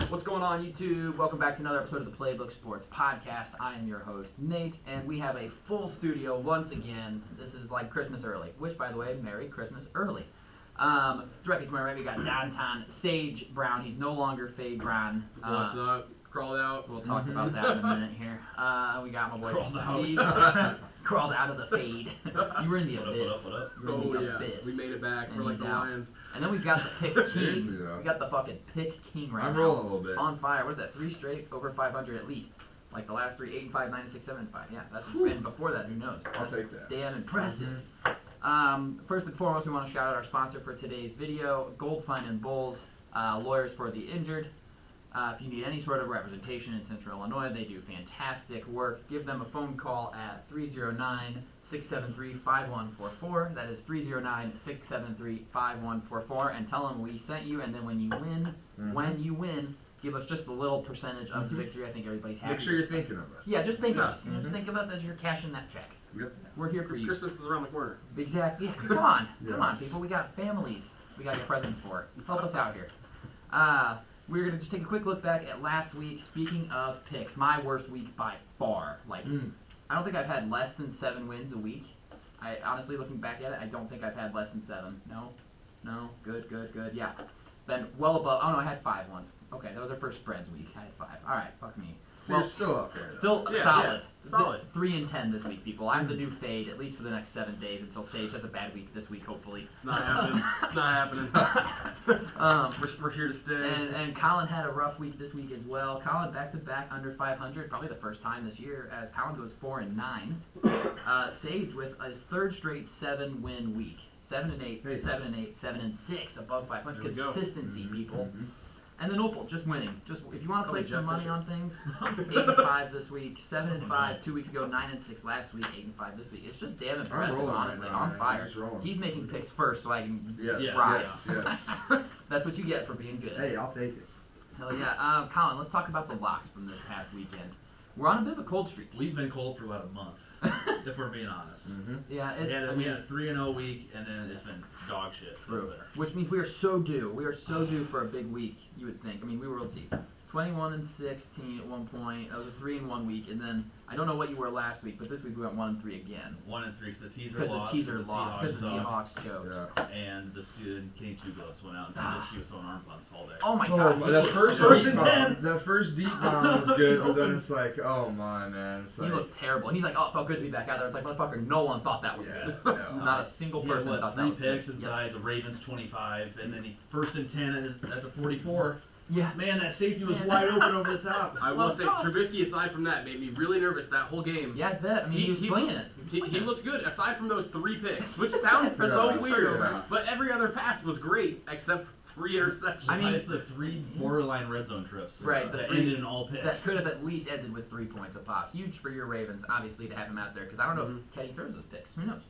What's going on, YouTube? Welcome back to another episode of the Playbook Sports Podcast. I am your host, Nate, and we have a full studio once again. This is like Christmas early, which, by the way, Merry Christmas early. Directly to my right, we got downtown Sage Brown. He's no longer Fade Brown. What's up? Crawled out. We'll talk about that in a minute here. We got my boy Steve. Crawled out of the fade. You were in the abyss. What up? Oh, yeah. Abyss. We made it back. We're like the out. Lions. And then we've got the Pick King. Seriously, though. We got the fucking Pick King right now. I'm rolling a little bit. On fire. What is that? 3 straight over 500 at least. Like the last 3, 8 and 5, 9 and 6, 7 and 5. Yeah, that's and before that, who knows? I'll take that. Damn impressive. First and foremost, we want to shout out our sponsor for today's video, Goldfine and Bowles, lawyers for the injured. If you need any sort of representation in Central Illinois, they do fantastic work. Give them a phone call at 309-673-5144. That is 309-673-5144, and tell them we sent you. And then when you win, give us just a little percentage of the victory. I think everybody's happy. Make sure you're thinking of us. Yeah, just think of us. Just think of us as you're cashing that check. Yep. We're here for you. Christmas is around the corner. Exactly. Yeah, come on, people. We got families. We got your presents for. Help us out here. We're gonna just take a quick look back at last week. Speaking of picks, my worst week by far. I don't think I've had less than 7 wins a week. I honestly, looking back at it, I don't think I've had less than 7. No, good. Yeah, then well above. Oh no, I had 5 once. Okay, that was our first spreads week. I had 5. All right, fuck me. So you're still up there. Still Yeah, solid. yeah, solid. 3 and 10 this week, people. I'm the new Fade, at least for the next 7 days until Sage has a bad week this week, hopefully. It's not happening. It's not happening. We're here to stay. And Colin had a rough week this week as well. Colin back-to-back under 500, probably the first time this year, as Colin goes 4 and 9. Sage with his 3rd straight 7-win week. 7 and 8, 7 and 8, 7 and 6 above 500. Consistency, people. And then Opal, just winning. Just if you want to play some money on things, 8 and 5 this week, 7 and 5 2 weeks ago, 9 and 6 last week, 8 and 5 this week. It's just damn impressive, honestly. Right now, on fire. He's making picks first, so I can yes, rise. Yes. That's what you get for being good. Hey, I'll take it. Hell yeah. Colin, let's talk about the locks from this past weekend. We're on a bit of a cold streak. We've been cold for about a month, if we're being honest. Yeah, We had a 3-0 week, and then it's been dog shit since there. Which means we are so due. We are so due for a big week, you would think. I mean, we were, let's see, 21 and 16 at one point. That was a 3-1 week, and then I don't know what you were last week, but this week we went 1 and 3 again. 1 and 3 because the teaser Because lost. the teaser lost. Because the Seahawks choked. Yeah. And the student Kenny Two Gloves went out and Trubisky was throwing arm punts all day. Oh my god. The first and 10. The first deep bomb was good, but then it's like, oh my man. It's He like, looked terrible. And he's like, oh, it felt good to be back out there. It's like, motherfucker, no one thought that was good. Yeah. Not a single He person had, thought that 3 was good. picks inside the Ravens 25, and then he 1st and 10 at the 44. Yeah. Man, that safety was wide open over the top. I will say, Trubisky, aside from that, made me really nervous that whole game. Yeah, I bet. I mean, he was slinging it. He looked good, aside from those 3 picks, which sounds so weird. Yeah. But every other pass was great, except 3 interceptions. I mean, it's the 3 borderline red zone trips. Right, That the 3 ended in all picks. That could have at least ended with 3 points a pop. Huge for your Ravens, obviously, to have him out there, because I don't know if Kenny throws those picks. Who knows?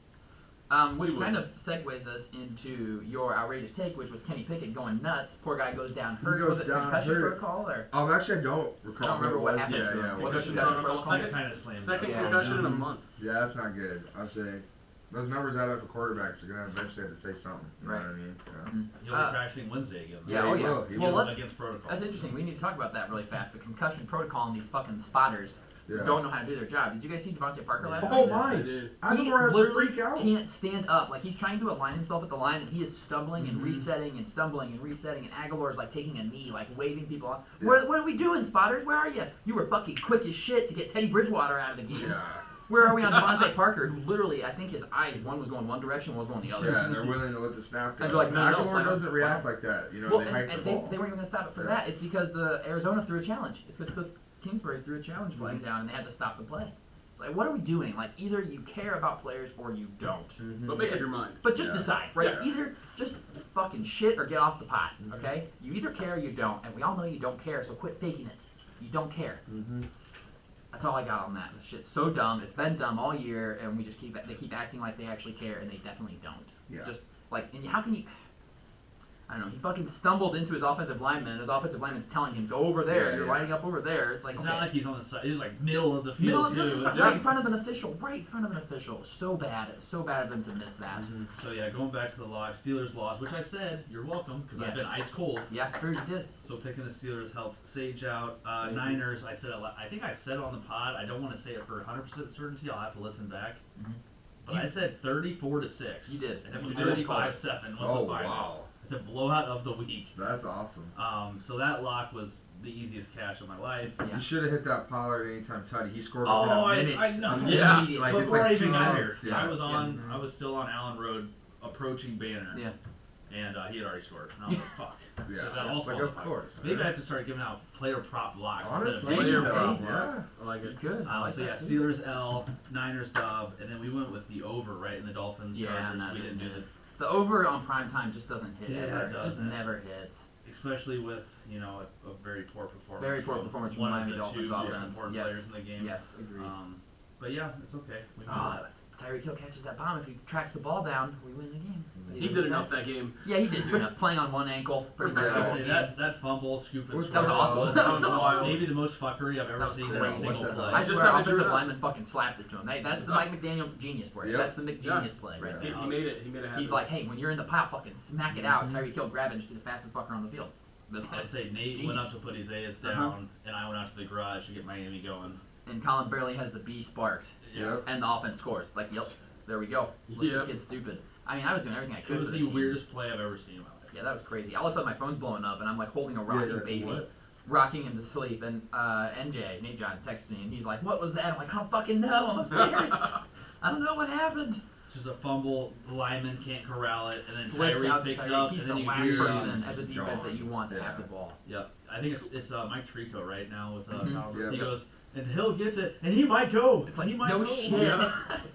Which kind of segues us into your outrageous take, which was Kenny Pickett going nuts. Poor guy goes down hurt. Was it concussion protocol or? Actually, I don't recall. I don't remember what happened. Yeah. Was there concussion protocol? Kind of slammed. Second concussion in a month. Yeah, that's not good. I'd say those numbers add up for quarterbacks. You're gonna eventually have to say something. You know what I mean? He'll be practicing Wednesday again. Yeah, He well, goes against protocol. That's interesting. We need to talk about that really fast. The concussion protocol and these fucking spotters don't know how to do their job. Did you guys see Devontae Parker last night? Oh my! Yes, I did. He literally can't stand up. Like, he's trying to align himself at the line, and he is stumbling and resetting and stumbling and resetting, and Aguilar's like taking a knee, like waving people on. What are we doing, spotters? Where are you? You were fucking quick as shit to get Teddy Bridgewater out of the game. Yeah. Where are we on Devontae Parker, who literally, I think his eyes, one was going one direction, one was going the other. Yeah, and they're willing to let the snap go. And they're like, no, Aguilar doesn't react like that. You know, Well, they hike the and ball. they weren't even going to stop it for that. It's because the Arizona threw a challenge. It's because Cliff Kingsbury threw a challenge flag down, and they had to stop the play. Like, what are we doing? Like, either you care about players or you don't. But make up your mind. But just decide, right? Yeah. Either just fucking shit or get off the pot, okay? You either care or you don't, and we all know you don't care, so quit faking it. You don't care. That's all I got on that. This shit's so dumb. It's been dumb all year, and they keep acting like they actually care, and they definitely don't. Yeah. Just like, and how can you? I don't know, he fucking stumbled into his offensive lineman, and his offensive lineman's telling him, go over there, Yeah, you're yeah. lining up over there. It's like, It's okay. not like he's on the side. He was like middle of the field Middle of too. the, It's right like- in front of an official, right in front of an official. So bad of them to miss that. So yeah, going back to the log, Steelers lost, which I said you're welcome because I've Yes. been ice cold. Yeah, sure you did. So picking the Steelers helped Sage out. Thank you. Niners, I said I think I said it on the pod. I don't want to say it for 100% certainty. I'll have to listen back. Mhm. But I said 34-6. You did. And it was You did. 35-7 was Oh, the final. wow. It's a blowout of the week. That's awesome. So that lock was the easiest cash of my life. Yeah. You should have hit that Pollard anytime Tutty. He scored Oh, within a minute. I know. Yeah. Like, it's Before like I even 2 got here, minutes. Yeah. I was on. Yeah. I was still on Allen Road, approaching Banner. Yeah. And he had already scored. And I was like, fuck. Yeah. So that It's also like, of course. Maybe I have to start giving out player prop locks Honestly, instead of Player player prop prop yeah. locks. I like You it. could. I like So yeah, that too. Steelers L, Niners dub, and then we went with the over, right, in the Dolphins. Yeah, Chargers. and We didn't do it. the, The over on prime time just doesn't hit Yeah, ever. it It just doesn't. never hits. especially with a very poor performance. Very poor performance from one Miami of the Dolphins two most offense. important Yes. players in the game. Yes, agreed. But yeah, it's okay. We made Ah, it. Tyreek Hill catches that bomb. If he tracks the ball down, we win the game. He did enough that game. Yeah, he did do enough. Playing on one ankle, pretty much. I the was whole gonna say, game. that fumble, scoop and That was score awesome. That was awesome. maybe the most fuckery I've ever That was seen in a crazy. single What the play. hell? I Just swear, how they drew offensive it up. lineman fucking slapped it to him. That's the Mike McDaniel genius for you. Yep. That's the McGenius play right He there. made it. He made it happen. He's like, hey, when you're in the pile, fucking smack it out. Tyreek Hill, grab it, and just be the fastest fucker on the field. That's I'd say Nate genius. went up to put Isaiah down, and I went out to the garage to get Miami going. And Colin barely has the B sparked, Yep. and the offense scores. It's like, yep, there we go. Let's just Yep. get stupid. I mean, I was doing everything I could It was for the team. weirdest play I've ever seen in my life. Yeah, that was crazy. All of a sudden, my phone's blowing up, and I'm like holding a rocking like, baby, what? rocking him to sleep. And NJ, Nate John, texts me, and he's like, "What was that?" I'm like, "I don't fucking know. I'm upstairs. I don't know what happened." Just a fumble, the lineman can't corral it, and then Slips out Tyreek to picks Tyreek. it up, He's and then the you last hear person as a he's defense that gone. you want to Yeah. have the ball. Yep, I think it's Mike Trico right now with Mhm. Calvert. Yep. He goes, and Hill gets it, and he might go. It's like, he might no go. shit.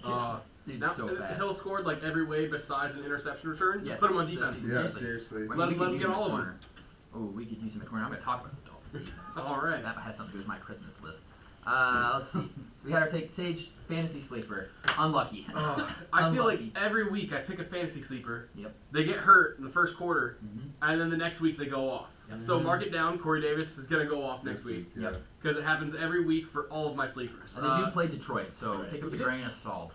Uh, Dude, now, so bad. Hill scored like every way besides an interception return. Yes, Just put him on this defense. season. Yeah, Seriously. seriously. When Let we him- could let him use get him all in of the them. corner. Oh, we could use him in the corner. I'm going to talk about the Dolphins. All right. That has something to do with my Christmas list. Let's see. So we had our take Sage fantasy sleeper. Unlucky. I feel like Unlucky. every week I pick a fantasy sleeper. Yep. They get hurt in the first quarter, Mhm. and then the next week they go off. Yep. So mark it down. Corey Davis is gonna go off next week Yeah. Yep. because it happens every week for all of my sleepers. And they do play Detroit, so right. take it with a grain of salt.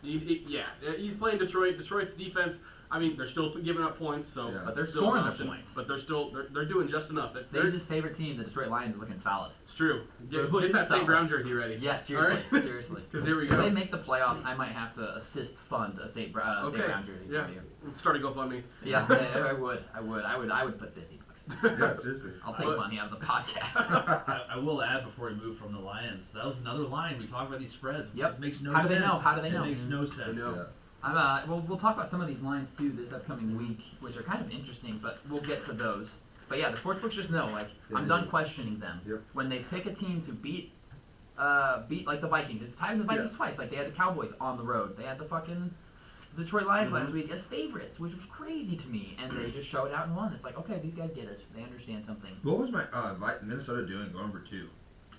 He's playing Detroit. Detroit's defense. I mean, they're still giving up points, so Yeah. But they're still scoring an their option, points. But they're doing just enough. Sage's favorite team, the Detroit Lions, is looking solid. It's true. They're Get looking that solid. St. Brown jersey ready. Yeah, seriously, All right? seriously. 'Cause here we If go. they make the playoffs, I might have to assist fund a St. Brown jersey Yeah. for you. Start a GoFundMe. Yeah, I would put $50. Yeah, seriously. I'll take But- money out of the podcast. I will add before we move from the Lions, that was another line. We talk about these spreads. Yep. It makes no How do sense. they know? How do they know? It makes no sense. know. Yeah. We'll talk about some of these lines too this upcoming week, which are kind of interesting, but we'll get to those. But yeah, the sportsbooks just know, like, Yeah, I'm they done do. questioning them. Yep. When they pick a team to beat like the Vikings, it's tied with the Vikings Yeah. twice. Like they had the Cowboys on the road, they had the fucking Detroit Lions Mm-hmm. last week as favorites, which was crazy to me, and they just showed out and won. It's like, okay, these guys get it, they understand something. What was my Minnesota doing going for 2?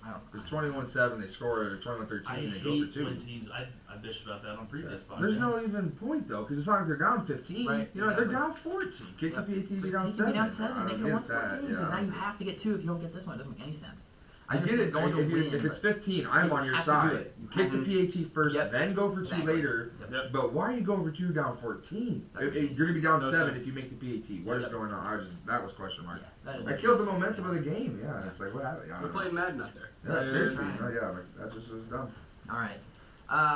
I don't. It was 21-7. They scored, or 21-13. I They go for hate 2. when teams. I bitched about that on previous podcasts. There's no even point though, because it's not like they're down 15. Right, You know, exactly. they're down 14. Kick Yep. the PAT, be Just down take 7. me down 7. I Make don't it get 114 that. because Yeah. now you have to get 2 if you don't get this one. It doesn't make any sense. I get it. Going to win, If it's but 15, I'm you on your have to side. do it. You Kick the PAT first, Yep. then go for 2 Exactly. later. Yep. But why are you going for 2 down 14? That makes You're gonna be down no 7 sense. if you make the PAT. What is Yep. going on? That was question mark. Yeah, that is I what killed it the is. momentum of the game. Yeah, it's like what happened? I We're don't know. playing Madden out there. Yeah, seriously. Right. No, yeah, like, that just was dumb. All right.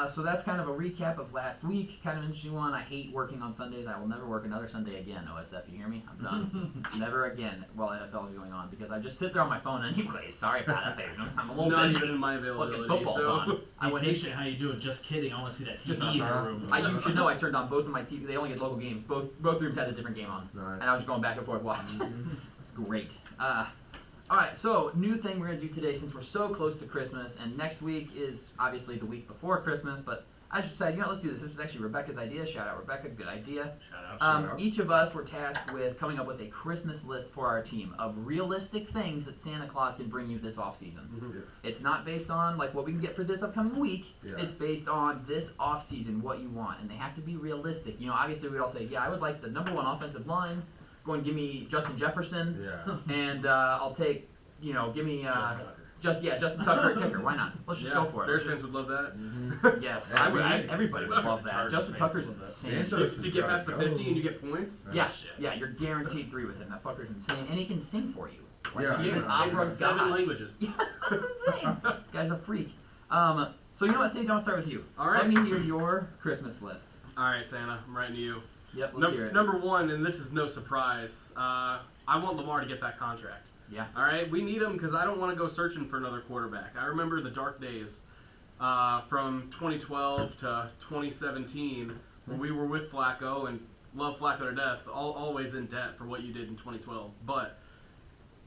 So that's kind of a recap of last week. Kind of an interesting one. I hate working on Sundays. I will never work another Sunday again, OSF. You hear me? I'm done. Never again while NFL is going on because I just sit there on my phone anyway. Sorry about that, baby. I'm a little Not busy. even in my Looking availability. football's So on. I Hey, went in. patient, how you doing? Just kidding. I want to see that TV Just in your room. You should know I turned on both of my TV. They only get local games. Both rooms had a different game on, Nice. and I was just going back and forth watching. It's great. All right, so new thing we're gonna do today since we're so close to Christmas, and next week is obviously the week before Christmas. But I should say, let's do this. This was actually Rebecca's idea. Shout out Rebecca, good idea. Shout out. Each of us were tasked with coming up with a Christmas list for our team of realistic things that Santa Claus can bring you this off-season. Yeah. It's not based on like what we can get for this upcoming week. Yeah. It's based on this off-season, what you want, and they have to be realistic. Obviously we'd all say, yeah, I would like the number 1 offensive line, going to give me Justin Jefferson. Yeah. And I'll take, give me Justin Tucker at kicker. Why not? Let's just go for it. Bears fans would love that. Mm-hmm. Yes, Yeah, everybody would love that. Chargers Justin fans Tucker's would love that. insane. Sanchez If you get past the 50 and you get points. Yeah, you're guaranteed 3 with him. That fucker's insane, and he can sing for you. Like, Yeah, he's an yeah. opera In 7 god. languages. Yeah, that's insane. Guy's a freak. So you know what, Sage? I want to start with you. All right. Let me hear your Christmas list. All right, Santa, I'm writing to you. Yep, let's hear it. Number 1, and this is no surprise, I want Lamar to get that contract. Yeah. All right, we need him because I don't want to go searching for another quarterback. I remember the dark days from 2012 to 2017 when we were with Flacco and love Flacco to death, always in debt for what you did in 2012. But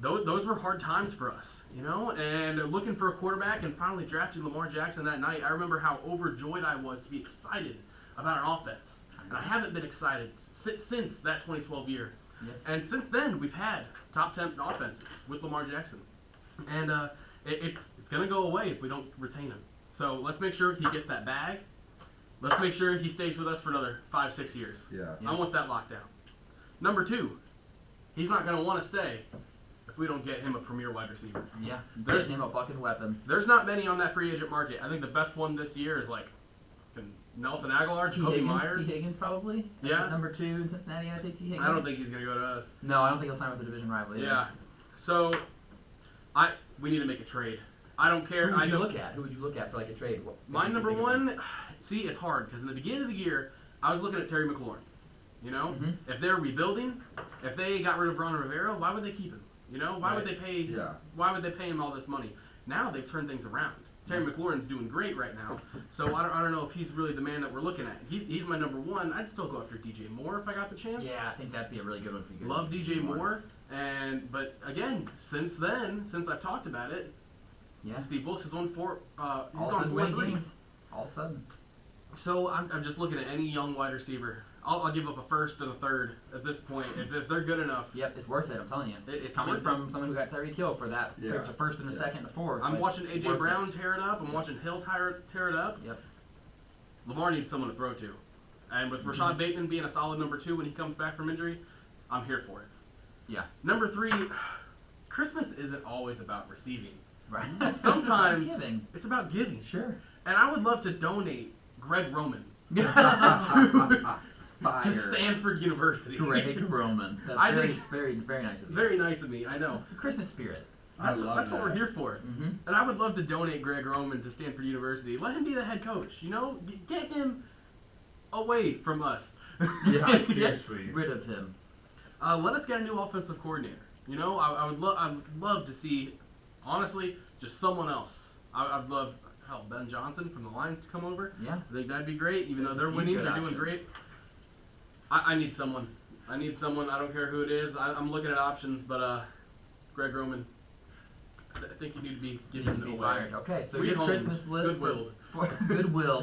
those were hard times for us, and looking for a quarterback and finally drafting Lamar Jackson that night, I remember how overjoyed I was to be excited about our offense. And I haven't been excited since that 2012 year. Yep. And since then, we've had top 10 offenses with Lamar Jackson. And it's going to go away if we don't retain him. So let's make sure he gets that bag. Let's make sure he stays with us for another 5-6 years. Yeah. Yeah. I want that locked down. Number 2, he's not going to want to stay if we don't get him a premier wide receiver. Yeah, There's- there's him a fucking weapon. There's not many on that free agent market. I think the best one this year is like Nelson Aguilar, Jacoby Myers. T. Higgins probably. As Yeah. the number 2 in Cincinnati. I say T. Higgins. I don't think he's going to go to us. No, I don't think he'll sign with the division rival. Either. Yeah. So, we need to make a trade. I don't care. Who would you look at? Who would you look at for like a trade? My number 1, see, it's hard because in the beginning of the year, I was looking at Terry McLaurin. Mhm. If they're rebuilding, if they got rid of Ron Rivera, why would they keep him? Why would they pay? Yeah. Why would they pay him all this money? Now they've turned things around. Terry McLaurin's doing great right now, so I don't know if he's really the man that we're looking at. He's my number 1. I'd still go after DJ Moore if I got the chance. Yeah, I think that'd be a really good one for you. Love DJ Moore, but again, since I've talked about it, Yeah. Steve Wilkes is on 4. He's All of a gone sudden 4-3. winning games. All of a sudden. So I'm just looking at any young wide receiver. I'll give up a first and a third at this point if they're good enough. Yep, it's worth it. I'm telling you. It's Coming worth from someone who got Tyreek Hill for that, Yeah. a first and a second and a fourth. I'm like, watching AJ worth Brown it. tear it up. I'm watching Hill tear it up. Yep. Lamar needs someone to throw to. And with Rashad Bateman being a solid number 2 when he comes back from injury, I'm here for it. Yeah. Number 3, Christmas isn't always about receiving. Right. Sometimes Giving. it's about giving. Sure. And I would love to donate Greg Roman Fire. to Stanford University. Greg Roman. That's I very, think- very, very nice of you. Very nice of me, I know. It's the Christmas spirit. That's love what that. we're here for. Mm-hmm. And I would love to donate Greg Roman to Stanford University. Let him be the head coach. Get him away from us. Yeah, Get seriously. rid of him. Let us get a new offensive coordinator. I'd love to see, honestly, just someone else. I'd love Ben Johnson from the Lions to come over. Yeah. I think that'd be great. Even There's though a they're few winning, good they're doing options. great. I need someone. I don't care who it is. I'm looking at options, but Greg Roman, I think you need to be You given need to be away. fired. Okay, so your Rehomed, Christmas list Goodwill. for Goodwill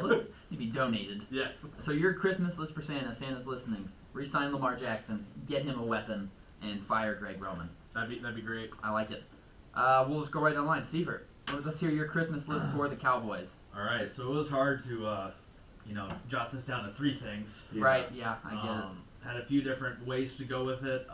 to be donated. Yes. So your Christmas list for Santa, Santa's listening. Resign Lamar Jackson, get him a weapon, and fire Greg Roman. That'd be great. I like it. We'll just go right down the line. Seifert, let's hear your Christmas list for the Cowboys. All right, so it was hard to, jot this down to 3 things. Yeah. Right? Yeah, I get it. Had a few different ways to go with it,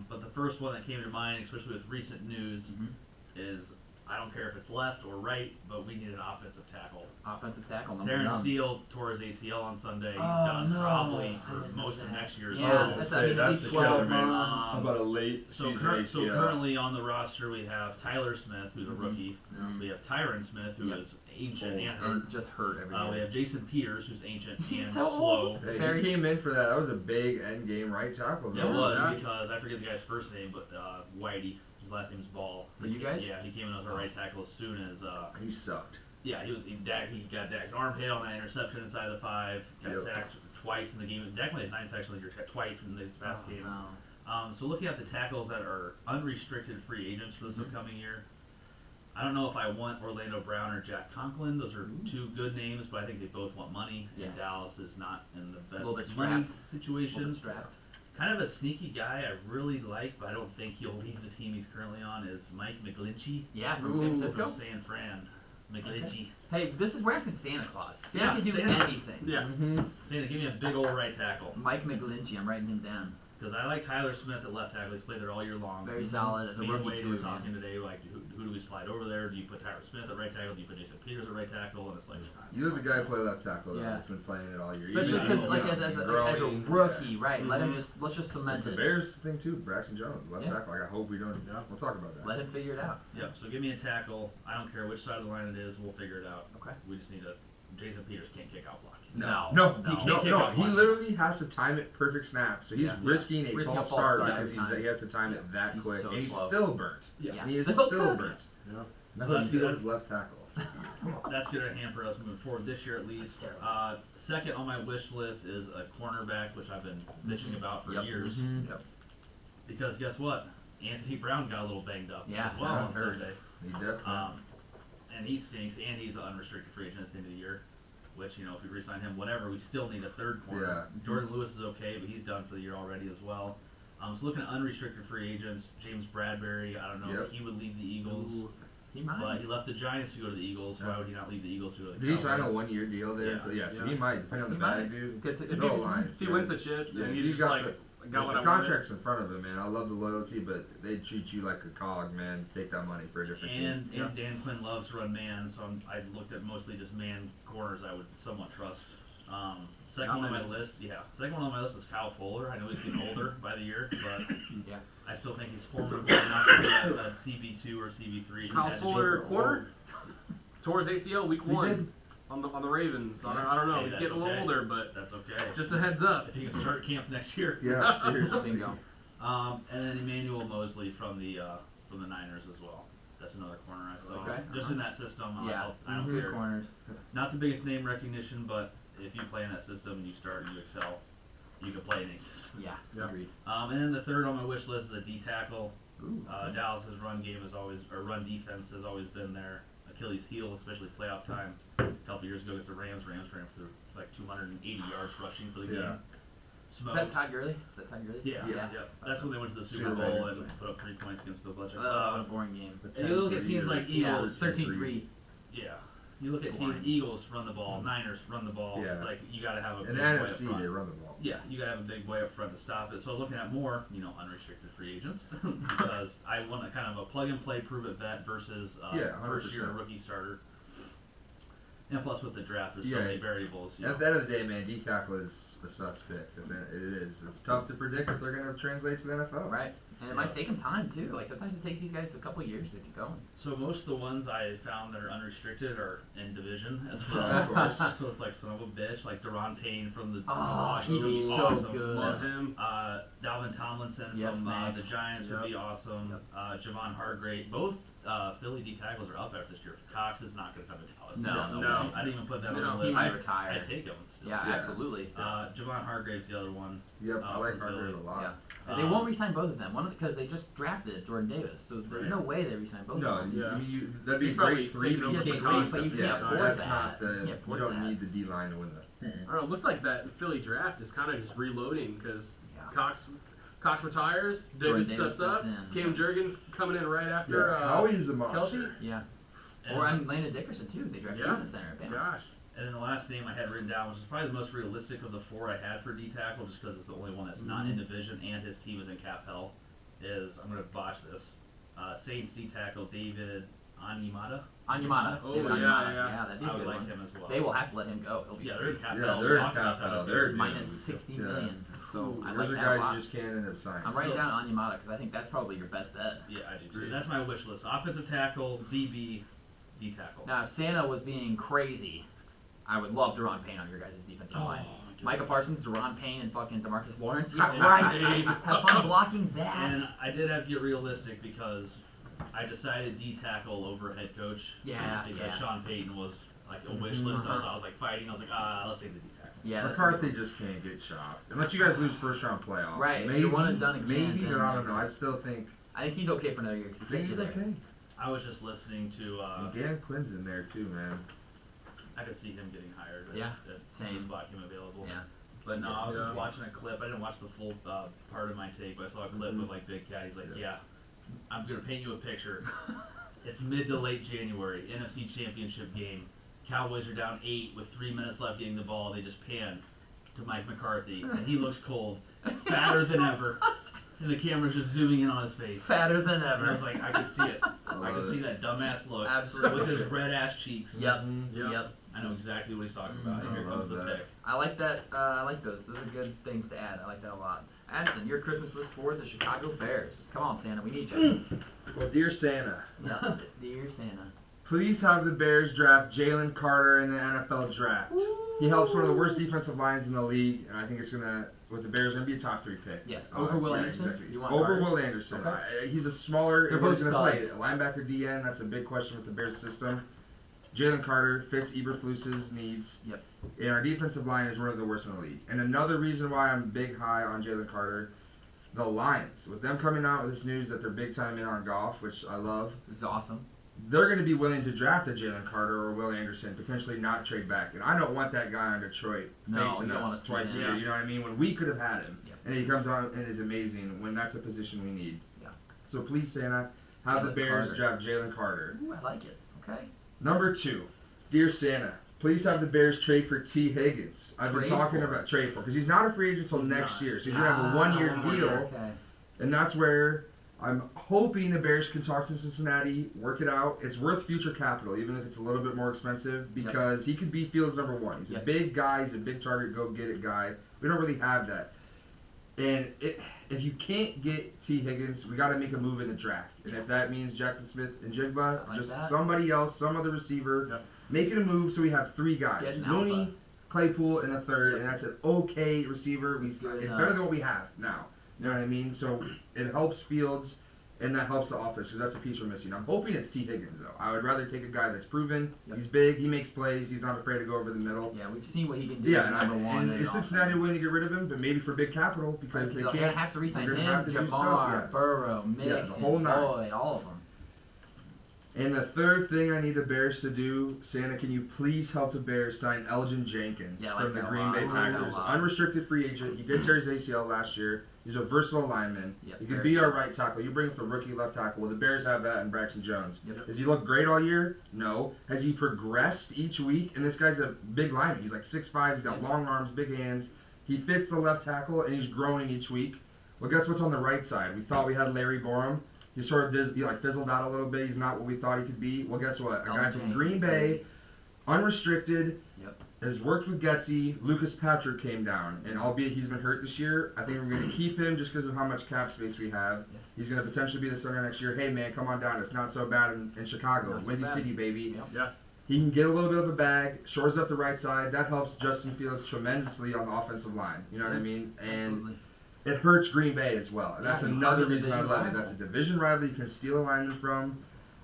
but the first one that came to mind, especially with recent news, Mhm. is I don't care if it's left or right, but we need an offensive tackle. Offensive tackle number Darren 1. Steele tore his ACL on Sunday. He's Oh, done no. probably I for didn't know most of that. next year as Yeah, well. that's, Say, I mean, that's it'd be the 12 killer, man. months. How about a late So, season so ACL? currently on the roster we have Tyler Smith, who's a rookie. Mhm. We have Tyron Smith, who Yep. is ancient and hurt. And just hurt every We year. have Jason Peters, who's ancient He's and so slow. old. Hey, Very- he came in for that. That was a big end game right tackle. It though. was Yeah. because I forget the guy's first name, but Whitey. His last name is Ball. For you guys? Yeah, he came in as a right tackle as soon as. He sucked. Yeah, he got Dak's arm hit on that interception inside the 5. Got Yep. sacked twice in the game. Dak only has 9 sacks in the year, twice in the past game. No. So looking at the tackles that are unrestricted free agents for this upcoming year, I don't know if I want Orlando Brown or Jack Conklin. Those are 2 good names, but I think they both want money. Yes. And Dallas is not in the little bit best money strapped. situation. Strapped. Kind of a sneaky guy I really like, but I don't think he'll leave the team he's currently on, is Mike McGlinchey Yeah, from Ooh. San Francisco. from San Fran. McGlinchey. Hey, we're asking Santa Claus. Santa Yeah, can do Santa. anything. Yeah. Mm-hmm. Santa, give me a big old right tackle. Mike McGlinchey, I'm writing him down. Because I like Tyler Smith at left tackle. He's played there all year long. Very solid as a Me and rookie Wade too, were man. talking today, like, who do we slide over there? Do you put Tyler Smith at right tackle? Do you put Jason Peters at right tackle? And it's like, You have a guy play left tackle Yeah. that's been playing it all year. Especially Even- because, Yeah, like, yeah, as a growing, rookie, right? Mhm. Let's just cement It's the it. Bears thing too. Braxton Jones, left Yeah. tackle. Like, I hope we don't. Yeah. We'll talk about that. Let him figure it out. yeah, so give me a tackle. I don't care which side of the line it is. We'll figure it out. Okay. We just need Jason Peters can't kick out block. No. No, No. he Can't can't. kick No, out he one. literally has to time it perfect snap. So he's Yeah. risking a Risking a false false start start because every time. he has to time it that He's quick, so and he's slow. still burnt. Yeah. And he is Still still cooked. burnt. Yeah. So That's that's good. his left tackle. That's going to hamper us moving forward this year at least. Second on my wish list is a cornerback, which I've been bitching about for Yep. years. Mhm. Yep. Because guess what? Anthony Brown got a little banged up Yeah, as well that on hurt. Sunday. He definitely. And he stinks, and he's an unrestricted free agent at the end of the year. Which, you know, if we re-sign him, whatever, we still need a third corner. Yeah. Jordan Lewis is okay, but he's done for the year already as well. So looking at unrestricted free agents, James Bradbury, I don't know Yep. if he would leave the Eagles. Ooh. He might. But he left the Giants to go to the Eagles, so Yeah. why would he not leave the Eagles to go to the Did he Cowboys? sign a 1-year deal there? Yeah. So, yeah, so Yeah. he might, depending on the He bag, might. dude. Because if No he was- lines. He went the chip, Yeah, and he's he just got like, the, got what the I contract's in front of him, man. I love the loyalty, but they treat you like a cog, man. Take that money for a different And team. Dan Quinn loves to run man, so I looked at mostly just man corners I would somewhat trust. Second Not one on my many. list, Second one on my list is Kyle Fuller. I know he's getting older by the year, but Yeah. I still think he's formidable enough to be that CB2 or CB3. He's Kyle had to Fuller, jump- corner, tore his ACL week He 1 did. on the Ravens. I don't know. Hey, He's that's getting a little okay. older, but That's okay. just a heads up. If he can start camp next year. Yeah, seriously. Bingo. And then Emmanuel Mosley from the Niners as well. That's another corner I saw. Okay. Just in that system, Yeah. I don't Good care. corners. Not the biggest name recognition, but if you play in that system and you start and you excel, you can play in any system. Yeah. Yeah. Agreed. And then the third on my wish list is a D tackle. Ooh. Okay. Dallas's run game is always, or run defense has always been their Achilles heel, especially playoff time. A couple years ago against the Rams ran for like 280 yards rushing for the Yeah. game. Is Smoked. that Todd Gurley? Is that Todd Gurley? Yeah. That's when they went to the Super Super Bowl Bowl. and put up 3 points against Bill Belichick. What a boring game. And you look at teams like Yeah, Eagles. 13-3. Yeah. You look at teams, Boring. Eagles run the ball, Niners run the ball. Yeah. It's like you got to have a In big the boy up NFC, front. they run the ball. Yeah, you got to have a big boy up front to stop it. So I was looking at more, unrestricted free agents because I want a kind of a plug and play, prove it vet versus Yeah, first year 100%. rookie starter. And plus with the draft, there's so Yeah. many variables. At the end of the day, man, D tackle is a sus pick. It is. It's tough to predict if they're going to translate to the NFL. Right. And it might take him time, too. Like, sometimes it takes these guys a couple years to get going. So most of the ones I found that are unrestricted are in division as Yeah, well. of course. So it's like son of a bitch, like Deron Payne from the Oh, he'd be Washington, so awesome. good. Love him. Dalvin Tomlinson Yep, from the Snacks. Giants would be Yep. awesome. Javon Hargrave, both Philly D tackles are out there this year. Cox is not going to come to Dallas. No. I didn't even put that No, on the He list. might retire. I'd take him. Still. Yeah, Yeah. absolutely. Javon Hargrave's the other one. Yep, I like from Hargrave Philly. a lot. Yeah. And they won't re-sign both of them. One because they just drafted Jordan Davis, so there's Right. no way they re-sign both No, of them. Yeah. I mean, that'd be He's probably great for you, taking but over you the can't concept. But you can't yeah, afford that's that. not the. You can't You afford don't that. need the D line to win that. I don't know. It looks like that Philly draft is kind of just reloading because Yeah. Cox retires, Jordan Davis Davis steps up, steps in. Cam Jurgens coming in right after. Yeah, Howie's a monster. Kelsey? Yeah. And- Or Landon Dickerson, too. They drafted Yeah. him as a center. Bam. Gosh. And then the last name I had written down, which is probably the most realistic of the four I had for D tackle, just because it's the only one that's not in division and his team is in cap hell, is I'm going to botch this. Saints D tackle David Onyemata. Onyemata. Oh, David yeah, Onyemata. yeah. that'd be a I would good like one. him as well. They will have to let him go. He'll be Yeah, free. they're in cap Yeah, hell. they're We in talked cap about that hell. a few They're years minus ago. 60 Yeah. million. So I Those like are that a guys lot. you just can't end up signing. I'm writing So- down Onyemata because I think that's probably your best bet. Yeah, I do too. Agreed. That's my wish list. Offensive tackle, DB, D tackle. Now, if Santa was being crazy, I would love Deron Payne on your guys' defensive line. dude. Micah Parsons, Deron Payne, and fucking DeMarcus Lawrence. Yeah, Yeah. right. Have fun blocking that. And I did have to get realistic because I decided D tackle over head coach. Yeah, Because yeah. Sean Payton was like a wish list. I was like fighting. I was like, let's take the D tackle. Yeah, that's McCarthy just can't get shopped unless you guys lose first round playoffs. Right, if Maybe you're one and done again, Maybe, then but I don't know. maybe. I still think I think he's okay for another year because he gets you there. okay. I was just listening to. And Dan Quinn's in there too, man. I could see him getting hired. Yeah, If same. the spot came available. Yeah. But no, I was Yeah. just watching a clip. I didn't watch the full part of my take, but I saw a clip with like Big Cat. He's like, Yeah. I'm gonna paint you a picture. It's mid to late January, NFC Championship game. Cowboys are down 8 with 3 minutes left getting the ball. They just pan. to Mike McCarthy, and he looks cold, fatter than ever. And the camera's just zooming in on his face. Fatter than ever. And I was like, I could see it. I could see that dumbass look. Absolutely. With his red ass cheeks. Yep. Yep. Yep. I know exactly what he's talking about. And here comes the pick. I like that. I like those. Those are good things to add. I like that a lot. Addison, your Christmas list for the Chicago Bears. Come on, Santa. We need you. Well, dear Santa, Yeah. Dear Santa. please have the Bears draft Jalen Carter in the NFL draft. He helps one of the worst defensive lines in the league, and I think it's with the Bears, going to be a top 3 pick. Yes. Over Will yeah, Anderson? Exactly. You want Over Carter? Will Anderson. Okay. He's a smaller. They're He's both going to play studs. linebacker DN. That's a big question with the Bears system. Jalen Carter fits Eberflus's needs. Yep. And our defensive line is one of the worst in the league. And another reason why I'm big high on Jalen Carter, the Lions. With them coming out with this news that they're big time in on golf, which I love, It's awesome. they're going to be willing to draft a Jalen Carter or Will Anderson, potentially not trade back. And I don't want that guy on Detroit No, facing you don't wanna us see twice a him. year. You know what I mean? When we could have had him. Yep. And he comes on and is amazing when that's a position we need. Yeah. So please, Santa, have the Jalen Bears Carter. draft Jalen Carter. Ooh, I like it. Okay. Number 2, dear Santa, please have the Bears trade for T. Higgins. I've been Trade talking for? about trade for because he's not a free agent until He's next not. year. So he's going to have a 1-year deal. Okay. And that's where I'm hoping the Bears can talk to Cincinnati, work it out. It's worth future capital, even if it's a little bit more expensive, because he could be Fields' number 1. He's Yep. a big guy. He's a big target, go-get-it guy. We don't really have that. And if you can't get T. Higgins, we got to make a move in the draft. And if that means Jackson Smith and Jigba, I like just that. somebody else, some other receiver, Yep. make it a move so we have 3 guys. Get an Looney, alpha. Claypool, and a third, Yep. and that's an okay receiver. It's good It's enough. better than what we have now. You know what I mean? So it helps Fields, and that helps the offense because that's a piece we're missing. I'm hoping it's T. Higgins, though. I would rather take a guy that's proven. Yep. He's big. He makes plays. He's not afraid to go over the middle. Yeah, we've seen what he can do Yeah, as number 1. and is Cincinnati willing to get rid of him, but maybe for big capital because they They're can't. going to have to re-sign they're him, gonna have to do Jamar, stuff, yeah. Burrow, Yeah, Mixon, the whole nine. Boyd, all of them. And the third thing I need the Bears to do, Santa, can you please help the Bears sign Elgin Jenkins Yeah, I like from the that a Green lot. Bay I like that a Packers? lot. Unrestricted free agent. He did tear his ACL last year. He's a versatile lineman. Yep, he could very be good. our right tackle. You bring up the rookie left tackle. Well, the Bears have that in Braxton Jones. Yep. Has he looked great all year? No. Has he progressed each week? And this guy's a big lineman. He's like 6'5". He's got Yep. long arms, big hands. He fits the left tackle, and he's growing each week. Well, guess what's on the right side? We thought we had Larry Borum. He sort of fizzled out a little bit. He's not what we thought he could be. Well, guess what? A guy Elgin from Green Jenkins, Bay, baby. unrestricted, Yep. has worked with Getsy. Lucas Patrick came down, and albeit he's been hurt this year, I think we're going to keep him just because of how much cap space we have. Yeah. He's going to potentially be the starter next year. Hey, man, come on down. It's not so bad in Chicago. Not so Windy bad. City, baby. Yep. Yeah. He can get a little bit of a bag, shores up the right side. That helps Justin Fields tremendously on the offensive line. You know what I mean? And Absolutely. it hurts Green Bay as well. And that's Yeah, you another hurt a reason I division love it. rival. That's a division rival you can steal a lineman from.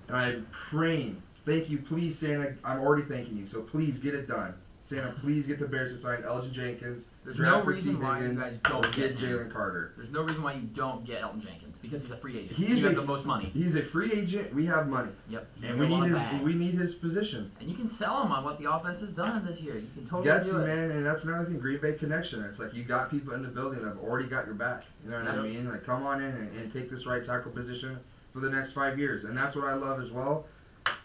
And I'm praying. Thank you, please, Santa. I'm already thanking you. So please get it done. Santa, please get the Bears to sign Elgin Jenkins. There's draft no for reason T. why you Higgins, guys don't or get get him. Jalen Carter. There's no reason why you don't get Elton Jenkins because he's a free agent. He's you have a- the most money. He's a free agent. We have money. Yep. He's And gonna we want need a his bag. we need his position. And you can sell him on what the offense has done this year. You can totally Getsy, do it. man, and that's another thing. Green Bay connection. It's like you got people in the building that have already got your back. You know what I Yep. mean? Like, come on in and take this right tackle position for the next 5 years. And that's what I love as well.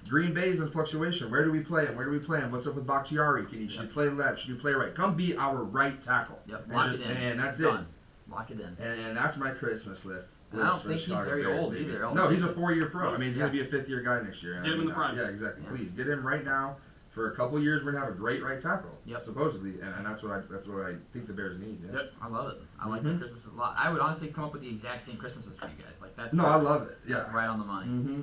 Green Bay's in fluctuation. Where do we play him? Where do we play him? What's up with Bakhtiari? Should you play left? Should you play right? Come be our right tackle. Yep. And Lock just- it in. And that's Done. it. Lock it in. And that's my Christmas list. And I don't for think he's Chicago very Bears, old baby. either. No, he's a 4-year pro. I mean, he's Yeah. going to be a 5th-year guy next year. Get him in the prime. Yeah, exactly. Yeah. Please get him right now. For a couple of years, we're gonna have a great right tackle. Yep. Supposedly, and that's what I think the Bears need. Yeah. Yep. I love it. I like Mhm. that Christmas a lot. I would honestly come up with the exact same Christmas list for you guys. Like that's No, I perfect. love it. Yeah. That's right on the money. Mm-hmm.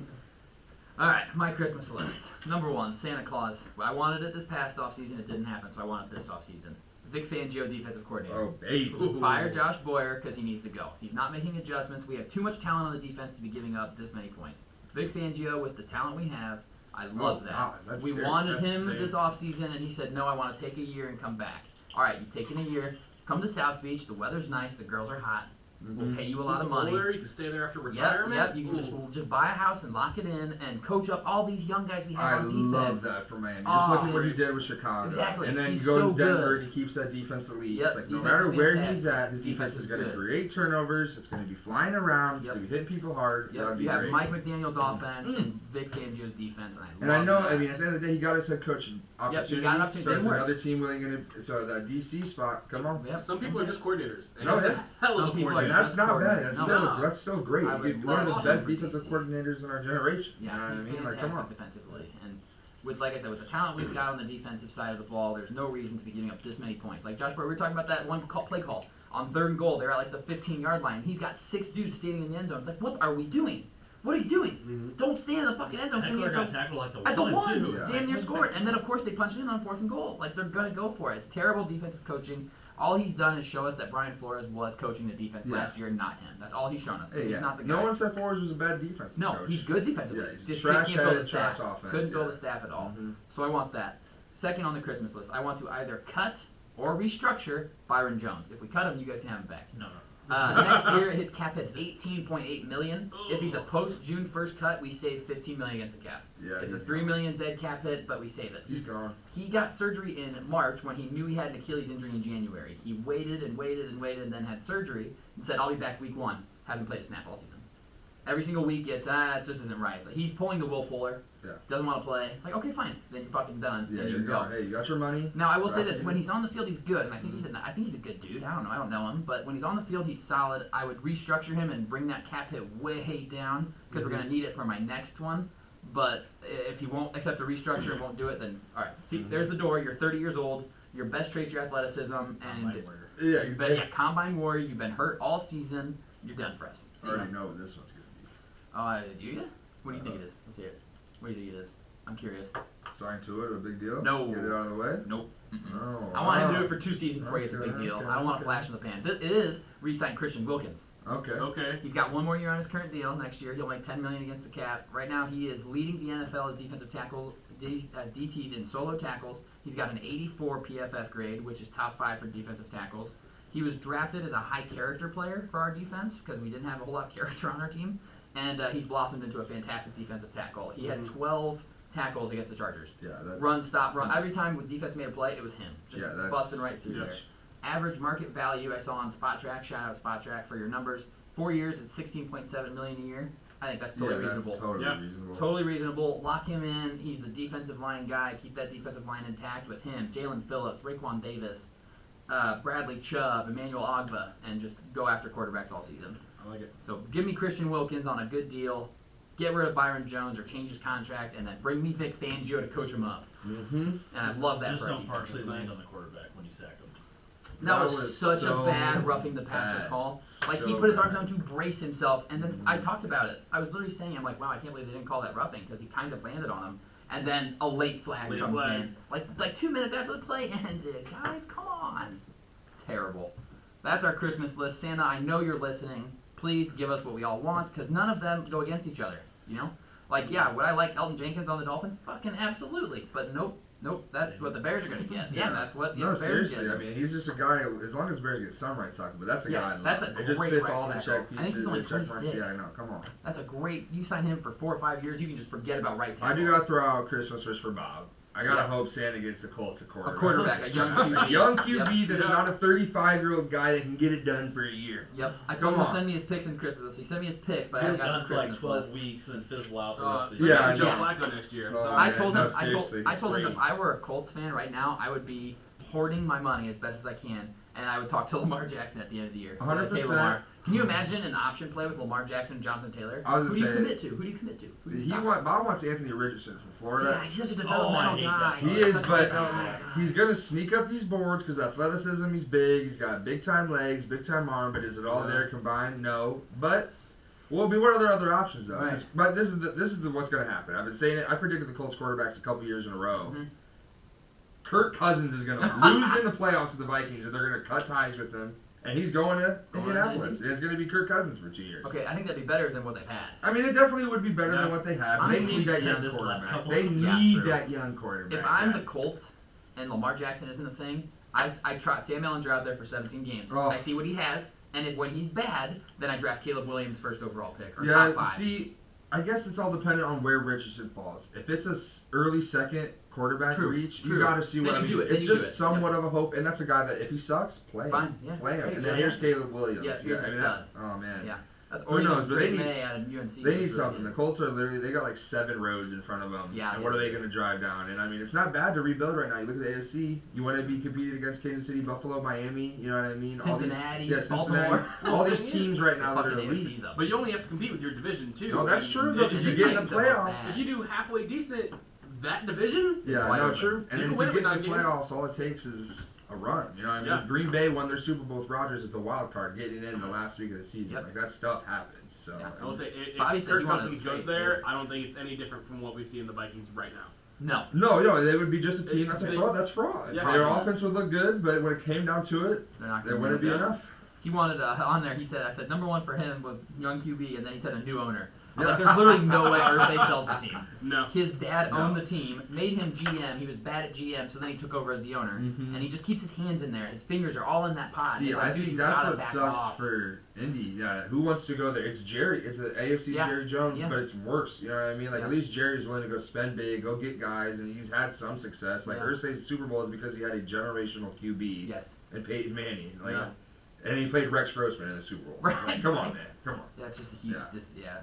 All right, my Christmas list. Number 1, Santa Claus. I wanted it this past offseason. It didn't happen, so I want it this offseason. Vic Fangio, defensive coordinator. Oh, baby. Fire Josh Boyer because he needs to go. He's not making adjustments. We have too much talent on the defense to be giving up this many points. Vic Fangio, with the talent we have, I love that. God, that's We scary. wanted That's him insane. this offseason, and he said, no, I want to take a year and come back. All right, you've taken a year. Come to South Beach. The weather's nice. The girls are hot. We'll pay you a lot of Who's money. older, you can stay there after retirement. Yep. You can just buy a house and lock it in and coach up all these young guys we have I on defense. love that for Miami. Just look at what he did with Chicago. Exactly. And then He's you go so to Denver good. and he keeps that defense elite. Yep, It's like no defense matter is where fantastic. he's at, his Defense defense is is going to good. create turnovers. It's going to be flying around. It's Yep. going to be hitting people hard. Yep. That'd be You have great. Mike McDaniel's offense and Vic Fangio's defense, And I know, that. I mean, at the end of the day, he got his head coaching opportunity. he got an opportunity. So it's Didn't work. another team willing to. So that DC spot, come on. Yep. Some people are just coordinators. And No, he's a yeah. hell of Some a people are And coordinator. that's not bad. That's No. that's still great. I would You're one of the love best him for defensive DC. coordinators in our generation. Yeah, you know what he's I mean? fantastic Like, come on. defensively. And with, like I said, with the talent we've got on the defensive side of the ball, there's no reason to be giving up this many points. Like Josh Burrow, we were talking about that one play call on 3rd and goal. They're at like the 15-yard line. He's got 6 dudes standing in the end zone. It's like, what are we doing? What are you doing? Don't stand in the fucking end zone. Stand Eckler there got tackled like the at the 1 one. and 2. Yeah. Damn near scored. And then, of course, they punch it in on 4th and goal. Like, they're going to go for it. It's terrible defensive coaching. All he's done is show us that Brian Flores was coaching the defense Yeah. last year, not him. That's all he's shown us. So Hey, he's yeah. not the guy. No one said Flores was a bad defensive No, coach. he's good defensively. Yeah, he's just trash can't build headed, the staff. trash offense, Couldn't build yeah. the staff at all. Mhm. So I want that. Second on the Christmas list, I want to either cut or restructure Byron Jones. If we cut him, you guys can have him back. No. Next year, his cap hits $18.8 million. If he's a post-June 1st cut, we save $15 million against the cap. Yeah, It's a he's $3 million dead cap hit, but we save it. He's gone. He got surgery in March when he knew he had an Achilles injury in January. He waited and waited and waited and then had surgery and said, I'll be back week 1. Hasn't played a snap all season. Every single week it just isn't right. It's like he's pulling the Will Fuller. Yeah. Doesn't want to play. It's like, okay, fine. Then you're fucking done. Yeah, then you you're can go. gone. Hey, you got your money. Now I will say Right. this: when he's on the field, he's good, and I think he's a good dude. I don't know him, but when he's on the field, he's solid. I would restructure him and bring that cap hit way down because we're gonna need it for my next one. But if he won't accept the restructure and won't do it, then all right. See, there's the door. You're 30 years old. Your best trait's your athleticism, and Yeah, you've been combine warrior. You've been hurt all season. You're done for us. I already know what this one's gonna be. Do you? What do you think it is? Let's hear it. What do you think it is? I'm curious. Sign to it, a big deal. No. Get it out of the way. Nope. Oh, I want him to wow. do it for 2 seasons before he gets a big Okay, deal. okay, I don't want a okay. flash in the pan. This is re-sign Christian Wilkins. Okay. Okay. He's got 1 more year on his current deal. Next year he'll make $10 million against the cap. Right now he is leading the NFL as defensive tackles, as DTs in solo tackles. He's got an 84 PFF grade, which is top 5 for defensive tackles. He was drafted as a high character player for our defense because we didn't have a whole lot of character on our team, and he's blossomed into a fantastic defensive tackle. He had 12 tackles against the Chargers. Yeah, that's Run, stop, run. Every time the defense made a play, it was him. Just Yeah, that's busting right through huge. there. Average market value I saw on Spot Track. Shout out Spot Track for your numbers. 4 years at $16.7 million a year. I think that's totally reasonable. That's totally Yeah. reasonable. Totally reasonable. Lock him in. He's the defensive line guy. Keep that defensive line intact with him. Jalen Phillips, Raekwon Davis, Bradley Chubb, Emmanuel Ogba, and just go after quarterbacks all season. I like it. So give me Christian Wilkins on a good deal. Get rid of Byron Jones or change his contract, and then bring me Vic Fangio to coach him up. Mm-hmm. And I love that Just for our don't defense. partially land on the quarterback when you sack him. That was such so a bad roughing the passer bad. call. Like he So put his arms bad. down to brace himself, and then I talked about it. I was literally saying, I'm like, wow, I can't believe they didn't call that roughing because he kind of landed on him. And then a late flag Late comes flag. in, like 2 minutes after the play ended. Guys, come on. Terrible. That's our Christmas list. Santa, I know you're listening. Please give us what we all want because none of them go against each other. You know, like yeah, would I like Elton Jenkins on the Dolphins? Fucking absolutely. But nope. That's what the Bears are gonna get. Yeah, that's what the No, Bears seriously. get. I mean, he's just a guy. As long as Bears get some right tackle, but that's a Yeah, guy. that's a it just great fits right all the tackle. check pieces. I think he's only the check marks. 26. Yeah, I know. Come on. That's a great. You sign him for 4 or 5 years, you can just forget about right tackle. I do gotta throw out Christmas wish for Bob. I gotta Yeah. hope Santa gets the Colts a quarterback. A quarterback, a young QB. young QB Yep. that's Yeah. not a 35-year-old guy that can get it done for a year. Yep. I told Come him to on. send me his picks in Christmas. He sent me his picks, but I Get haven't got done his for like Christmas 12 list. weeks and then fizzle out the rest of the yeah, year. I Joe know. Flacco next year. I'm Oh, sorry. I man, told no, him. I seriously. told him Great. if I were a Colts fan right now, I would be hoarding my money as best as I can, and I would talk to Lamar Jackson at the end of the year. I'd be like, 100%. Hey, Lamar, can you imagine an option play with Lamar Jackson and Jonathan Taylor? I was Who gonna do you say- commit to? Who do you commit to? Who do you stop? Bob wants Anthony Richardson from Florida. Yeah, he's such a Oh, I developmental hate guy. that. He He's is, such a but developmental guy. he's gonna sneak up these boards because athleticism. He's big. He's got big time legs, big time arm. But is it all there combined? No. But what are their other options though? Right. But this is what's gonna happen. I've been saying it. I predicted the Colts quarterbacks a couple years in a row. Mhm. Kirk Cousins is gonna lose in the playoffs with the Vikings, and they're gonna cut ties with them. And he's going to Indianapolis. And it's gonna be Kirk Cousins for 2 years. Okay, I think that'd be better than what they've had. I mean, it definitely would be better Yeah. than what they have. Honestly, They need that you've said young this the last quarterback. couple They of- Yeah, need true. that young quarterback. If I'm guy. the Colts and Lamar Jackson isn't a thing, I try Sam Ellinger out there for 17 games. Oh. I see what he has. And when he's bad, then I draft Caleb Williams first overall pick or Yeah, top 5. see, I guess it's all dependent on where Richardson falls. If it's a early second quarterback reach, you got to see Then what you I mean. do it. Then It's you do just it. somewhat of a hope, and that's a guy that if he sucks, play him. Fine, yeah. Play him. Hey, And then yeah. here's Caleb Williams. Yes, here's a stud. Oh man. Yeah. That's Who knows? But Drake they need- May out of UNC. They was need really something. good. The Colts are literally, they got like 7 roads in front of them. Yeah, And they what are do. they going to drive down? And I mean, it's not bad to rebuild right now. You look at the AFC. You want to be competing against Kansas City, Buffalo, Miami. You know what I mean? Cincinnati, Cincinnati. Baltimore. All these teams right now that are Fucking elite. AFC's up. But you only have to compete with your division too. No, that's And true. Though, because you get in the Titans are playoffs. bad. If you do halfway decent, that division. Yeah, wide no, open. true. And You then can if win you it with get in the 9 games. playoffs, all it takes is a run. You know what I mean? Yeah. Green Bay won their Super Bowl with Rodgers as the wild card, getting in the last week of the season. Yep. Like that stuff happens. So Yeah. I will say, if Bobby said Kirk he wanted Cousins to goes trade there, too. I don't think it's any different from what we see in the Vikings right now. No. no, they would be just a team that's a They- fraud. That's fraud. Yeah. Their Fraudulent. offense would look good, but when it came down to it, They're not there going wouldn't be to enough. He wanted on there. He said, I said number 1 for him was young QB, and then he said a new owner. I'm like, Yeah. there's literally no way Irsay sells the team. No. His dad No. owned the team, made him GM. He was bad at GM, so then he took over as the owner, Mhm. and he just keeps his hands in there. His fingers are all in that pot. See, It's like, I dude, think you that's gotta what back sucks off. for Indy. Yeah, who wants to go there? It's Jerry. It's the AFC Yeah. Jerry Jones, Yeah. but it's worse. You know what I mean? Like Yeah. at least Jerry's willing to go spend big, go get guys, and he's had some success. Like Yeah. Irsay's Super Bowl is because he had a generational QB Yes. and Peyton Manning. Like, Yeah. and he played Rex Grossman in the Super Bowl. Right, Like, come on, right. man. Come on. That's just a huge. Yeah.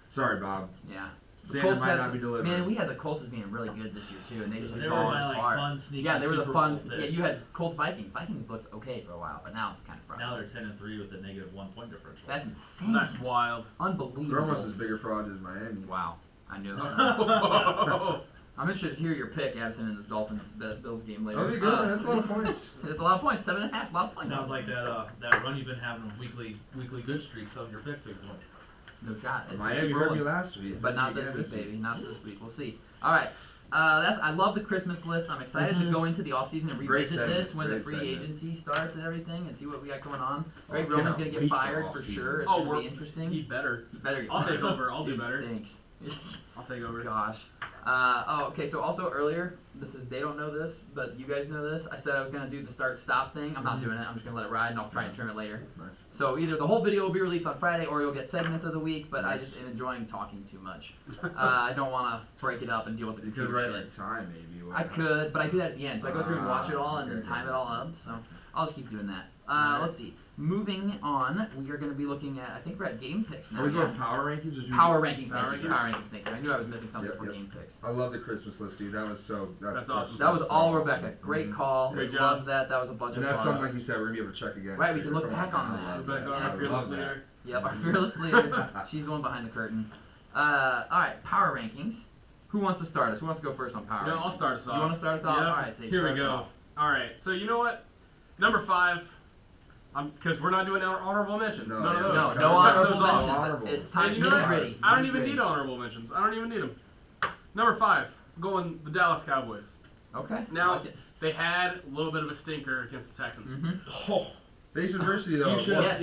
Sorry, Bob. Yeah. The Santa Colts might have not be delivering. Man, we had the Colts as being really good this year too, and they just They been were falling my like apart. fun sneaky. Yeah, they were the Super fun. Bowl pick. Yeah, you had Colts Vikings. Vikings looked okay for a while, but now kind of front. Now they're 10-3 with a -1 point differential. That's insane. That's wild. Unbelievable. They're almost as big a fraud as Miami. Wow, I knew that. Whoa. I'm interested to hear your pick, Addison, in the Dolphins Bills game later. That'll be good. That's a lot of points. It's a lot of points. 7.5. A lot of points. Sounds like that run you've been having of weekly good streaks of your picks. No shot. It's Miami keep hurt rolling. me last week, But not this week, baby. Not this week. We'll see. All right. I love the Christmas list. I'm excited to go into the offseason and Great revisit segment, this when the great free segment. agency starts and everything and see what we got going on. Greg Oh, Roman's cannot going to get wait for fired for offseason. sure. It's Oh, going to we're- be interesting. He better. He better get I'll fired. take over. I'll do Dude better. Stinks. I'll take over. Gosh. Okay, so also earlier, they don't know this, but you guys know this. I said I was going to do the start-stop thing. I'm not doing it. I'm just going to let it ride, and I'll try and trim it later. Nice. So either the whole video will be released on Friday, or you'll get segments of the week, but I Nice. just am enjoying talking too much. I don't want to break it up and deal with the You could computer write shit. like time maybe. I could, but I do that at the end. So I go through and watch it all and then Okay. time it all up. So I'll just keep doing that. Alright. Let's see. Moving on, we are going to be looking at, I think we're at game picks now. Are we going yeah. power rankings or Power rankings, Power thank you. rankings? Power rankings, thank you. I knew I was missing something Yep, for yep. game picks. I love the Christmas list, dude. That's That's awesome. That was so all awesome. Rebecca. Great Mhm. call. Great job. Love that. That was a bunch And of that's fun. something like you said, we're gonna be able to check again. Right, we can look Come back on that. I love Rebecca, that. our I fearless love that. leader. Yep, our fearless leader. She's the one behind the curtain. All right, power rankings. Who wants to start us? Who wants to go first on power No, rankings? I'll start us off. You want to start us off? Yep. All right, Sage, Here we start us go. off. All right. So you know what? Number 5. Because we're not doing honorable mentions. No, None of yeah, those. No, Cut no honorable those off. mentions. Honorable. It's And time you to know get what? ready. I don't even need honorable mentions. I don't even need them. Number 5. I'm going the Dallas Cowboys. Okay. Now, Like it. they had a little bit of a stinker against the Texans. Mm-hmm. Oh, Face adversity though. you should Yes.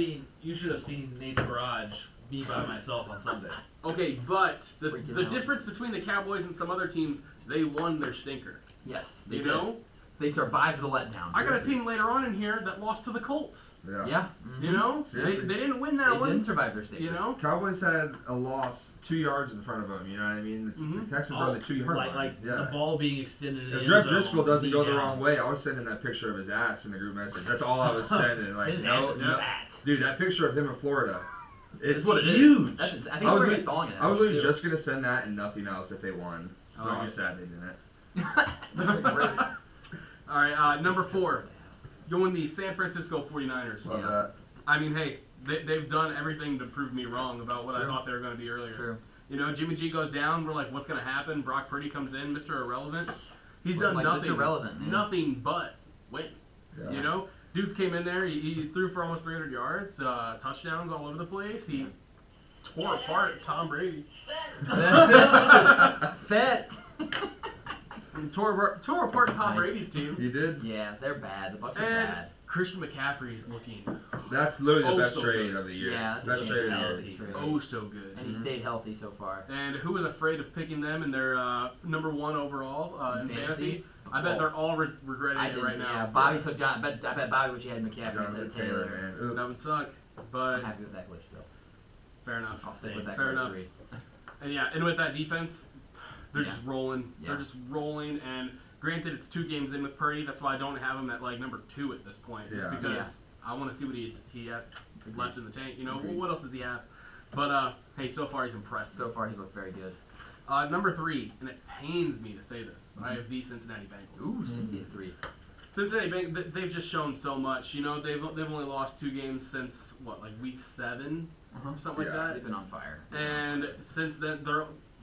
have seen Nate's garage me by myself on Sunday. Okay, but the Freaking out. difference between the Cowboys and some other teams, they won their stinker. Yes, they You did. know? They survived the letdown. I got a team later on in here that lost to the Colts. Yeah. Yeah. You know? They Seriously. didn't win They that one. didn't survive their state. You know? Cowboys had a loss 2 yards in front of them. You know what I mean? Mhm. The Texans are on the 2-yard line. like yeah. the ball being extended. in the If end Jeff zone, Driscoll doesn't go the down. wrong way, I was sending that picture of his ass in the group message. That's all I was sending. Like, His no, ass is no. fat. Dude, that picture of him in Florida, it's That's what it is. huge. I think I it's was where really- you're thawing it. I was really too. just gonna send that and nothing else if they won. So Oh. I'm sad they didn't. Great. All right, number 4. Going the San Francisco 49ers. Love Yeah. that. I mean, hey, they've done everything to prove me wrong about what I True. thought they were going to be earlier. True. You know, Jimmy G goes down. We're like, what's going to happen? Brock Purdy comes in, Mr. Irrelevant. He's done Like, nothing. Mr. Relevant, man. Nothing but win. Yeah. You know, dudes came in there. He threw for almost 300 yards, touchdowns all over the place. He tore apart Tom Brady. Fat. And tore apart Tom Nice. Brady's team. You did? Yeah, they're bad. The Bucks are And bad. Christian McCaffrey is looking That's literally the Oh, best so trade good. of the year. Yeah, that's best a trade of the fantastic year. trade. oh so good. And he stayed healthy so far. And who was afraid of picking them in their number 1 overall in Fantasy? fantasy? I bet Oh. they're all regretting I it didn't. right now. Yeah, Bobby took John. I bet Bobby wish he had McCaffrey instead Jonathan of Taylor, Taylor. man. That would suck. But I'm happy with that glitch still. fair enough. I'll stick with that Fair grade enough. 3. And yeah, and with that defense, they're Yeah. just rolling. Yeah. They're just rolling. And granted, it's 2 games in with Purdy. That's why I don't have him at like number 2 at this point. Just Yeah. because I want to see what he has left in the tank. You know, Agreed. what else does he have? But hey, so far he's impressed. So far, he's looked very good. Number 3, and it pains me to say this, but I have the Cincinnati Bengals. Ooh, Cincy at 3. Cincinnati Bengals, they've just shown so much. You know, they've only lost 2 games since what, like week 7 or something Yeah. like They've that. been on fire. And since then,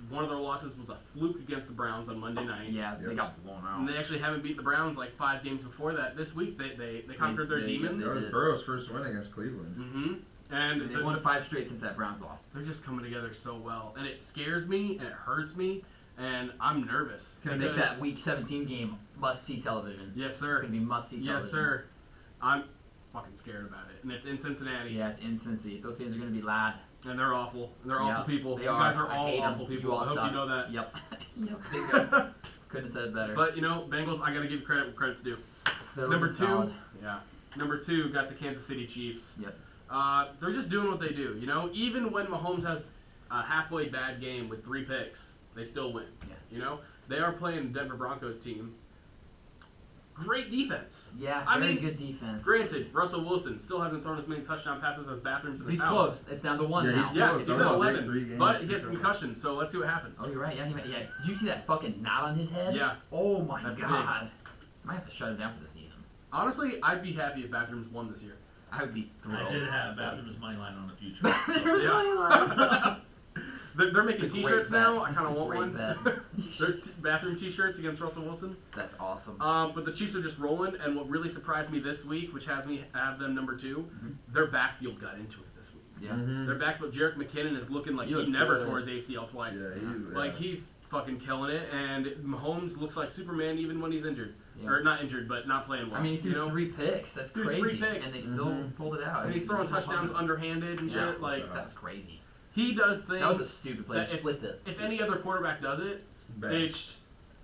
one of their losses was a fluke against the Browns on Monday night. Yeah, they Yep. got blown out. And they actually haven't beat the Browns like 5 games before that. This week, they conquered their demons. That was Burrow's first win against Cleveland. Mm-hmm. And They won 5 straight since that Browns loss. they're just coming together so well, and it scares me and it hurts me, and I'm nervous. It's gonna make that Week 17 game must-see television. Yes, It's sir. gonna be must-see television. Yes, sir. I'm fucking scared about it, and it's in Cincinnati. Yeah, it's in Cincy. Those games are gonna be loud. And they're awful. They're Yeah, awful people. They You are. guys are I all hate 'em. awful people. You all I hope suck. you know that. Yep. Yep. Bingo. Couldn't have said it better. But you know, Bengals, I gotta give credit where credit's due. They're Number looking 2, solid. yeah. Number 2 got the Kansas City Chiefs. Yep. They're just doing what they do. You know, even when Mahomes has a halfway bad game with 3 picks, they still win. Yeah. You know, they are playing the Denver Broncos team. Great defense. Yeah, I very mean, good defense. Granted, Russell Wilson still hasn't thrown as many touchdown passes as bathrooms in his He's house. close. It's down to 1 Yeah, now. he's Yeah, close. he's Those at are big 11, 3 games. but he has concussion, so let's see what happens. Oh, you're right. Yeah, yeah. Did you see that fucking knot on his head? Yeah. Oh my That's god. Might have to shut him down for the season. Honestly, I'd be happy if bathrooms won this year. I would be thrilled. I did have Bathrooms money line on the future. There's Yeah. money line. They're making It's a T-shirts great now. bet. I kind of It's a want great one. bet. There's bathroom T-shirts against Russell Wilson. That's awesome. But the Chiefs are just rolling, and what really surprised me this week, which has me have them number 2, their backfield got into it this week. Yeah. Mhm. Their backfield, Jerick McKinnon is looking like He he looks never good. tore his ACL twice. Yeah, Like he's fucking killing it, and Mahomes looks like Superman even when he's injured, Yeah. or not injured, but not playing well. I mean, he threw you know? 3 picks. That's Threw crazy. 3 picks. And they still pulled it out. and he's throwing touchdowns underhanded and Yeah. shit. Like That was crazy. he does things. That was a stupid play. that Just flipped it. If any other quarterback does it, Bench.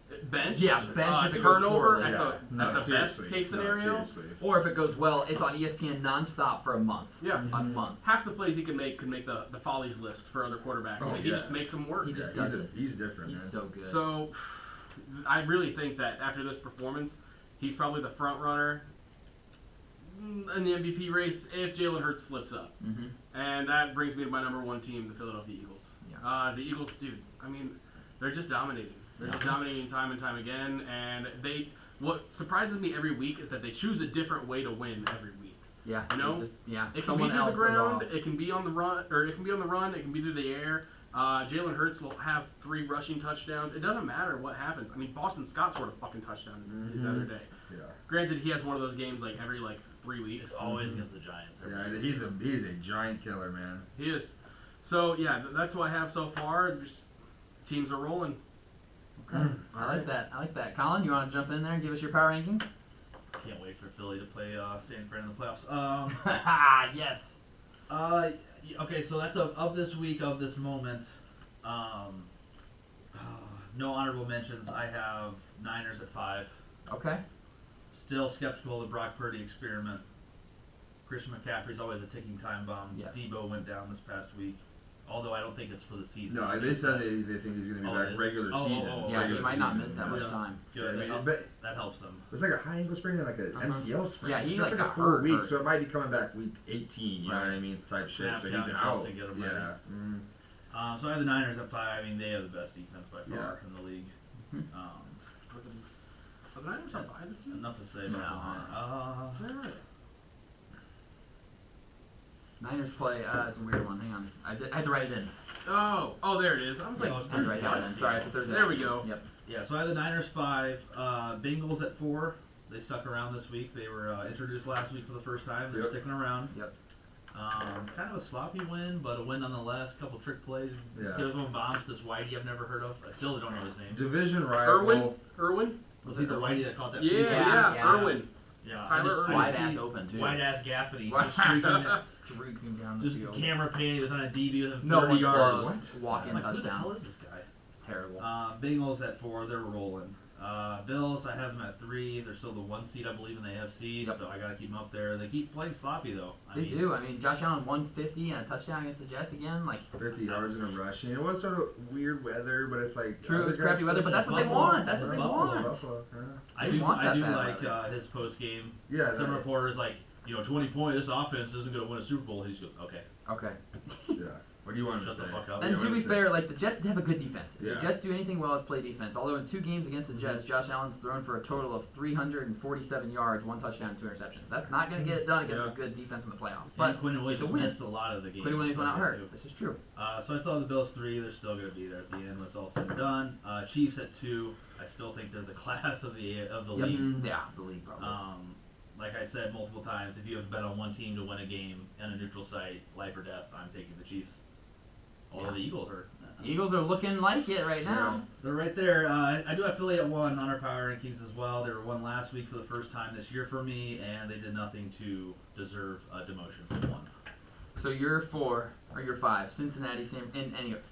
it's bench. Yeah, bench if it goes turnover poorly. at Yeah. the, No, at the best seriously. case No, scenario. seriously. Or if it goes well, it's on ESPN nonstop for a month. Yeah. A month. Half the plays he can make could make the follies list for other quarterbacks. Oh, and he yeah. just makes them work. He just Yeah, does it. he's different, He's man. so good. So, I really think that after this performance, he's probably the front runner in the MVP race if Jalen Hurts slips up. Mm-hmm. And that brings me to my number 1 team, the Philadelphia Eagles. Yeah. The Eagles, dude, I mean, they're just dominating. They're just dominating time and time again. And what surprises me every week is that they choose a different way to win every week. Yeah. You know? Yeah. It can Someone be through the else goes ground, off. it can be on the run, or it can be on the run, it can be through the air. Jalen Hurts will have 3 rushing touchdowns. It doesn't matter what happens. I mean, Boston Scott scored a fucking touchdown the other day. Yeah. Granted, he has one of those games like every 3 weeks. It's always against the Giants. Yeah, he's a giant killer, man. He is. So yeah, that's what I have so far. Just teams are rolling. Okay. I like that. Colin, you want to jump in there and give us your power rankings? Can't wait for Philly to play San Fran in the playoffs. Yes. Okay, so that's of this week, of this moment. No honorable mentions. I have Niners at 5. Okay. Still skeptical of the Brock Purdy experiment. Christian McCaffrey's always a ticking time bomb. Yes. Debo went down this past week. Although I don't think it's for the season. No, they said they think he's going to be Oh, back it is? regular Oh, season. oh, oh, Yeah, he regular might not season, miss that yeah. much Yeah. time. Good. I mean, that, but- that helps them. It's like a high ankle sprain and like an MCL sprain. Yeah, he That's like like a got full hurt, week, hurt. so it might be coming back week 18. You know what I Right. mean? Type shit. Snap So count he's just out. to get him ready. Yeah. Mm. So I have the Niners at 5. I mean, they have the best defense by far Yeah. in the league. Mhm. Are the Niners on bye this week? Enough to say No. about the Niners. Niners play. It's a weird one. Hang on. I had to write it in. Oh, there it is. I was like, No, it's I had to write that Thursday. in. Sorry, it's a Thursday. There we go. Yep. Yeah, so I have the Niners 5. Bengals at 4. They stuck around this week. They were introduced last week for the first time. They're Yep. sticking around. Yep. Kind of a sloppy win, but a win nonetheless. Couple trick plays. Yeah. Throwing bombs to this Whitey I've never heard of. I still don't know his name. Division rival. Irwin? Was he the Whitey that caught that? Yeah, free kick? Yeah. Irwin. Yeah, Tyler Irwin. Wide ass open too. White ass Gaffney. Wide- Just streaking, Streaking down the just field. camera pan. He was on a DB with him 30 No one yards. close. Walk-in I'm like, who the hell touchdown. is this guy? It's terrible. Bengals at 4. They're rolling. Bills, I have them at 3. They're still the 1 seed, I believe, in the AFC, Yep. so I got to keep them up there. They keep playing sloppy, though. They do. I mean, Josh Allen 150 and a touchdown against the Jets again. Like 50 yards in a rushing. It was sort of weird weather, but it's like true, it was crappy weather, but that's what they Buffalo. want. That's what they Buffalo. want. Buffalo, yeah. I They do want that bad like weather. his post game. Yeah, Some that- reporters like, 20 points. This offense isn't going to win a Super Bowl. He's okay. Okay. Yeah. What do you want to Shut say? the fuck up. And Yeah, to what be to say? fair, like the Jets have a good defense. If Yeah. the Jets do anything well, it's play defense. Although in 2 games against the Jets, Josh Allen's thrown for a total of 347 yards, 1 touchdown, 2 interceptions. That's not going to get it done against Yeah. a good defense in the playoffs. But But Quinn it's a Williams win. missed a lot of the games. Quinn Williams went out so hurt. too. This is true. So I still have the Bills 3. They're still going to be there at the end. When it's all said and done. Chiefs at 2. I still think they're the class of the Yep. league. Yeah, the league probably. Like I said multiple times, if you have to bet on one team to win a game in a neutral site, life or death, I'm taking the Chiefs. Although the Eagles are. Eagles are looking like it right now. They're right there. I do have Philly at 1 on our power rankings as well. They were 1 last week for the first time this year for me, and they did nothing to deserve a demotion from 1. So you're 4 or you're 5. Cincinnati, San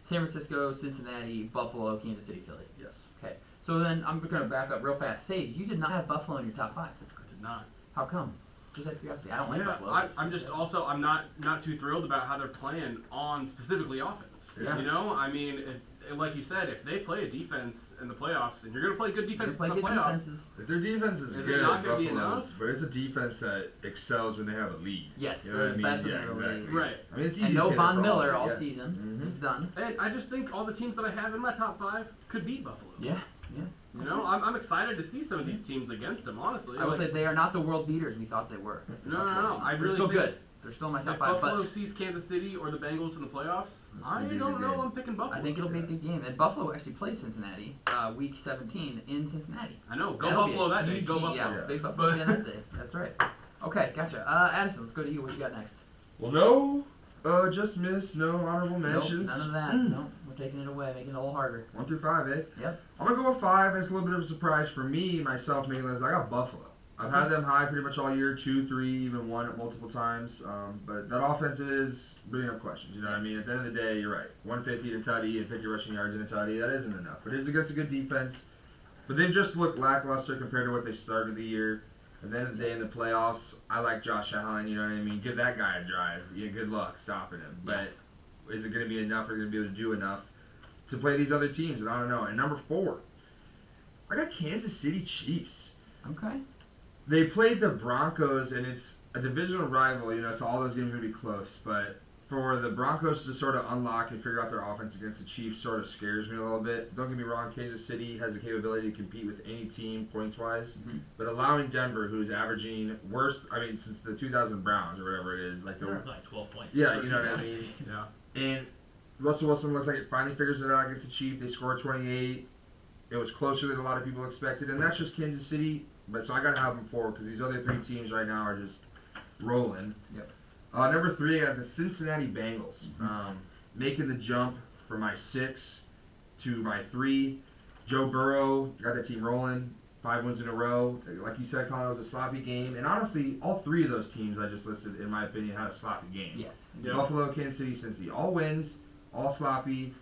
Francisco, Cincinnati, Buffalo, Kansas City, Philly. Yes. Okay. So then I'm going to back up real fast. Sage, you did not have Buffalo in your top 5. I did not. How come? Just out of curiosity. I don't like Yeah, Buffalo. I'm just also I'm not too thrilled about how they're playing on specifically offense. Yeah. I mean, like you said, if they play a defense in the playoffs, and you're gonna play good defense Play in the good playoffs, defenses. Their defense is Is it good, not gonna be Buffalo's, enough? but it's a defense that excels when they have a lead. Yes, You know they're what I the mean? best when Yeah, they have a exactly. lead. right? I mean, it's easy And to no say Von they're Miller wrong, all yeah. season. Mhm. It's done. And I just think all the teams that I have in my top 5 could beat Buffalo. Yeah. I'm excited to see some of these teams against them. Honestly, I will say they are not the world beaters we thought they were. No. I They're really still think good. They're still in my top if 5. Buffalo But sees Kansas City or the Bengals in the playoffs, That's I gonna be a don't good know. game. I'm picking Buffalo. I think it'll be a good game. And Buffalo actually plays Cincinnati week 17 in Cincinnati. I know. Go That'll be Buffalo a that day. huge Go game. Buffalo. Yeah, Yeah. big Buffalo fan that day. That's right. Okay, gotcha. Addison, let's go to you. What you got next? Well, no, just miss, no honorable Nope, mentions. none of that. Nope, we're taking it away, making it a little harder. 1 through 5, eh? Yep. I'm gonna go with 5. It's a little bit of a surprise for me, myself making this. I got Buffalo. I've had them high pretty much all year, 2, 3, even 1 at multiple times. But that offense is bringing up questions. You know what I mean? At the end of the day, you're right. 150 to tutty and 50 rushing yards in a tutty, that isn't enough. But it is against a good defense. But they've just looked lackluster compared to what they started the year. At the end of the day, in the playoffs, I like Josh Allen. You know what I mean? Give that guy a drive. Yeah, good luck stopping him. But is it going to be enough? Are they going to be able to do enough to play these other teams? And I don't know. And number 4, I got Kansas City Chiefs. Okay. They played the Broncos, and it's a divisional rival, so all those games are going to be close. But for the Broncos to sort of unlock and figure out their offense against the Chiefs sort of scares me a little bit. Don't get me wrong, Kansas City has the capability to compete with any team points-wise. Mhm. But allowing Denver, who's averaging since the 2000 Browns or whatever it is, like They're like 12 points. yeah, you know what I mean? Yeah. And Russell Wilson looks like it finally figures it out against the Chiefs. They scored 28. It was closer than a lot of people expected, and that's just Kansas City. But so I gotta have them 4 because these other 3 teams right now are just rolling. Yep. Number 3, I got the Cincinnati Bengals, making the jump from my 6 to my 3. Joe Burrow got that team rolling, 5 wins in a row. Like you said, Colin, it was a sloppy game, and honestly, all 3 of those teams I just listed, in my opinion, had a sloppy game. Yes. Yeah. Buffalo, Kansas City, Cincy, all wins, all sloppy.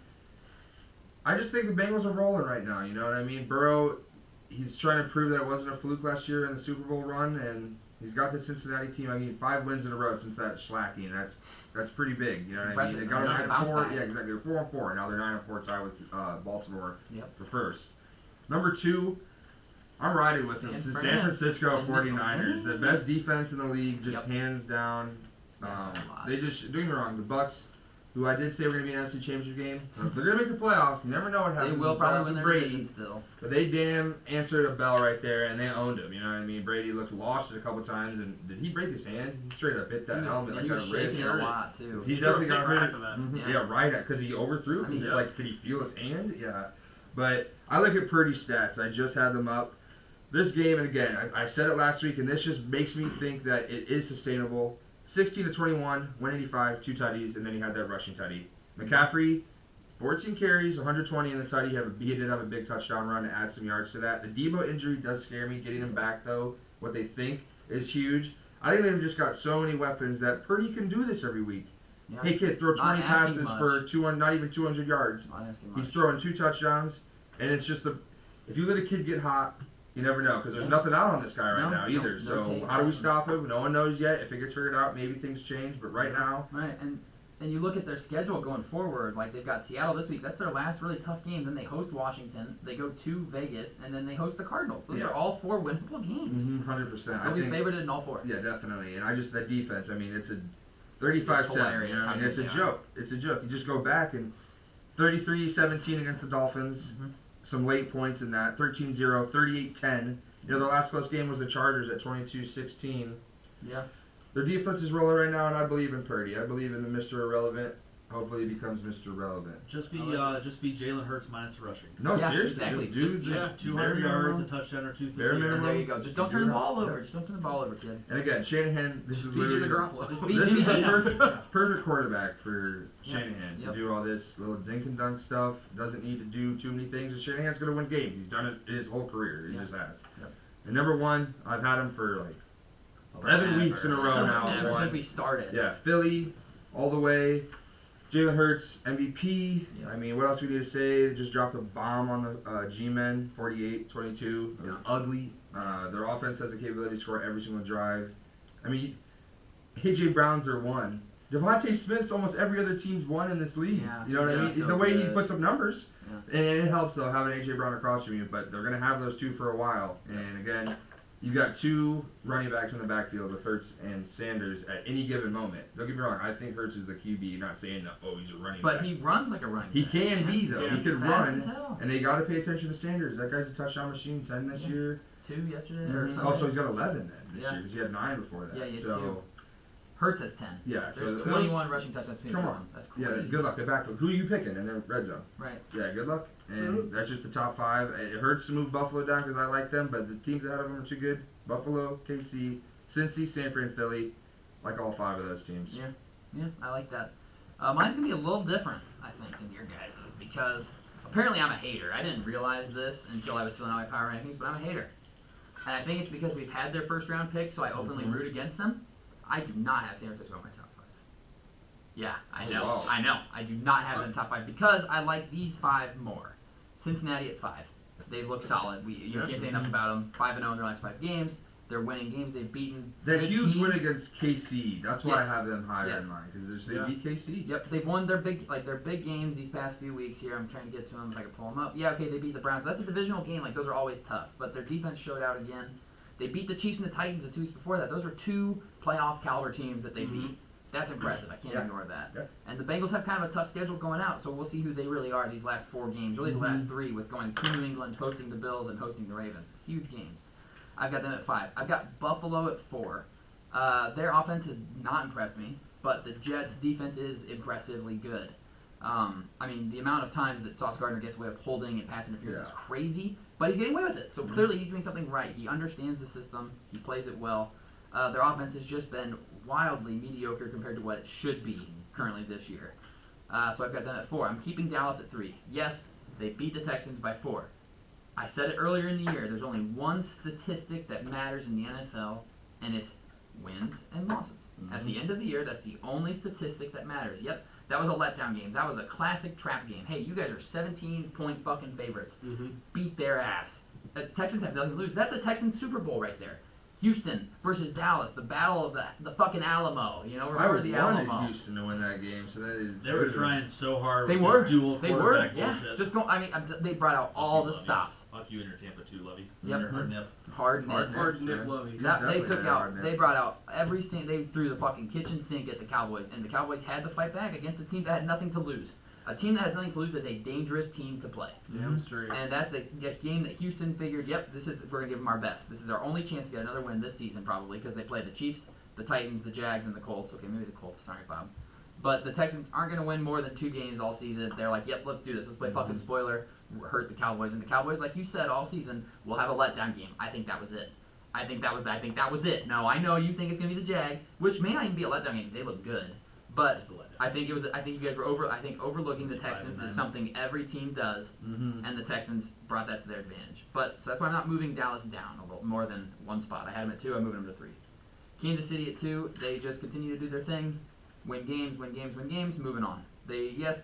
I just think the Bengals are rolling right now. You know what I mean? Burrow, he's trying to prove that it wasn't a fluke last year in the Super Bowl run, and he's got the Cincinnati team. I mean, 5 wins in a row since that shellacking. That's pretty big. You know what I mean? Impressive. They got That's a bounce 9-4. back. Yeah, exactly. They're 4-4. Now they're 9-4, tied with Baltimore Yep. for first. Number 2, I'm riding with them. San San Francisco Fran. 49ers, the best defense in the league, just Yep. hands down. They just, don't get me wrong, the Bucks, who I did say were going to be an NFC Championship game, they're going to make the playoffs. You never know what They happens. will in the probably playoffs win with their Brady. division still. But they damn answered a bell right there, and they owned him. You know what I mean? Brady looked lost a couple times, and did he break his hand? He straight up hit that helmet like he a was wrist. shaking it a lot too. He He definitely threw a got kick right hurt. after that. Mhm. Yeah. Yeah, right, because he overthrew. I mean, it's yeah. like, could he feel his hand? Yeah. But I look at Purdy's stats. I just had them up. This game, and again, I said it last week, and this just makes me think that it is sustainable. 16-21, 185, 2 tutties, and then he had that rushing tutty. McCaffrey, 14 carries, 120 in the tutty. He did have a big touchdown run to add some yards to that. The Debo injury does scare me. Getting him back, though, what they think is huge. I think they've just got so many weapons that Purdy can do this every week. Yeah. Hey, kid, throw Not 20 asking passes much. for not even 200 yards. Not asking much. He's throwing 2 touchdowns, and it's just if you let a kid get hot, you never know, because there's nothing out on this guy right now either. No So tape. how do we stop him? No one knows yet. If it gets figured out, maybe things change. But right now, Right, and you look at their schedule going forward, like they've got Seattle this week. That's their last really tough game. Then they host Washington. They go to Vegas, and then they host the Cardinals. Those are all 4 winnable games. 100%. They'll be favored in all 4. Yeah, definitely. And that defense, I mean, it's a 35-7. You know, I mean, it's a joke. It's a joke. You just go back and 33-17 against the Dolphins. Some late points in that. 13-0, 38-10. You know, the last close game was the Chargers at 22-16. Yeah. Their defense is rolling right now, and I believe in Purdy. I believe in the Mr. Irrelevant. Hopefully, he becomes Mr. Relevant. Just be Jalen Hurts minus the rushing. No, Yeah, seriously, exactly. just 200 yards, a touchdown or 2. Bare minimum. And there you go. Just don't turn the ball over. Just don't turn the ball over, kid. And again, Shanahan, this is beat literally Jimmy Garoppolo. Just beat this Jimmy is the Garoppolo. perfect quarterback for Shanahan Yep. to do all this little dink and dunk stuff. Doesn't need to do too many things. And Shanahan's gonna win games. He's done it his whole career. He just has. Yep. And number 1, I've had him for like 11 weeks in a row now. Ever since we started. Yeah, Philly, all the way. Jalen Hurts, MVP. Yep. I mean, what else we need to say? They just dropped a bomb on the G-Men, 48-22. It was ugly. Their offense has the capability to score every single drive. I mean, A.J. Brown's their 1. Devontae Smith's almost every other team's 1 in this league. Yeah, you know what I mean? so the way he good. puts up numbers. Yeah. And it helps, though, having A.J. Brown across from you. But they're going to have those 2 for a while. And, again, you've got 2 running backs in the backfield with Hurts and Sanders at any given moment. Don't get me wrong. I think Hurts is the QB. Not saying that, he's a running back. But he runs like a running He back. can be, though. He He's could fast run. as hell. And they got to pay attention to Sanders. That guy's a touchdown machine, 10 this year. 2 yesterday or something. Also, he's got 11 then this Yeah. year because he had 9 before that. Yeah, he had so, 2. Hurts has 10. Yeah, There's so 21 rushing touchdowns between Come two on. of them. That's crazy. Yeah, good luck. They're back. Who are you picking in the red zone? Right. Yeah, good luck. And that's just the top 5. It hurts to move Buffalo down because I like them, but the teams ahead of them are too good. Buffalo, KC, Cincy, San Fran, Philly. Like all 5 of those teams. Yeah, I like that. Mine's going to be a little different, I think, than your guys' because apparently I'm a hater. I didn't realize this until I was filling out my power rankings, but I'm a hater. And I think it's because we've had their first round pick, so I openly root against them. I do not have San Francisco in my top 5. Yeah, I know. Wow. I know. I do not have them in top 5 because I like these 5 more. Cincinnati at 5. They look solid. You can't say enough about them. 5-0 in their last 5 games. They're winning games. They've beaten That good huge teams. win against KC. That's why Yes. I have them higher Yes. in mine because they beat KC. Yep, they've won their big games these past few weeks here. I'm trying to get to them if I can pull them up. Yeah, okay, they beat the Browns. That's a divisional game. Like, those are always tough. But their defense showed out again. They beat the Chiefs and the Titans the 2 weeks before that. Those are 2 playoff caliber teams that they beat. That's impressive. I can't ignore that. Yeah. And the Bengals have kind of a tough schedule going out, so we'll see who they really are these last 4 games. Really the last 3 with going to New England, hosting the Bills, and hosting the Ravens. Huge games. I've got them at 5. I've got Buffalo at 4. Their offense has not impressed me, but the Jets' defense is impressively good. I mean, the amount of times that Sauce Gardner gets away with holding and pass interference is crazy, but he's getting away with it. So clearly he's doing something right. He understands the system. He plays it well. Their offense has just been wildly mediocre compared to what it should be currently this year. So I've got them at 4. I'm keeping Dallas at 3. Yes, they beat the Texans by 4. I said it earlier in the year. There's only one statistic that matters in the NFL, and it's wins and losses. At the end of the year, that's the only statistic that matters. Yep, that was a letdown game. That was a classic trap game. Hey, you guys are 17-point fucking favorites. Beat their ass. The Texans have nothing to lose. That's a Texans Super Bowl right there. Houston versus Dallas, the battle of the fucking Alamo. You know, remember the wanted Alamo. Houston to win that game, so that is. They were trying so hard. They with were. this dual They were. quarterback Yeah. bullshit. Just go. I mean, they brought out all the Lovey. stops. Fuck you and your Tampa 2, Lovey. Yep. Your hard nip. Hard net. Hard nip Lovey. That, they Definitely took had a out. hard net. They brought out every single. They threw the fucking kitchen sink at the Cowboys, and the Cowboys had to fight back against a team that had nothing to lose. A team that has nothing to lose is a dangerous team to play. Damn straight. And that's a game that Houston figured, yep, we're gonna give them our best. This is our only chance to get another win this season, probably, because they played the Chiefs, the Titans, the Jags, and the Colts. Okay, maybe the Colts. Sorry, Bob. But the Texans aren't gonna win more than 2 games all season. They're like, yep, let's do this. Let's play fucking spoiler, hurt the Cowboys. And the Cowboys, like you said, all season will have a letdown game. I think that was it. I think that was it. No, I know you think it's gonna be the Jags, which may not even be a letdown game because they look good. But I think you guys were overlooking the Texans is something every team does, and the Texans brought that to their advantage. So that's why I'm not moving Dallas down a little more than 1 spot. I had them at 2. I'm moving them to 3. Kansas City at 2. They just continue to do their thing, win games, moving on.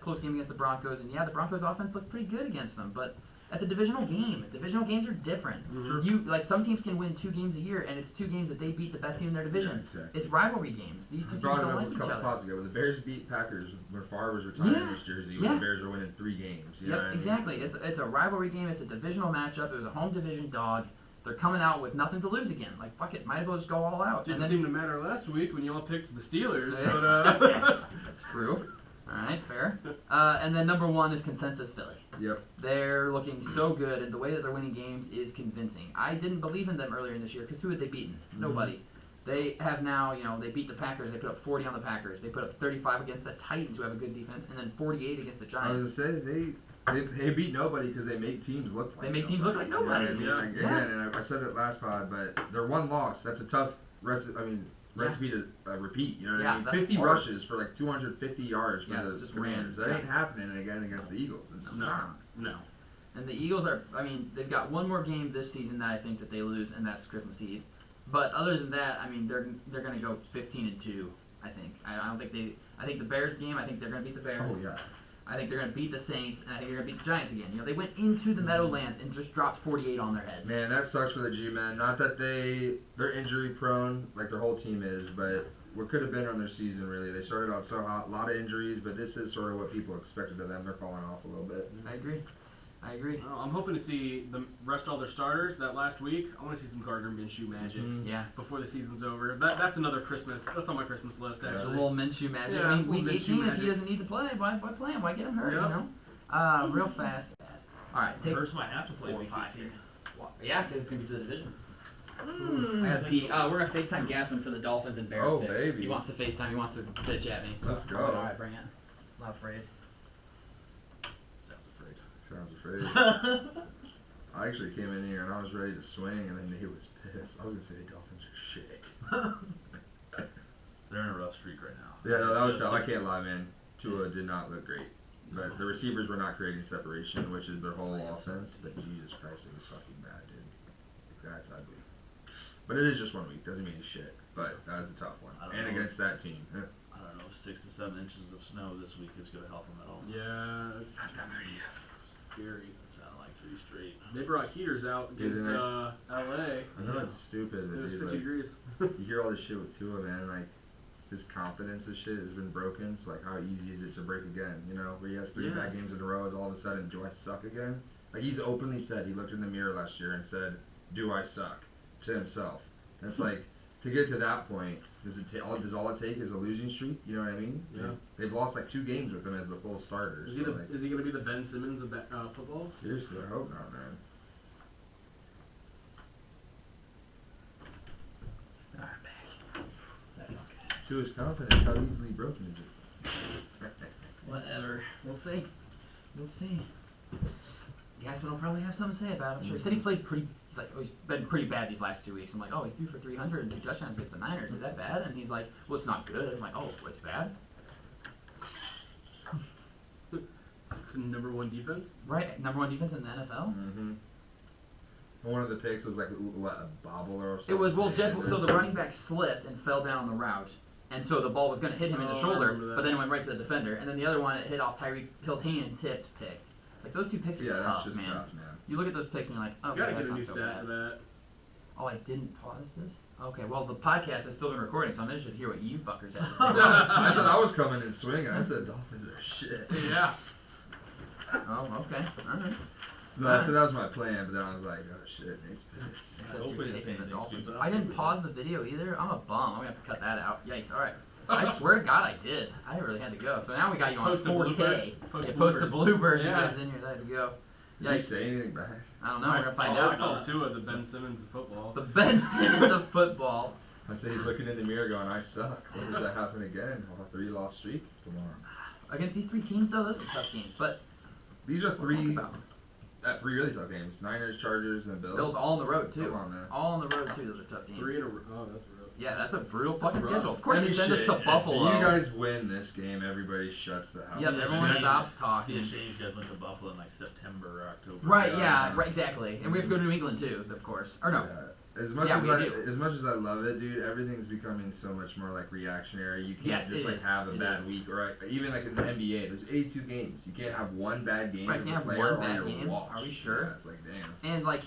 Close game against the Broncos, and yeah, the Broncos offense looked pretty good against them, but That's a divisional game. Divisional games are different. Mhm. Some teams can win 2 games a year, and it's 2 games that they beat the best team in their division. Yeah, exactly. It's rivalry games. These 2 teams brought it don't up like a each couple other. pods ago. When the Bears beat Packers, where Favre was retiring his jersey, when the Bears were winning 3 games. You know what I mean? Exactly. It's a rivalry game. It's a divisional matchup. It was a home division dog. They're coming out with nothing to lose again. Like, fuck it, might as well just go all out. Didn't and seem to matter last week when you all picked the Steelers, Yeah. but That's true. All right, fair. And then number 1 is consensus Philly. Yep. They're looking so good, and the way that they're winning games is convincing. I didn't believe in them earlier in this year because who had they beaten? Nobody. They have now, they beat the Packers. They put up 40 on the Packers. They put up 35 against the Titans, who have a good defense, and then 48 against the I Giants. was gonna say they beat nobody because they make teams look like They make teams look like nobody. You know what I mean? Yeah. Again, and I said it last pod, but they're 1 loss. That's a tough recipe to repeat. You know what I mean? that's 50 hard. rushes for like 250 yards for the just Commanders. ran. That ain't happening again against the Eagles. It's just not. no. And the Eagles they've got 1 more game this season that I think that they lose, and that's Christmas Eve. But other than that, they're going to go 15-2, I think. I think the Bears game, I think they're going to beat the Bears. Oh yeah. I think they're going to beat the Saints, and I think they're going to beat the Giants again. They went into the Meadowlands and just dropped 48 on their heads. Man, that sucks for the G-men. Not that they're injury prone like their whole team is, but what could have been on their season really. They started out so hot, a lot of injuries, but this is sort of what people expected of them. They're falling off a little bit. I agree. Well, I'm hoping to see them rest all their starters that last week. I want to see some Gardner Minshew magic Yeah. before the season's over. That's another Christmas. That's on my Christmas list, There's a actually. little Minshew magic. Yeah, Week little 18, Minshew if he magic. doesn't need to play, why play him? Why get him hurt, Yep. Real fast. All right, take Hurts might have to play 4 or week 5 18. here. Well, yeah, because it's going to be to the division. I gotta pee. We're going to FaceTime Gassman for the Dolphins and Bears Oh, picks. baby. He wants to FaceTime. He wants to bitch at me. Let's go. All right, bring it. Not afraid. Sounds afraid. Sounds afraid. I actually came in here and I was ready to swing, and then he was pissed. I was gonna say the Dolphins are shit. They're in a rough streak right now. Yeah, no, that was Just tough. I gets- can't lie, man. Tua did not look great. But the receivers were not creating separation, which is their whole offense. But Jesus Christ, it was fucking bad, dude. That's ugly. But it is just 1 week. Doesn't mean he's shit. But that was a tough one. I don't And know. against that team. Yeah. I don't know, 6 to 7 inches of snow this week is going to help them at all. Yeah, it's scary. It sounded like 3 straight. They brought heaters out Did against they? LA. I know it's stupid, It but was dude, 50 like, degrees. you hear all this shit with Tua, man. Like, his confidence and shit has been broken. So, like, how easy is it to break again? You know, where he has 3 Yeah. bad games in a row, is all of a sudden, do I suck again? Like, he's openly said, he looked in the mirror last year and said, do I suck? To himself. And it's like, to get to that point, does all it take is a losing streak? You know what I mean? Yeah. They've lost like 2 games with him as the full starter. Is so, he like, going to be the Ben Simmons of football? seriously, I hope not, man. All right, back. That felt good. To his confidence, how easily broken is it? Whatever. We'll see. We'll see. Gassman will probably have something to say about it. I'm sure. He said he played pretty. He's been pretty bad these last 2 weeks. I'm like, oh, he threw for 300 and 2 touchdowns against the Niners. Is that bad? And he's like, well, it's not good. I'm like, oh, it's bad. Number 1 defense? Right, number 1 defense in the NFL. Mm-hmm. One of the picks was like a bobble or something. It was so the running back slipped and fell down on the route, and so the ball was going to hit him in the Oh, I shoulder, remember that. but then it went right to the defender, and then the other one it hit off Tyreek Hill's hand and tipped, picked. Like those 2 picks are Yeah, tough, that's just man. tough, man. You look at those picks and you're like, oh, You gotta that's get a not new so stat bad. for that. Oh, I didn't pause this? Okay, well, the podcast has still been recording, so I'm interested to hear what you fuckers have to say. I said I was coming and swinging. I said Dolphins are shit. Yeah. Oh, okay. All right. No, so that was my plan, but then I was like, oh shit, Nate's pissed. Except Hopefully you're the taking same the thing's Dolphins. stupid. I didn't pause the video either. I'm a bum. I'm going to have to cut that out. Yikes. All right. I swear to God I did. I really had to go. So now we got you on Post a 4K. blooper. Post Post a bloopers. bloopers. You Yeah. guys in here. I had to go. Did you Yikes. say anything back? I don't know. We're going to find I out. call Tua the Ben Simmons of football. The Ben Simmons of football. I said he's looking in the mirror going, I suck. What does that happen again? I'll have 3 loss streak tomorrow. Against these 3 teams, though, those are tough teams. But These are we'll talk 3 about them. 3 really tough games. Niners, Chargers, and Bills. Bills all on the road, too. Come on, man. All on the road, too. Those are tough teams. 3 in a row. Oh, that's rough. Yeah, that's a brutal fucking rough. schedule. Of course, I they mean, send us shit, to if Buffalo. you guys win this game, everybody shuts the hell Yep, up. everyone Yeah, stops It'd talking. be a shame you guys went to Buffalo in like September or October. Right, Yeah, yeah, yeah. right, exactly. And we have to go to New England, too, of course. Or no. Yeah. As much Yeah, as we do. as much as I love it, dude, everything's becoming so much more like reactionary. You can't just like have a bad week, or even like in the NBA, there's 82 games. You can't have one bad game. Right, as you a can't have player one or bad you're game? washed. Are we sure? Yeah, it's like damn. And like,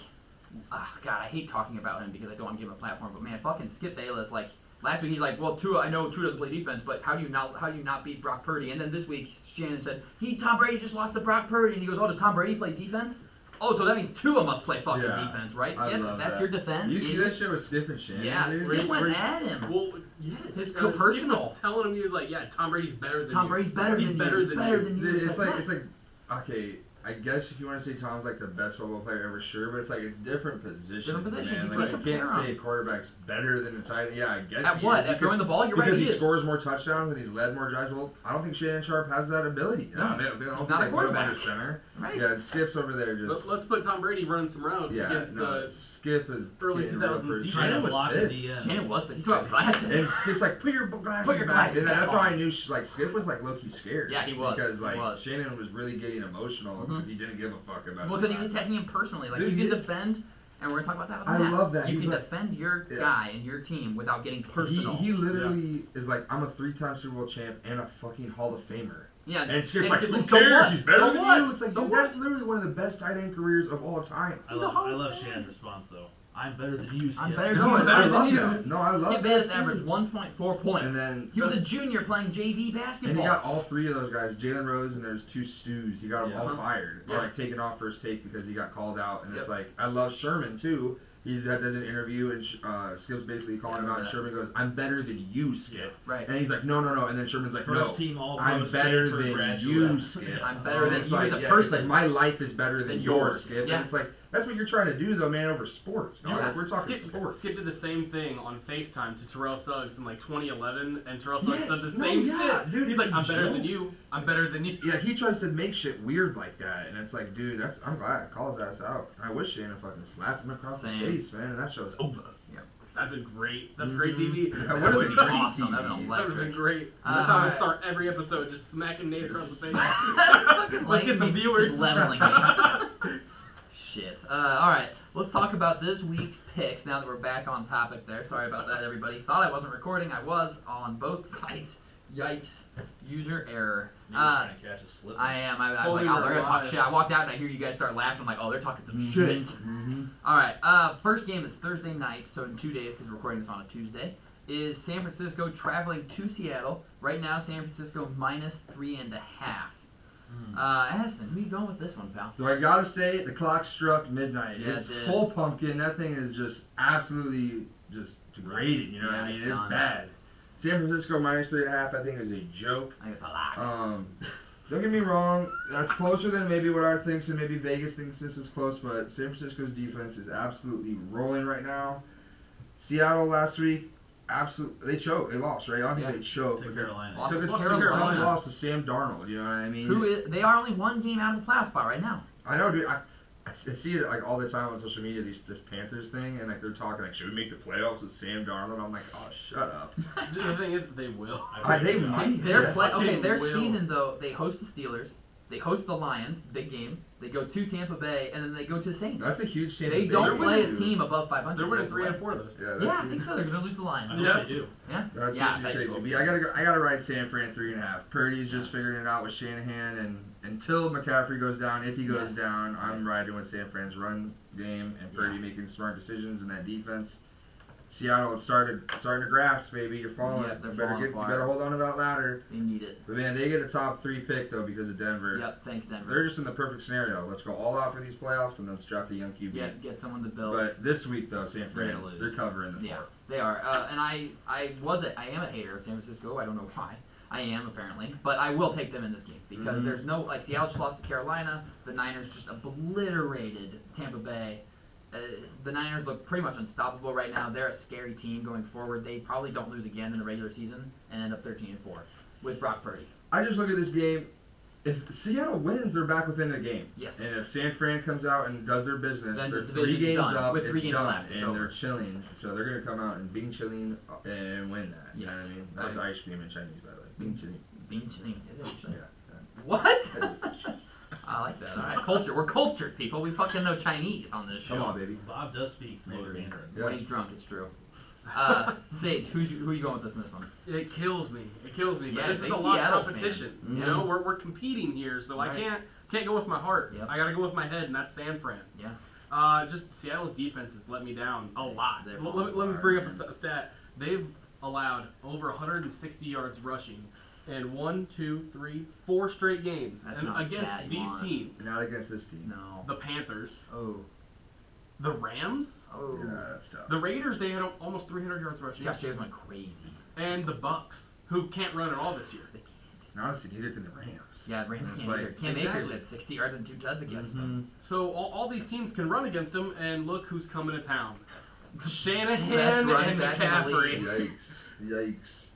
God, I hate talking about him because I don't want to give him a platform. But man, fucking Skip Bayless, like last week he's like, well, I know Tua doesn't play defense, but how do you not beat Brock Purdy? And then this week Shannon said, Tom Brady just lost to Brock Purdy, and he goes, oh, does Tom Brady play defense? Oh, so that means Tua must play fucking defense, right? I love that's that. your defense. You see that shit with Skip and Shannon? Yeah, dude? Skip went at him. Well, yes. His Skip personal. was telling him, he was like, yeah, Tom Brady's better than you. Tom Brady's better He's than better you. than you. Dude, it's like okay. I guess if you want to say Tom's like the best football player ever, sure, but it's like it's different positions. Different positions, man. you Like, can't you can't compare say quarterback's better than a tight end. Yeah, I guess. At he what? is, At throwing the ball? You're right, because he he is. scores more touchdowns and he's led more drives. Well, I don't think Shannon Sharp has that ability. No, they don't he's think not a they put him quarterback. under center. Right. Yeah, and Skip's over there just. Let's put Tom Brady running some routes against the Skip is early getting 2000s real defense. Shannon was Block at pissed. the end. Shannon was pissed. He took off his glasses. And Skip's like, put your glasses Put your back. glasses And back that's on. how I knew, like, Skip was, like, low-key scared. Yeah, he was. Because, He like, was. Shannon was really getting emotional because he didn't give a fuck about Well, his because he was glasses. taking him personally. Like, Dude, you can he- defend, and we're going to talk about that with I Matt. love that. You He's can like- defend your Yeah. guy and your team without getting personal. He literally is like, I'm a 3-time Super Bowl champ and a fucking Hall of Famer. Yeah, And Skip's like, who so cares? what? He's better So than what? you. It's like, So dude, what? that's literally one of the best tight end careers of all time. I He's a love Hall of Shannon's Famer. response though. I'm better than you, Skip. I'm better than No, you. I Better love than you. that. No, I love Skip that Bayless too. averaged 1.4 points. And then- he was a junior playing JV basketball. And he got all three of those guys, Jalen Rose and there's 2 Stews. He got them all fired, or Yeah. like taken off first take because he got called out. And it's Yep. like, I love Sherman too. He's does an interview and Skip's basically calling him out. And Sherman goes, "I'm better than you, Skip." Right. And he's like, "No." And then Sherman's like, First "No, team All-Pro I'm better Stanford than graduate. you, Skip." I'm better than It's you like, as a yeah, person. It's like my life is better than Than yours, yours. Skip. Yeah. And it's like that's what you're trying to do though, man, over sports. Dog. Yeah. Like, we're talking Skip, sports. Skip did the same thing on FaceTime to Terrell Suggs in like 2011, and Terrell Suggs Yes, said the no, same yeah, shit. dude, He's it's like, a I'm better joke. than you. I'm better than you. Yeah, he tries to make shit weird like that, and it's like, dude, I'm glad. Call his ass out. I wish Shannon fucking slapped him across Same. the face, man, and that show's over. Yeah. That'd been great. That's great TV. Yeah, That what would a be great awesome. TV. That'd have been That would have been electric. great. That's how I would alright. start every episode, just smacking Nate across the face. That's fucking Let's get some lame. viewers. Just leveling me. Shit. All right. Let's talk about this week's picks now that we're back on topic there. Sorry about that, everybody. Thought I wasn't recording. I was on both sites. Yikes. User error. He was trying to catch a slip. I am. I was Holy like, oh, they're going to talk live. shit. I walked out and I hear you guys start laughing. I'm like, oh, they're talking some shit. All right. First game is Thursday night, so in 2 days, because we're recording this on a Tuesday, is San Francisco traveling to Seattle. Right now, San Francisco -3.5. Addison, who you going with this one, pal? So I gotta say, the clock struck midnight. Yeah, It's it did. full pumpkin. That thing is just absolutely just degraded. You know what I mean? it's It's done. bad. San Francisco -3.5, I think, is a joke. I think it's a lot. Don't get me wrong, that's closer than maybe what I think, and maybe Vegas thinks this is close, but San Francisco's defense is absolutely rolling right now. Seattle last week, they choked. They lost, right? I don't think Yeah. they choked. To but Carolina. Lost Took to a tough Carolina. loss to Sam Darnold, you know what I mean? They are only one game out of the playoff spot right now. I know, dude. I see it like all the time on social media. This Panthers thing, and like they're talking like, should we make the playoffs with Sam Darnold? I'm like, oh, shut up. The thing is that they will. They might. Their Yeah. their will. season though, they host the Steelers, they host the Lions, big game. They go to Tampa Bay, and then they go to the Saints. That's a huge Tampa They Bay don't win, play a dude. team above 500. They're winning That's the 3 way. and 4 of those. Yeah, that's Yeah, I think so. They're gonna lose the I Lions. hope Yeah. they do. Yeah. That's yeah, just I bet crazy. you But yeah, I gotta ride San Fran 3.5. Purdy's just figuring it out with Shanahan, and until McCaffrey goes down, if he goes Yes. down, I'm riding with San Fran's run game and Purdy Yeah. making smart decisions in that defense. Seattle starting to grasp, baby. You're falling. Yep, they're you better falling you apart. better hold on to that ladder. They need it. But man, they get a top 3 pick though because of Denver. Yep. Thanks, Denver. They're just in the perfect scenario. Let's go all out for these playoffs and let's draft a young QB. Yeah, get someone to build. But this week though, San They're Fran, gonna lose. they're covering the Yeah, floor. they are. And I am a hater of San Francisco. I don't know why. I am apparently, but I will take them in this game because there's no Seattle just lost to Carolina. The Niners just obliterated Tampa Bay. The Niners look pretty much unstoppable right now. They're a scary team going forward. They probably don't lose again in the regular season and end up 13-4 with Brock Purdy. I just look at this game. If Seattle wins, they're back within the game. Yes. And if San Fran comes out and does their business, Then they're the 3 division's games done. up. With 3 it's games done, left, it's and over. they're chilling. So they're gonna come out and Bing chilling and win that. You know Yes. what I mean? That's ice cream in Chinese, by the way. Bing chilling. Bing chilling. Is it? Yeah. What? I like that. All right, culture. We're cultured people. We fucking know Chinese on this show. Come on, baby. Bob does speak Mandarin. Yeah. When he's drunk, it's true. Sage, who are you going with us in this one? It kills me. It kills me. Yeah, But this is big a lot Seattle of competition. fan. You know, we're competing here, so Right. I can't go with my heart. Yep. I gotta go with my head, and that's San Fran. Yeah. Just Seattle's defense has let me down a lot. They're Let me bring up a stat. They've allowed over 160 yards rushing in 4 straight games. That's and not a against stat you these want. teams, Not against this team. No. the Panthers, Oh. the Rams, Oh. Yeah, that's tough. the Raiders, they had almost 300 yards rushing, Josh Jacobs went crazy. and the Bucks, who can't run at all this year. And honestly, neither can the Rams. Yeah, Rams It's can't like- either. Cam Akers Exactly. had 60 yards and 2 tuds against them. So all these teams can run against them, and look who's coming to town. Best Shanahan running and back in the McCaffrey. league. Yikes.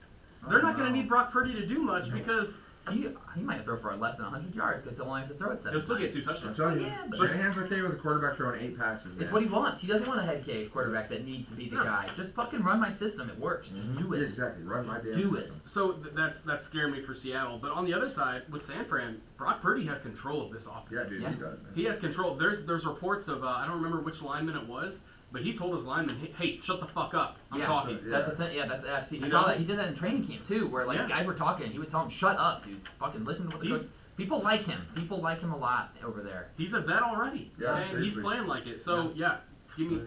They're not going to need Brock Purdy to do much because He might throw for less than 100 yards because he'll only have to throw it 7 he'll still get times. 2 I'm touchdowns. telling you, Yeah, but- Shanahan's okay with a quarterback throwing 8 passes. It's man. what he wants. He doesn't want a head case quarterback that needs to be the No. guy. Just fucking run my system. It works. Just do it. Yeah, exactly. Run my damn Do it. system. So that's scaring me for Seattle. But on the other side, with San Fran, Brock Purdy has control of this offense. Yeah, dude, Yeah. he does, man. He has control. There's reports of I don't remember which lineman it was, but he told his lineman, hey, shut the fuck up. I'm talking. That's the thing. Yeah, that's I've seen. I You saw know? that. He did that in training camp too, where like Yeah. guys were talking. He would tell them, "Shut up, dude. Fucking listen to what the He's- coach." People like him. People like him a lot over there. He's a vet already. Yeah, and he's seriously. playing like it. So yeah, give me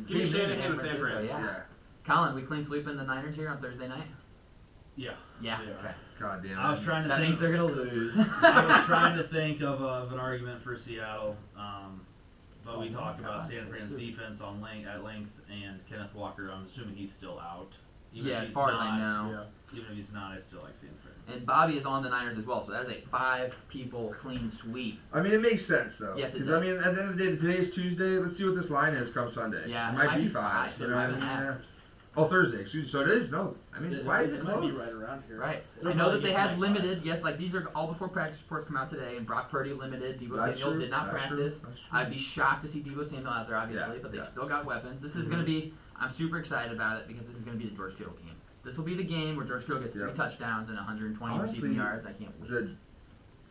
Give me Shanahan and San Francisco, Fran. yeah. Yeah. Colin, we clean sweeping the Niners here on Thursday night. Yeah. Yeah. Yeah. Okay. God damn it. I was trying to That think means they're gonna lose. I was trying to think of an argument for Seattle, but we Oh my talked about God, San Fran's that's defense at length, and Kenneth Walker. I'm assuming he's still out. Yeah, if as he's far as I not- know. Even if he's not, I still like San Fran. And Bobby is on the Niners as well, so that is a 5-people clean sweep. I mean, it makes sense though. Yes, it Because does. I mean, at the end of the day, today's Tuesday. Let's see what this line is come Sunday. Yeah, it might be 5. five, You know what I 5.5. mean? Yeah. Oh, Thursday. Excuse me. So it is. No, I mean, why is it might be close? right around here. Right. It'll I know that probably they get to had like limited. 5. Yes, like these are all before practice reports come out today, and Brock Purdy limited. Deebo That's Samuel true, did not that's true, practice. that's true. I'd be shocked to see Deebo Samuel out there, obviously, Yeah, but they've yeah. still got weapons. This is going to be. I'm super excited about it because this is going to be the George Kittle game. This will be the game where George Kittle gets 3 Yeah. touchdowns and 120 Honestly, receiving yards. I can't wait. The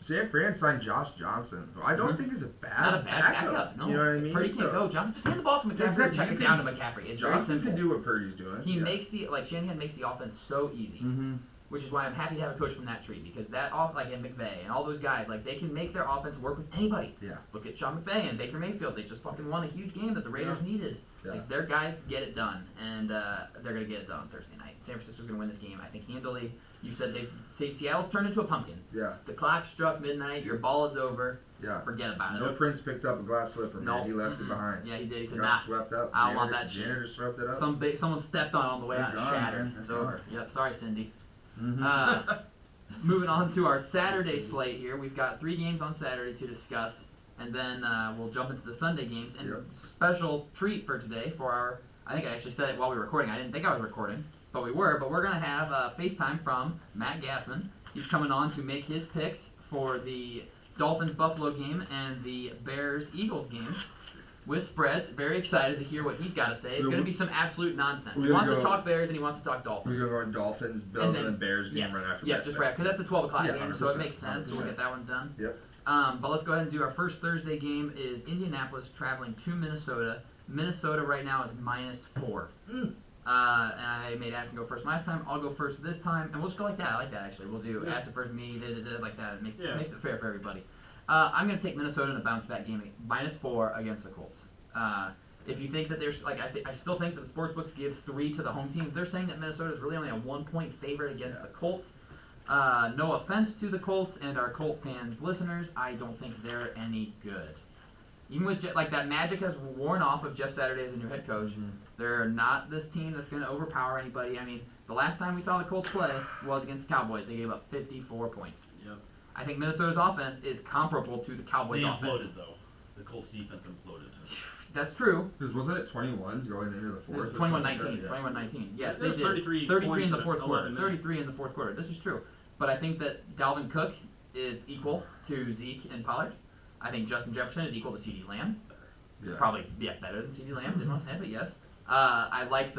San Fran signed Josh Johnson, who I don't Mhm. think is a bad Not a bad backup. No. You know what I mean? Purdy can't go. Johnson, just hand the ball to McCaffrey Exactly, and check you it can- down to McCaffrey. It's very Johnson simple. can do what Purdy's doing. He yeah. makes Shanahan makes the offense so easy. Mm-hmm. Which is why I'm happy to have a coach from that tree because that and McVay and all those guys they can make their offense work with anybody. Yeah. Look at Sean McVay and Baker Mayfield. They just fucking won a huge game that the Raiders needed. Yeah. Like their guys get it done, and they're gonna get it done on Thursday night. San Francisco's gonna win this game. I think handily. You said Seattle's turned into a pumpkin. Yeah. The clock struck midnight. Your ball is over. Yeah. Forget about it. No Prince picked up a glass slipper, man. No. He left Mm-mm. it behind. Yeah, he did. He said, Got nah. swept up. I don't want that shit. Janitor swept it up. Someone stepped on the way It's out. gone, Shattered. man. It's It's over. gone. Yep. Sorry, Cindy. Mm-hmm. Moving on to our Saturday slate here, we've got 3 games on Saturday to discuss, and then we'll jump into the Sunday games. And Yep. special treat for today for our, I think I actually said it while we were recording. I didn't think I was recording, but we were. But we're gonna have FaceTime from Matt Gassman. He's coming on to make his picks for the Dolphins-Buffalo game and the Bears-Eagles game with spreads. Very excited to hear what he's got to say. It's going to be some absolute nonsense. He We're wants to gonna go- talk Bears and he wants to talk Dolphins. We're going to go Dolphins, Bills, and then Bears game yes, right after yeah, that. just right, because that's a 12 o'clock Yeah, game, so it 100%, makes sense. So we'll 100%. get that one done. Yep. But let's go ahead and do our first Thursday game is Indianapolis traveling to Minnesota. Minnesota right now is -4. And I made Addison go first last time. I'll go first this time, and we'll just go like that. I like that actually. We'll do Addison first, me, like that. It makes it fair for everybody. I'm going to take Minnesota in a bounce back game, -4 against the Colts. If you think that there's I still think that the sportsbooks give 3 to the home team. If they're saying that Minnesota is really only a 1-point favorite against the Colts. No offense to the Colts and our Colt fans, listeners, I don't think they're any good. Even with that magic has worn off of Jeff Saturday as a new head coach. Mm-hmm. They're not this team that's going to overpower anybody. I mean, the last time we saw the Colts play was against the Cowboys. They gave up 54 points. Yep. I think Minnesota's offense is comparable to the Cowboys' They offense. imploded, though. The Colts defense imploded. That's true. Because wasn't it 21s going into the It fourth? was or something like 21-19. that? Yeah. 21-19. Yes, It they was did. 33 in the points fourth in quarter. 11 minutes. 33 in the fourth quarter. This is true. But I think that Dalvin Cook is equal to Zeke and Pollard. I think Justin Jefferson is equal to CeeDee Lamb. Yeah. Probably better than CeeDee Lamb. Didn't want to say it, but yes. I like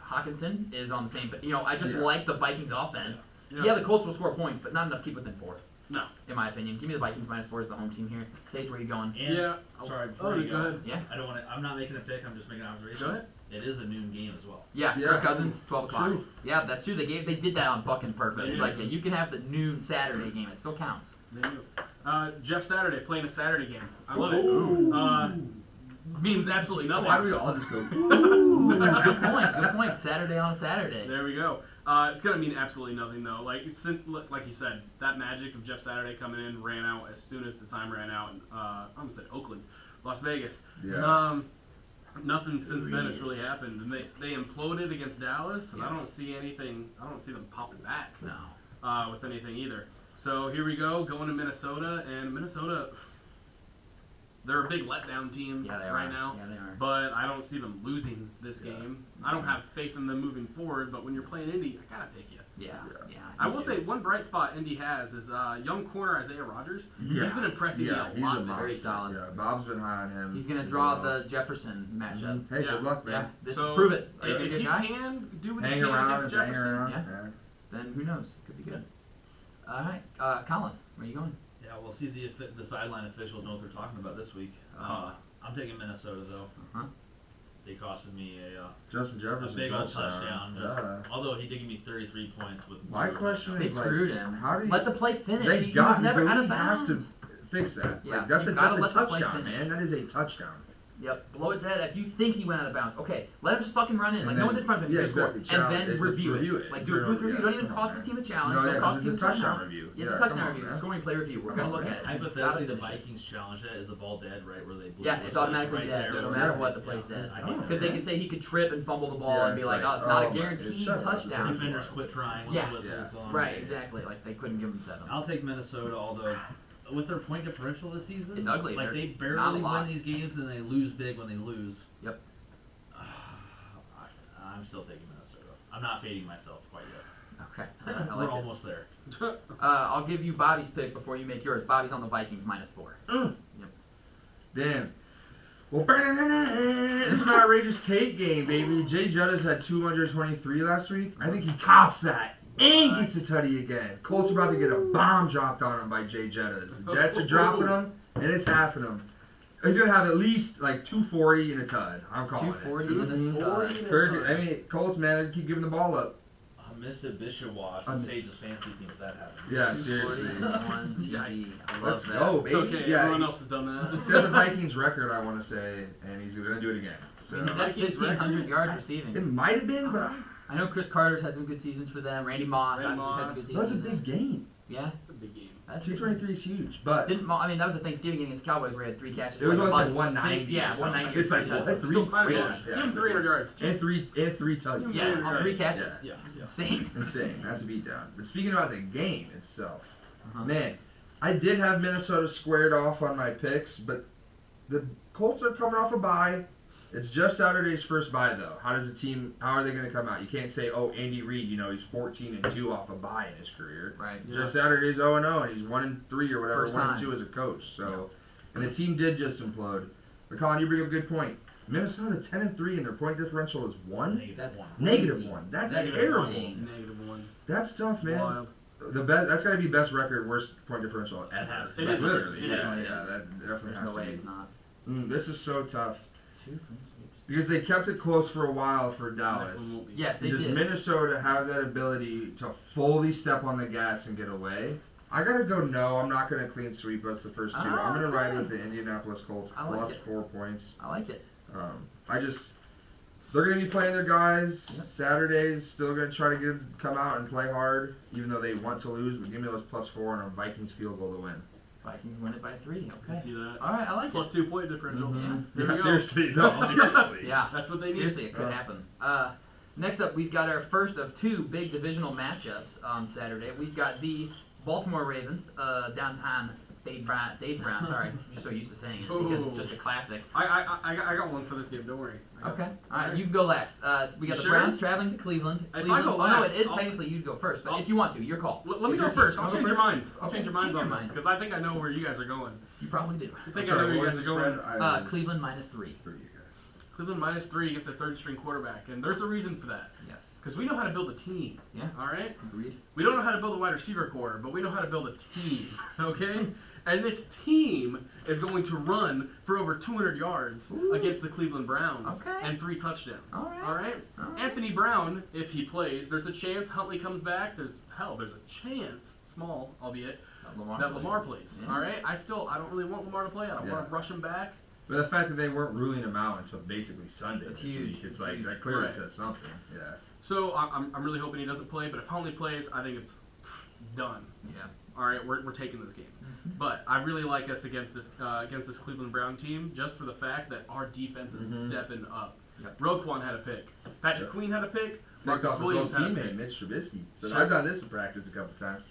Hawkinson is on the same. I just Yeah. like the Vikings offense. Yeah. Yeah, the Colts will score points, but not enough to keep within 4. No. in my opinion. Give me the Vikings -4 as the home team here. Sage, where are you going? And, Yeah. Sorry, before you go ahead. Yeah. I don't want to. I'm not making a pick. I'm just making an observation. Go ahead. It is a noon game as well. Yeah, Yeah. Kirk Cousins, 12 o'clock. True. Yeah, that's true. They did that on fucking purpose. They Like, did. yeah, you can have the noon Saturday game. It still counts. There you go. Jeff Saturday playing a Saturday game. I love it. Ooh. Means absolutely nothing. Why do we all just go? Ooh, good point. Good point. Saturday on a Saturday. There we go. It's gonna mean absolutely nothing though. Like you said, that magic of Jeff Saturday coming in ran out as soon as the time ran out. In, I almost said Oakland, Las Vegas. Yeah. Nothing since then has really happened, and they imploded against Dallas, and I don't see anything. I don't see them popping back. No. With anything either. So here we go, going to Minnesota, and Minnesota. They're a big letdown team Yeah, they right are. now, Yeah, they are. but I don't see them losing this game. I don't have faith in them moving forward, but when you're playing Indy, I gotta pick you. Yeah. I will say one bright spot Indy has is young corner Isaiah Rogers. Yeah. He's been impressing me a he's lot a this monster. Very season. solid. Yeah, Bob's been high on him. He's gonna as draw well. the Jefferson matchup. Hey, Yeah. good luck, Yeah, man. this So, prove it. If Good he guy. can do what Hang he can around against and hang Jefferson, around. yeah. Yeah. Then who knows? Could be good. All right, Colin, where are you going? Yeah, we'll see the sideline officials know what they're talking about this week. I'm taking Minnesota though. Uh-huh. They costed me a Justin Jefferson big old touchdown. Yeah. Although he did give me 33 points with My 0 question touchdowns. They is, screwed like, him. how do you- Let the play finish. Thank He God, was never the out of league has bounds. to fix that. Yeah, Like, that's you a gotta let the play touchdown, finish. man. That is a touchdown. Yep, blow it dead. If you think he went out of bounds, okay, let him just fucking run in. And Like, then- no one's in front of him. yeah, He's gonna exactly. score. And Challenge- then it's a review review it. it. Like, do a booth review. Yeah, Don't even come cost on, the team a man. challenge. No, Don't yeah, cost 'cause the team it's a a touchdown touchdown. review. Yeah, it's Yeah, a touchdown come on, review. It's a man. scoring play review. We're Come gonna on, look man. at it. Hypothetically, the Gotta finish it. Vikings challenge that. Is the ball dead right where they blew Yeah, it? it's So automatically right dead. there No where matter it's- what, the play's yeah, dead. I think Because they okay. could say he could trip and fumble the ball Yeah, and be it's like, like, oh, it's not oh a my- guaranteed shut up. touchdown. Defenders quit trying. Once Yeah. the whistle's Yeah. blown. Right, exactly. Like, they couldn't give him 7. I'll take Minnesota, although with their point differential this season, It's ugly. Like They're they not a barely lot. win these games, and they lose big when they lose. Yep. I'm still taking Minnesota. I'm not fading myself quite yet. Okay. I We're like it. almost there. I'll give you Bobby's pick before you make yours. Bobby's on the Vikings -4. Yep. Damn. Well, this is an outrageous take game, baby. Jay Jettas had 223 last week. I think he tops that and gets a tutty again. Colts are about to get a bomb dropped on him by Jay Jettas. The Jets are dropping him, and it's happening. He's going to have at least like 240 and a tud. I'm calling 240 it. and a tud. Kirk, I mean, Colts, man, they keep giving the ball up. Mitsubishi Wash and Sage's fancy team if that happens. Yeah, seriously. 241 TD. I love Let's that. go, It's baby. okay. Yeah, Everyone else has done that. He's got the Vikings record, I want to say, and he's going to do it again. So. He's at Vikings 1,500 yards It receiving. might have been, but I know Chris Carter's had some good seasons for them. Randy Moss Randy obviously has a good Moss. season. that's a big game. Yeah, It's a big game. that's 223 is huge, but I mean, that was a Thanksgiving game against the Cowboys where he had 3 catches. it was for only like a buck 190. 60. Yeah, or something. 190. It's like touchdowns. what, three? Still crazy. Yeah, Give him 300 yards. and three touchdowns. Yeah, on 3 Yeah. catches. Yeah. Insane. Insane. That's a beatdown. But speaking about the game itself, Uh-huh. man, I did have Minnesota squared off on my picks, but the Colts are coming off a bye. It's just Saturday's first bye, though. How are they going to come out? You can't say, oh, Andy Reid, he's 14-2 off a bye in his career. Right. Just Saturday's 0-0, and he's 1-3 or whatever, First 1-2 time. as a coach. So, and the team did just implode. But Colin, you bring up a good point. Minnesota 10-3, and their point differential is 1. That's -1. That's terrible. insane. -1. That's tough, man. Wild. The best. That's got to be best record, worst point differential It ever. has to be. Like, literally. It Yeah, is. yeah, that definitely There's has no to way be. it's not. This is so tough 2 clean sweeps. because they kept it close for a while for Next one Dallas. won't be. Yes, they Does did. Minnesota have that ability to fully step on the gas and get away? I gotta go. No, I'm not gonna clean sweep us the first 2. I'm gonna ride Okay. with the Indianapolis Colts I like plus it. 4 points. I like it. They're gonna be playing their guys. Yep. Saturday's still gonna try to come out and play hard, even though they want to lose. But give me those plus 4 on a Vikings field goal to win. Vikings win it by 3. Okay. See that? All right, I like Plus it. 2 point differential. Mhm. There Yeah, we go. seriously. No, seriously. Yeah. That's what they need. Seriously, it could happen. Next up, we've got our first of 2 big divisional matchups on Saturday. We've got the Baltimore Ravens, downtown Sage Brown. Sorry, I'm just so used to saying it because it's just a classic. I got one for this game. Don't worry. Okay. All right, you can go last. We got You the sure? Browns traveling to Cleveland. If I go no, last, it is I'll- technically you'd go first, but I'll- if you want to, your call. Let me It's go your team. first. I'll Wanna go change your first? minds. I'll Okay, change your minds change on your this minds. because I think I know where you guys are going. You probably do. I think I know where you guys are going. Cleveland -3 against a third-string quarterback, and there's a reason for that. Yes. Because we know how to build a team. Yeah. All right. Agreed. We don't know how to build a wide receiver core, but we know how to build a team. Okay. And this team is going to run for over 200 yards against the Cleveland Browns and 3 touchdowns. All right. All right. Anthony Brown, if he plays, there's a chance Huntley comes back. There's a chance, small albeit, that Lamar plays. Yeah. All right. I don't really want Lamar to play. I don't want to rush him back. But the fact that they weren't ruling him out until basically Sunday It's this huge. week, it's It's like huge. that clearly Right. says something. Yeah. So I'm really hoping he doesn't play. But if Huntley plays, I think it's done. Yeah. All right, we're taking this game. But I really like us against this Cleveland Brown team just for the fact that our defense is stepping up. Yep. Roquan had a pick. Patrick Queen had a pick. Picked Marcus off his Williams old had a teammate, pick. Mitch Trubisky. So Sure. I've done this in practice a couple times.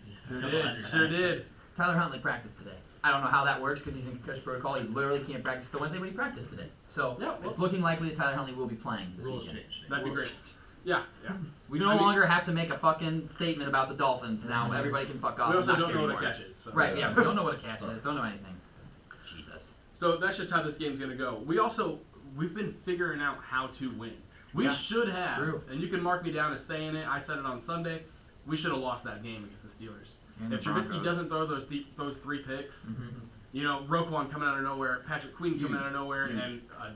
Sure did. Tyler Huntley practiced today. I don't know how that works because he's in concussion protocol. He literally can't practice till Wednesday, but he practiced today. So Yeah, well- it's looking likely that Tyler Huntley will be playing this Rules weekend. change. That'd be great. Yeah. We no longer have to make a fucking statement about the Dolphins. Now everybody can fuck off. We and also not don't care know what a anymore. catch is. So. Right, yeah, we don't know what a catch is. Don't know anything. Jesus. So that's just how this game's gonna go. We've been figuring out how to win. We Yeah, should have, true. and you can mark me down as saying it. I said it on Sunday. We should have lost that game against the Steelers. And If the Trubisky Broncos. doesn't throw those 3 picks, Mhm. you know, Roquan coming out of nowhere, Patrick Queen coming Huge. out of nowhere, Huge. and a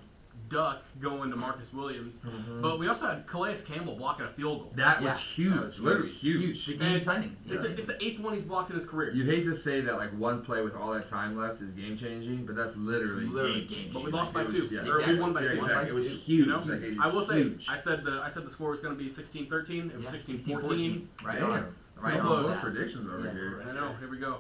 duck going to Marcus Williams. But we also had Calais Campbell blocking a field goal. That Yeah, was huge. that was Literally huge. Big game timing. It's the 8th one he's blocked in his career. You hate to say that like one play with all that time left is game changing, but that's literally Literally game changing. But we lost by It 2. was- yeah. Or we won by Yeah, 2. exactly. It was You huge. know? Like, it I was will say, huge. I said the score was going to be 16-13. It was 16-14. Right Damn. on. Right Pretty on. close. Both predictions over Yeah. here. I know. Here we go.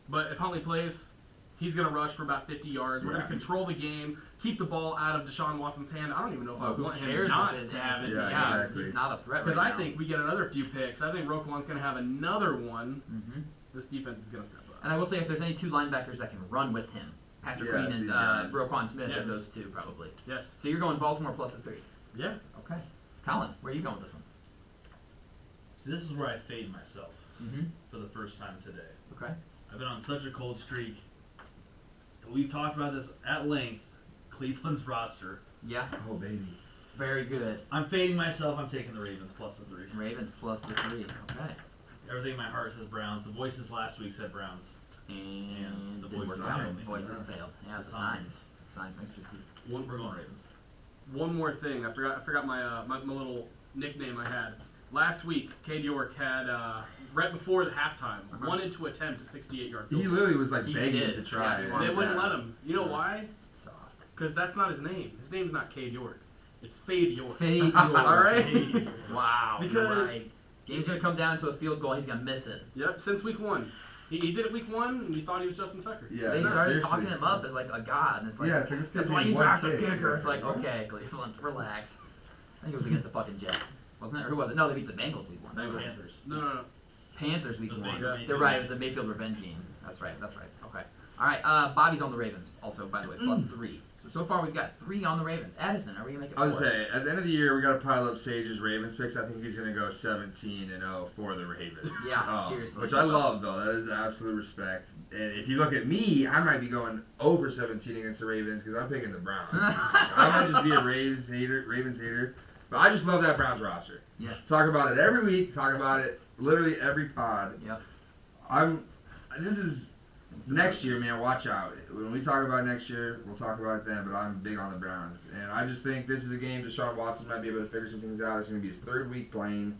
But if Huntley plays, he's going to rush for about 50 yards. We're going Yeah. to control the game, keep the ball out of Deshaun Watson's hand. I don't even know if I Who want him cares not if it to have it. Yeah, Yeah, exactly. he's not a threat Because right I now. think we get another few picks. I think Roquan's going to have another one. Mhm. This defense is going to step up. And I will say, if there's any 2 linebackers that can run with him, Patrick Yeah, Queen it's and these guys. Roquan Smith Yes. are those 2 probably. Yes. So you're going Baltimore plus the 3. Yeah. Okay. Colin, where are you going with this one? See, this is where I fade myself Mm-hmm. for the first time today. Okay. I've been on such a cold streak. We've talked about this at length. Cleveland's roster. Yeah. Oh baby. Very good. I'm fading myself. I'm taking the Ravens plus the 3. Ravens plus the 3. Okay. Everything in my heart says Browns. The voices last week said Browns. And the didn't voices work out. failed me. Voices Yeah. failed. Yeah, the The signs. signs. The signs makes you teeth. We're going Ravens. One more thing. I forgot my my little nickname I had. Last week, Cade York had, right before the halftime, wanted to attempt a 68-yard field He goal. literally was like He begging did. to try. Yeah, he it. wanted They wouldn't Yeah. let him. You know why? Soft. Because that's not his name. His name's not Cade York. It's Fade York. Fade All York. right? Wow. You're Because- right. Game's gonna come down to a field goal. He's gonna miss it. Yep, since week 1. He did it week 1, and we thought he was Justin Tucker. Yeah, They no, started seriously. talking him up as like a god, and it's like, Yeah, it's like this that's kid's why made you one draft a kick. kicker. It's like, What? okay, Cleveland, relax. I think it was against the fucking Jets, wasn't it? Or who was it? No, they beat the Bengals week 1. Bengals. Panthers. No. Panthers week The 1. Mayfield They're game. right. It was the Mayfield revenge game. That's right. Okay. All right. Bobby's on the Ravens. Also, by the way, plus 3. So far we've got 3 on the Ravens. Addison, are we gonna make it? I would 4? say at the end of the year we got to pile up Sage's Ravens picks. I think he's gonna go 17-0 for the Ravens. Yeah, seriously. Which I love though. That is absolute respect. And if you look at me, I might be going over 17 against the Ravens because I'm picking the Browns. I might just be a Ravens hater. But I just love that Browns roster. Yeah. Talk about it every week. Talk about it literally every pod. Yep. This is next year, man. Watch out. When we talk about next year, we'll talk about it then. But I'm big on the Browns, and I just think this is a game Deshaun Watson might be able to figure some things out. It's going to be his 3rd week playing,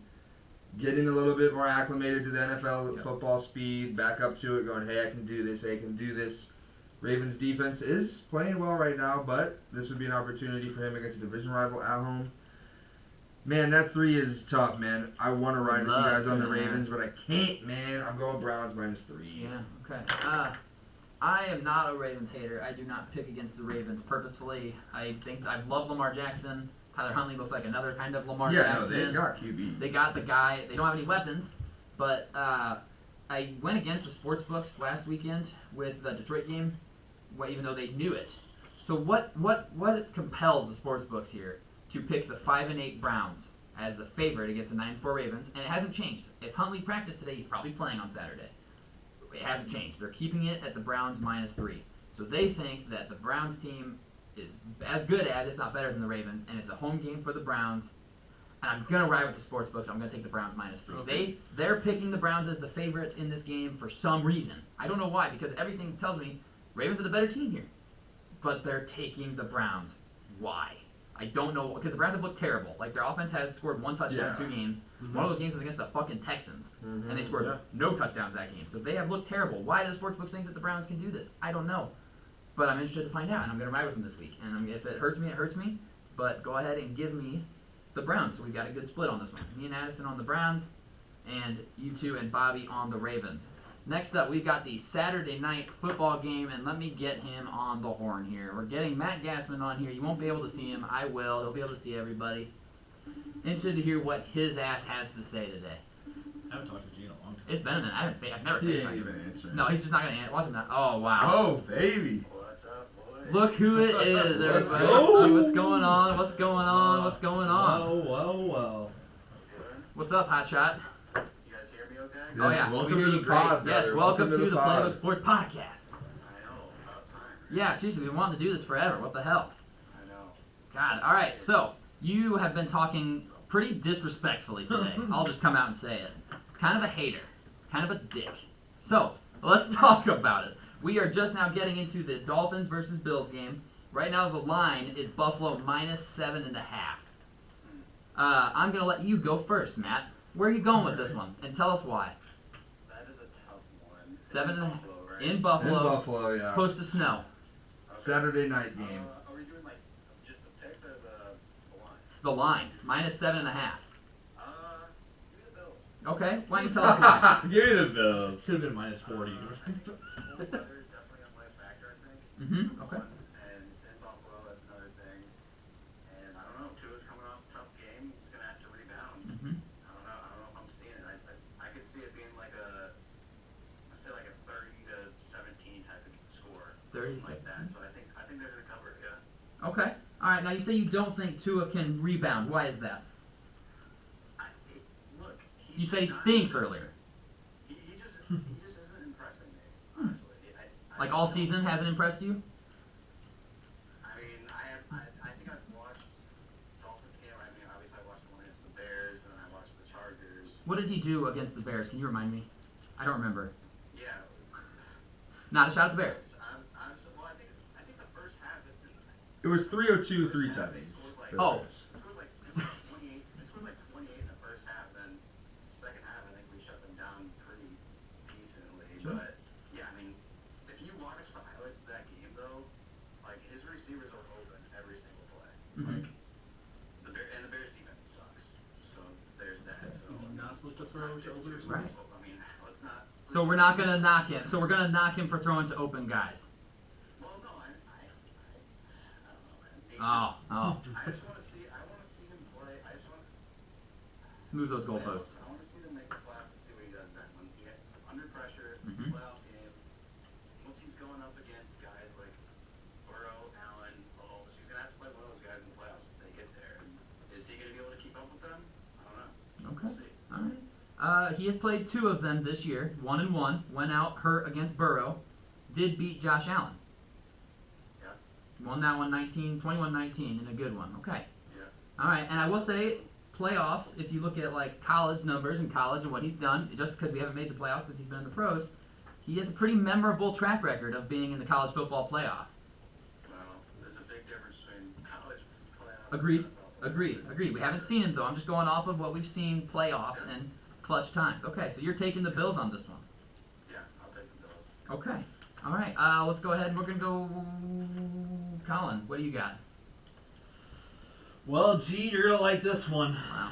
getting a little bit more acclimated to the NFL football speed, back up to it, going, hey, I can do this. Hey, I can do this. Ravens defense is playing well right now, but this would be an opportunity for him against a division rival at home. Man, that 3 is tough, man. I want to ride with you guys on the Ravens, but I can't, man. I'm going Browns -3. Yeah. Okay. I am not a Ravens hater. I do not pick against the Ravens purposefully. I think I love Lamar Jackson. Tyler Huntley looks like another kind of Lamar Jackson. Yeah, no, they got QB. They got the guy. They don't have any weapons, but I went against the sports books last weekend with the Detroit game, even though they knew it. So what compels the sports books here to pick the 5-8 Browns as the favorite against the 9-4 Ravens? And it hasn't changed. If Huntley practiced today, he's probably playing on Saturday. It hasn't changed. They're keeping it at the Browns -3. So they think that the Browns team is as good as, if not better than the Ravens, and it's a home game for the Browns. And I'm gonna ride with the sports books. I'm gonna take the Browns -3. Okay. They're picking the Browns as the favorite in this game for some reason. I don't know why, because everything tells me Ravens are the better team here, but they're taking the Browns. Why? I don't know, because the Browns have looked terrible. Like, their offense has scored 1 touchdown in 2 games. One of those games was against the fucking Texans, and they scored no touchdowns that game. So they have looked terrible. Why do the sportsbooks think that the Browns can do this? I don't know, but I'm interested to find out, and I'm going to ride with them this week. And if it hurts me, it hurts me. But go ahead and give me the Browns. So we've got a good split on this one. Me and Addison on the Browns, and you two and Bobby on the Ravens. Next up, we've got the Saturday night football game, and let me get him on the horn here. We're getting Matt Gassman on here. You won't be able to see him. I will. He'll be able to see everybody. Interested to hear what his ass has to say today. I haven't talked to Gene in a long time. It's been a minute. I've never He FaceTimed ain't him. even answering. No, he's just not going to answer. Watch him now. Oh, wow. Oh, baby. What's up, boys? Look who it is, Let's everybody. go. What's going on? What's going on? What's going on? Whoa. Good. What's up, Hotshot? You guys hear me okay? Yes, Oh, yeah. welcome we hear to you the great. pod, Yes, brother. welcome to the pod. Playbook Sports Podcast. I know, about time. Yeah, seriously, we've been wanting to do this forever. What the hell? I know. God. All right, so you have been talking pretty disrespectfully today. I'll just come out and say it. Kind of a hater. Kind of a dick. So, let's talk about it. We are just now getting into the Dolphins versus Bills game. Right now, the line is Buffalo -7.5. I'm going to let you go first, Matt. Where are you going with this one? And tell us why. That is a tough one. It's 7.5 in Buffalo, right? in Buffalo. In Buffalo, It's yeah. supposed to snow. Okay. Saturday night game. Are we doing like just the picks or the line? The line, -7.5. Give me the Bills. Okay, why don't you tell us why? Give me the Bills. Should have been -40. Cold weather is definitely gonna play a factor, I think. Mm-hmm, okay. And it's in Buffalo, that's another thing. And I don't know, Tua's coming off a tough game. He's gonna have to rebound. Mm-hmm. I don't know if I'm seeing it. I could see it being like I'd say like a 30-17 type of score. 30, Like that. So I think they're gonna cover it, yeah. Okay. All right. Now you say you don't think Tua can rebound. Why is that? Look, You say he stinks earlier. He just isn't impressing me, honestly. Like all season hasn't impressed you? I mean, I think I've watched Dolphins game. I mean, obviously I watched the one against the Bears, and then I watched the Chargers. What did he do against the Bears? Can you remind me? I don't remember. Yeah. Not a shot at the Bears. Well, I think the first half. It was 302, 3 First half, they tutties. scored like- for the Oh. Bears. They scored like 28. They scored like 28 in the first half. Then second half, I think we shut them down pretty decently. Sure. But yeah, I mean, if you watch the highlights of that game, though, like his receivers are open every single play. Mhm. And the Bears defense sucks. So there's that. So He's not supposed to let's throw not to get open too- receivers. I mean, let's not. So we're not gonna knock him. So we're gonna knock him for throwing to open guys. Well, no, I don't know, man. He's Oh, just- oh. I just want to see. I want to see him play. I just want. Let's move those goalposts. I want to see them make the playoffs and see what he does then. When he gets under pressure, Mhm. playoff game, once he's going up against guys like Burrow, Allen, Mahomes, he's gonna have to play one of those guys in the playoffs if they get there. Is he gonna be able to keep up with them? I don't know. Okay. We'll see. All right. He has played 2 of them this year. 1-1. Went out hurt against Burrow. Did beat Josh Allen. Yeah. Won that one 21-19 in a good one. Okay. Yeah. All right. And I will say, playoffs, if you look at like college numbers in college and what he's done, just because we haven't made the playoffs since he's been in the pros, he has a pretty memorable track record of being in the college football playoff. Well, there's a big difference between college playoffs. Agreed. and NFL playoffs. Agreed. We haven't seen him though. I'm just going off of what we've seen playoffs and clutch times. Okay, so you're taking the Bills on this one. Yeah, I'll take the Bills. Okay. All right. Let's go ahead and we're gonna go. Colin, what do you got? Well, Gene, you're gonna like this one. Wow.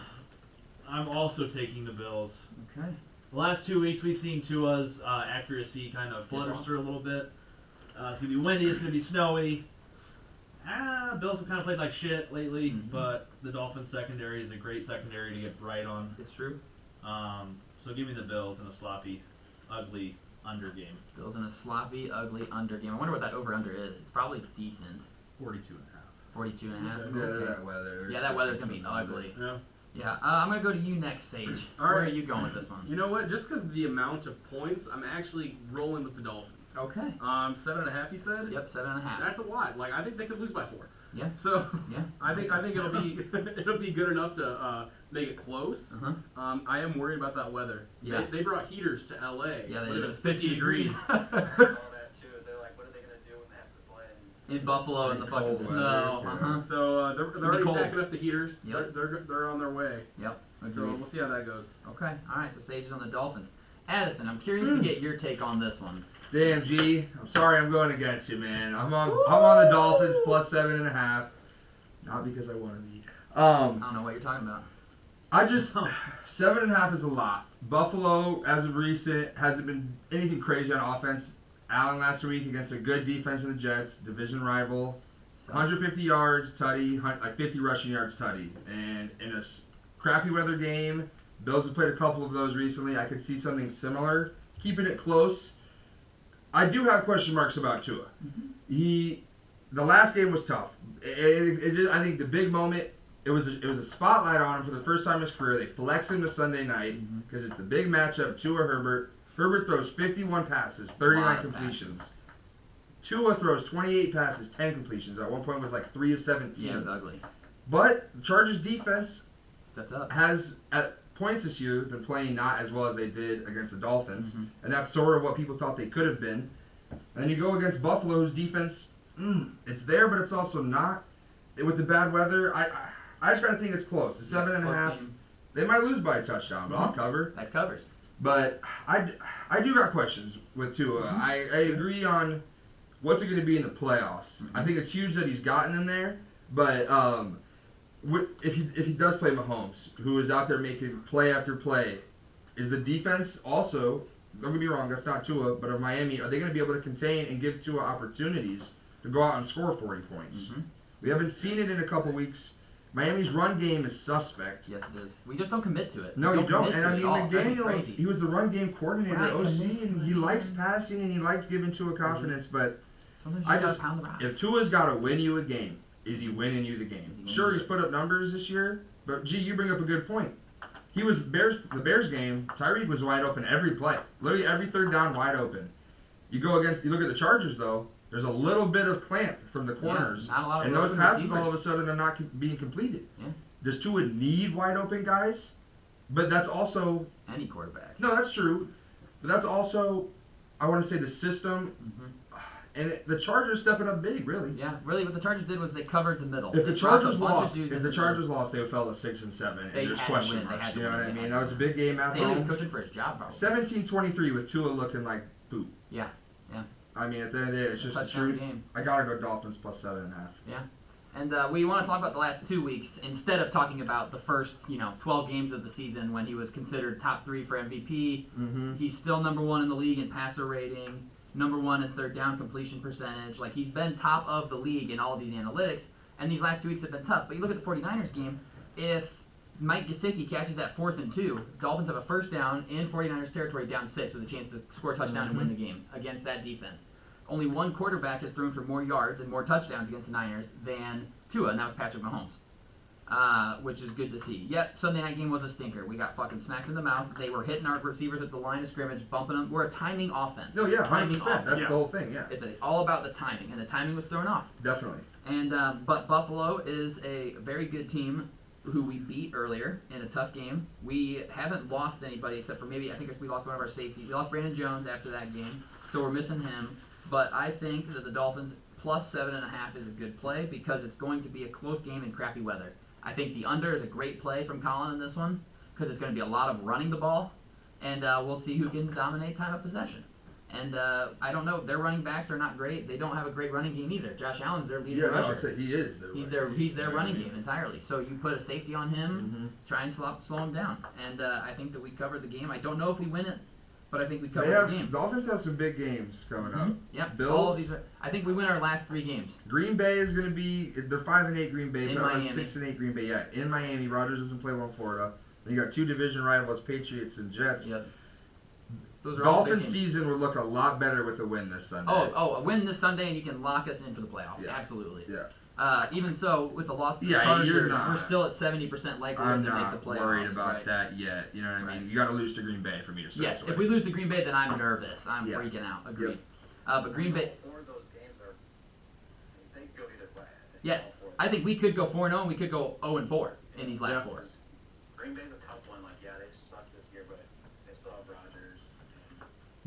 I'm also taking the Bills. Okay. The last 2 weeks, we've seen Tua's accuracy kind of Dip flutters off. through a little bit. It's gonna be windy. It's gonna be snowy. Bills have kind of played like shit lately, Mhm. but the Dolphins secondary is a great secondary to get right on. It's true. So give me the Bills in a sloppy, ugly under game. Bills in a sloppy, ugly under game. I wonder what that over/under is. It's probably decent. 42.5. 42.5. Yeah, Okay. that weather. Yeah, that weather's gonna be ugly. Yeah. Yeah. I'm gonna go to you next, Sage. All Where right. are you going with this one? You know what? Just because of the amount of points, I'm actually rolling with the Dolphins. Okay. 7.5. You said. Yep, 7.5. That's a lot. Like I think they could lose by 4. Yeah. So Yeah. I think it'll be good enough to make it close. Uh-huh. I am worried about that weather. Yeah. They brought heaters to LA. Yeah, when it it was was 50 degrees. I saw that too. They're like, what are they gonna do when they have to play? In Buffalo in the fucking Cold snow. weather, Uh-huh. So they're already cold. packing up the heaters. Yep. They're on their way. Yep. So Agreed. we'll see how that goes. Okay. All right. So Sage is on the Dolphins. Addison, I'm curious to get your take on this one. Damn, G. I'm sorry I'm going against you, man. I'm on the Dolphins plus 7.5. Not because I want to be. I don't know what you're talking about. I just 7.5 is a lot. Buffalo, as of recent, hasn't been anything crazy on offense. Allen last week against a good defense in the Jets, division rival, 150 yards, tutty, like 50 rushing yards, tutty. And in a crappy weather game, Bills have played a couple of those recently. I could see something similar, keeping it close. I do have question marks about Tua. The last game was tough. I think the big moment. It was a spotlight on him for the first time in his career. They flex him to Sunday night because it's the big matchup. Tua Herbert. Herbert throws 51 passes, 39 completions. Tua throws 28 passes, 10 completions. At one point it was like 3 of 17. Yeah, it was ugly. But the Chargers defense Stepped up. has at points this year been playing not as well as they did against the Dolphins, and that's sort of what people thought they could have been. And then you go against Buffalo, whose defense, it's there, but it's also not. With the bad weather, I just gotta think it's close. The 7.5, they might lose by a touchdown, but I'll cover. That covers. But I do got questions with Tua. I agree on what's it going to be in the playoffs. I think it's huge that he's gotten in there, but if he does play Mahomes, who is out there making play after play, is the defense also, don't get me wrong, that's not Tua, but of Miami, are they going to be able to contain and give Tua opportunities to go out and score 40 points? We haven't seen it in a couple weeks. Miami's run game is suspect. Yes, it is. We just don't commit to it. No, you don't. commit And to I it mean, at all. That'd be McDaniels, crazy. he was the run game coordinator at OC, commit to and it. he likes passing and he likes giving Tua confidence. But Sometimes I you just, gotta pound the rock. if Tua's got to win you a game, is he winning you the game? Is he winning Sure, you he's put up numbers this year, but gee, you bring up a good point. He was the Bears game. Tyreek was wide open every play, literally every third down wide open. You look at the Chargers though. There's a little bit of clamp from the corners, not a lot of and those open passes receivers. all of a sudden are not being completed. Yeah. Does Tua need wide open guys? But that's also Any quarterback. no, that's true. But that's also, I want to say, the system, and the Chargers stepping up big, really. Yeah, really, what the Chargers did was they covered the middle. If the They dropped a Chargers bunch of lost, dudes if in the Chargers lost, they would fell to 6 and 7, and They there's had to question win. They marks. had to You know win. what I They mean? had That to was a win. big game at Staley was home. coaching for his job, probably. 17-23 with Tua looking like poop. Yeah. I mean, at the end of the day, it's just the Touchdown truth. game. I gotta go Dolphins plus 7.5. Yeah. And we want to talk about the last 2 weeks instead of talking about the first, 12 games of the season when he was considered top 3 for MVP. He's still number 1 in the league in passer rating, number 1 in third down completion percentage. Like, he's been top of the league in all these analytics, and these last 2 weeks have been tough. But you look at the 49ers game, if Mike Gesicki catches that 4th and 2, Dolphins have a first down in 49ers territory down 6 with a chance to score a touchdown and win the game against that defense. Only one quarterback has thrown for more yards and more touchdowns against the Niners than Tua, and that was Patrick Mahomes, which is good to see. Yet, Sunday night game was a stinker. We got fucking smacked in the mouth. They were hitting our receivers at the line of scrimmage, bumping them. We're a timing offense. No, yeah, timing 100%. That's the whole thing, yeah. It's all about the timing, and the timing was thrown off. Definitely. And but Buffalo is a very good team who we beat earlier in a tough game. We haven't lost anybody except for maybe, I think we lost one of our safeties. We lost Brandon Jones after that game, so we're missing him. But I think that the Dolphins plus 7.5 is a good play because it's going to be a close game in crappy weather. I think the under is a great play from Colin in this one because it's going to be a lot of running the ball, and we'll see who can dominate time of possession. And I don't know, their running backs are not great. They don't have a great running game either. Josh Allen's their leading rusher. I'll say he is. He's their running game entirely. So you put a safety on him, try and slow him down. And I think that we covered the game. I don't know if we win it, but I think we covered the game. Dolphins have some big games coming up. Yep. Bills. All of these I think we win our last 3 games. Green Bay is going to be, they're 5-8 Green Bay, In but Miami. 6-8 Green Bay. Yeah, in Miami. Rodgers doesn't play well in Florida. Then you got 2 division rivals, Patriots and Jets. Yep. Those are all big Dolphins games. season would look a lot better with a win this Sunday. Oh, a win this Sunday and you can lock us in for the playoffs. Yeah. Absolutely. Yeah. Even so, with the loss to the Yeah, you're Chargers, not- we're still at 70% likelihood I'm to make not the playoffs. worried about right? that yet. You know what I mean? Right. You got to lose to Green Bay for me to start. Yes, if we lose to Green Bay, then I'm nervous. I'm Yeah. freaking out. Agreed. Yep. But Green Bay. All 4 of those games are. They could go either way. Yes, all 4 of I them. think we could go 4-0 and we could go 0-4 in these last 4. Green Bay's a tough one. Like, yeah, they sucked this year, but they still have Rodgers.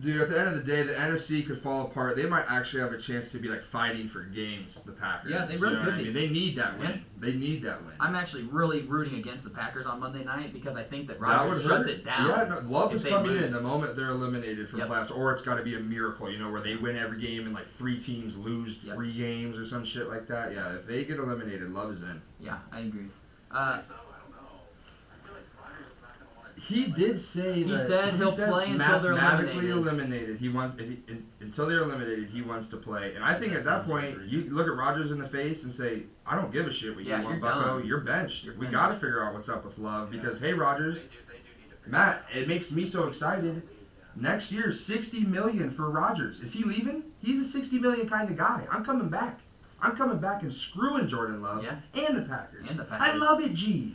Dude, at the end of the day, the NFC could fall apart. They might actually have a chance to be like fighting for games, the Packers. Yeah, they really You know could what I be. mean? They need that win. Yeah. They need that win. I'm actually really rooting against the Packers on Monday night because I think that That would Rodgers shuts hurt. it down. Yeah, no, Love if is they coming in lose. the moment they're eliminated from Yep. the playoffs, or it's got to be a miracle, where they win every game and like 3 teams lose Yep. 3 games or some shit like that. Yeah, if they get eliminated, Love is in. Yeah, I agree. So, I don't know. I feel like Rodgers is not going to want to. He did say He that said he'll play until they're mathematically eliminated. He wants until they're eliminated. He wants to play, and I think at that point you look at Rodgers in the face and say, "I don't give a shit what Yeah, you want, you're Bucko. done. You're benched. You're We benched. got to figure out what's up with Love because hey, Rodgers, They do need to figure Matt, it out. it makes me so excited. Next year, $60 million for Rodgers. Is he leaving? He's a $60 million kind of guy. I'm coming back. I'm coming back and screwing Jordan Love Yeah. and the Packers. And the Packers. I love it, G.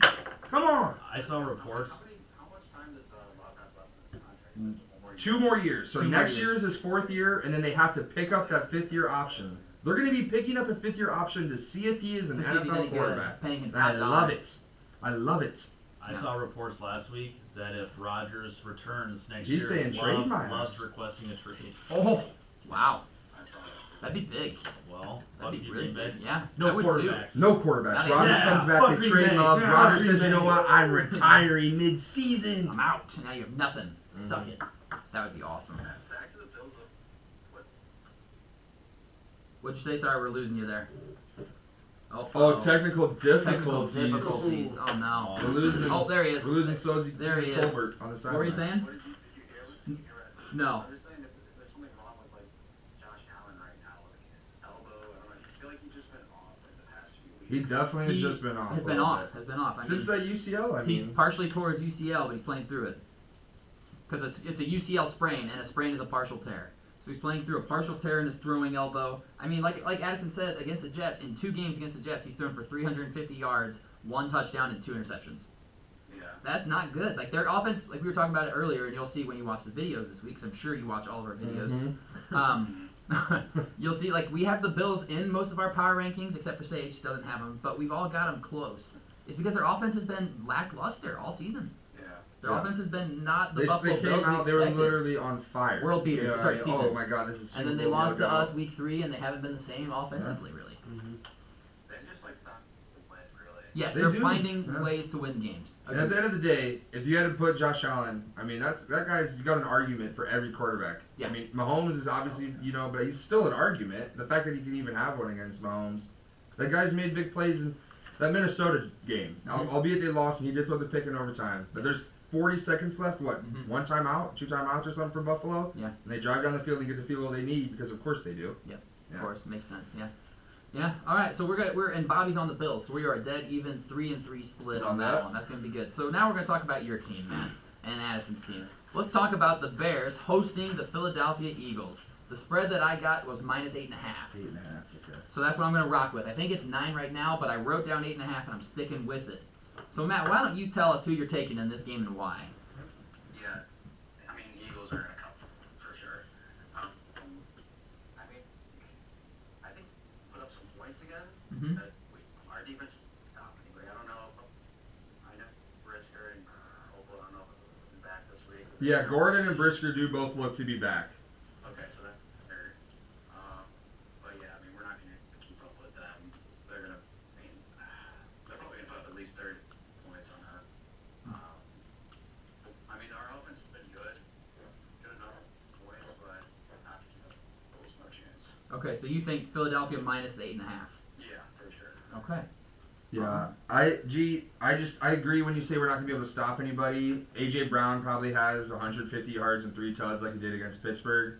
Come on. I saw reports. How much time does Love have left in his contract? Is it 1 more year? 2 more years. So 2 more next year years. is his 4th year, and then they have to pick up that 5th-year option. They're going to be picking up a 5th-year option to see if he is an To see if he's any NFL good, quarterback. paying him And I top love dollar. it. I love it. I saw reports last week that if Rodgers returns next He's year, saying trade my Love's ass. requesting a trade. Oh, wow. I saw that. That'd be big. Well, That'd fuck be you, really Green Bay. big. Yeah. No I would quarterbacks. No quarterbacks. Not Rodgers even- comes Yeah, back, fuck they Green trade Bay. Love. Yeah, Rodgers Green says, you know Bay. what? I'm retiring Too. mid-season. I'm out. Now you have nothing. Suck it. That would be awesome. Back to the Bills. What? What'd you say? Sorry, we're losing you there. Oh, technical Technical difficulties. difficulties. Oh no. We're losing. Oh, there he is. We're losing Sozy There he is. Colbert on the side. What were you saying? What did you hear? Did you hear it? No. I was saying that is there something wrong with like Josh Allen right now, like his elbow? I don't know. I feel like he's just been off like the past few weeks. He definitely has He just been off. Has a been little off. bit. Has been off. I Since mean, that UCL, I he mean. partially tore his UCL, but he's playing through it. Because it's a UCL sprain, and a sprain is a partial tear. So he's playing through a partial tear in his throwing elbow. I mean, like Addison said, against the Jets, in 2 games against the Jets, he's thrown for 350 yards, 1 touchdown, and 2 interceptions. Yeah. That's not good. Like, their offense, like we were talking about it earlier, and you'll see when you watch the videos this week, because I'm sure you watch all of our videos. Mhm. You'll see, like, we have the Bills in most of our power rankings, except for Sage, doesn't have them, but we've all got them close. It's because their offense has been lackluster all season. Yeah. Their offense has been not the They Buffalo came Bills we out, they were expected. literally on fire. World beaters Yeah, to start the season. Oh my god, this is And then they Super Bowl lost to ago. us week 3, and they haven't been the same offensively, really. They just like found the win, really. Yes, They they're do. finding Yeah. ways to win games. And at the end of the day, if you had to put Josh Allen, I mean, that guy's got an argument for every quarterback. Yeah. I mean, Mahomes is obviously, but he's still an argument. The fact that he can even have one against Mahomes. That guy's made big plays in that Minnesota game. Mhm. Albeit they lost, and he did throw the pick in overtime. But there's 40 seconds left, what, Mhm. 1 timeout, 2 timeouts or something for Buffalo? Yeah. And they drive down the field and get the field goal they need, because of course they do. Yep, Yeah. of course, makes sense. Yeah, yeah. All right, so we're and Bobby's on the Bills, so we are a dead even 3-3 split on that one. That's gonna be good. So now we're gonna talk about your team, Matt, and Addison's team. Let's talk about the Bears hosting the Philadelphia Eagles. The spread that I got was -8.5. 8.5, okay. So that's what I'm gonna rock with. I think it's 9 right now, but I wrote down 8.5, and I'm sticking with it. So Matt, why don't you tell us who you're taking in this game and why? Yeah, I mean, Eagles are gonna come for sure. I mean, I think put up some points again. Mhm. That our defense stopped anybody. I don't know. I know Brisker and Opal. I don't know if they're back this week. Yeah, Gordon and Brisker do both look to be back. Okay, so that's third. But yeah, I mean, we're not gonna keep up with them. They're gonna. I mean, they're probably gonna put up at least 30 points on us. I mean, our offense has been good enough points, but not to keep up. There's no chance. Okay, so you think Philadelphia minus the 8.5? Yeah, for sure. Okay. Yeah, I agree when you say we're not gonna be able to stop anybody. AJ Brown probably has 150 yards and 3 tuds like he did against Pittsburgh,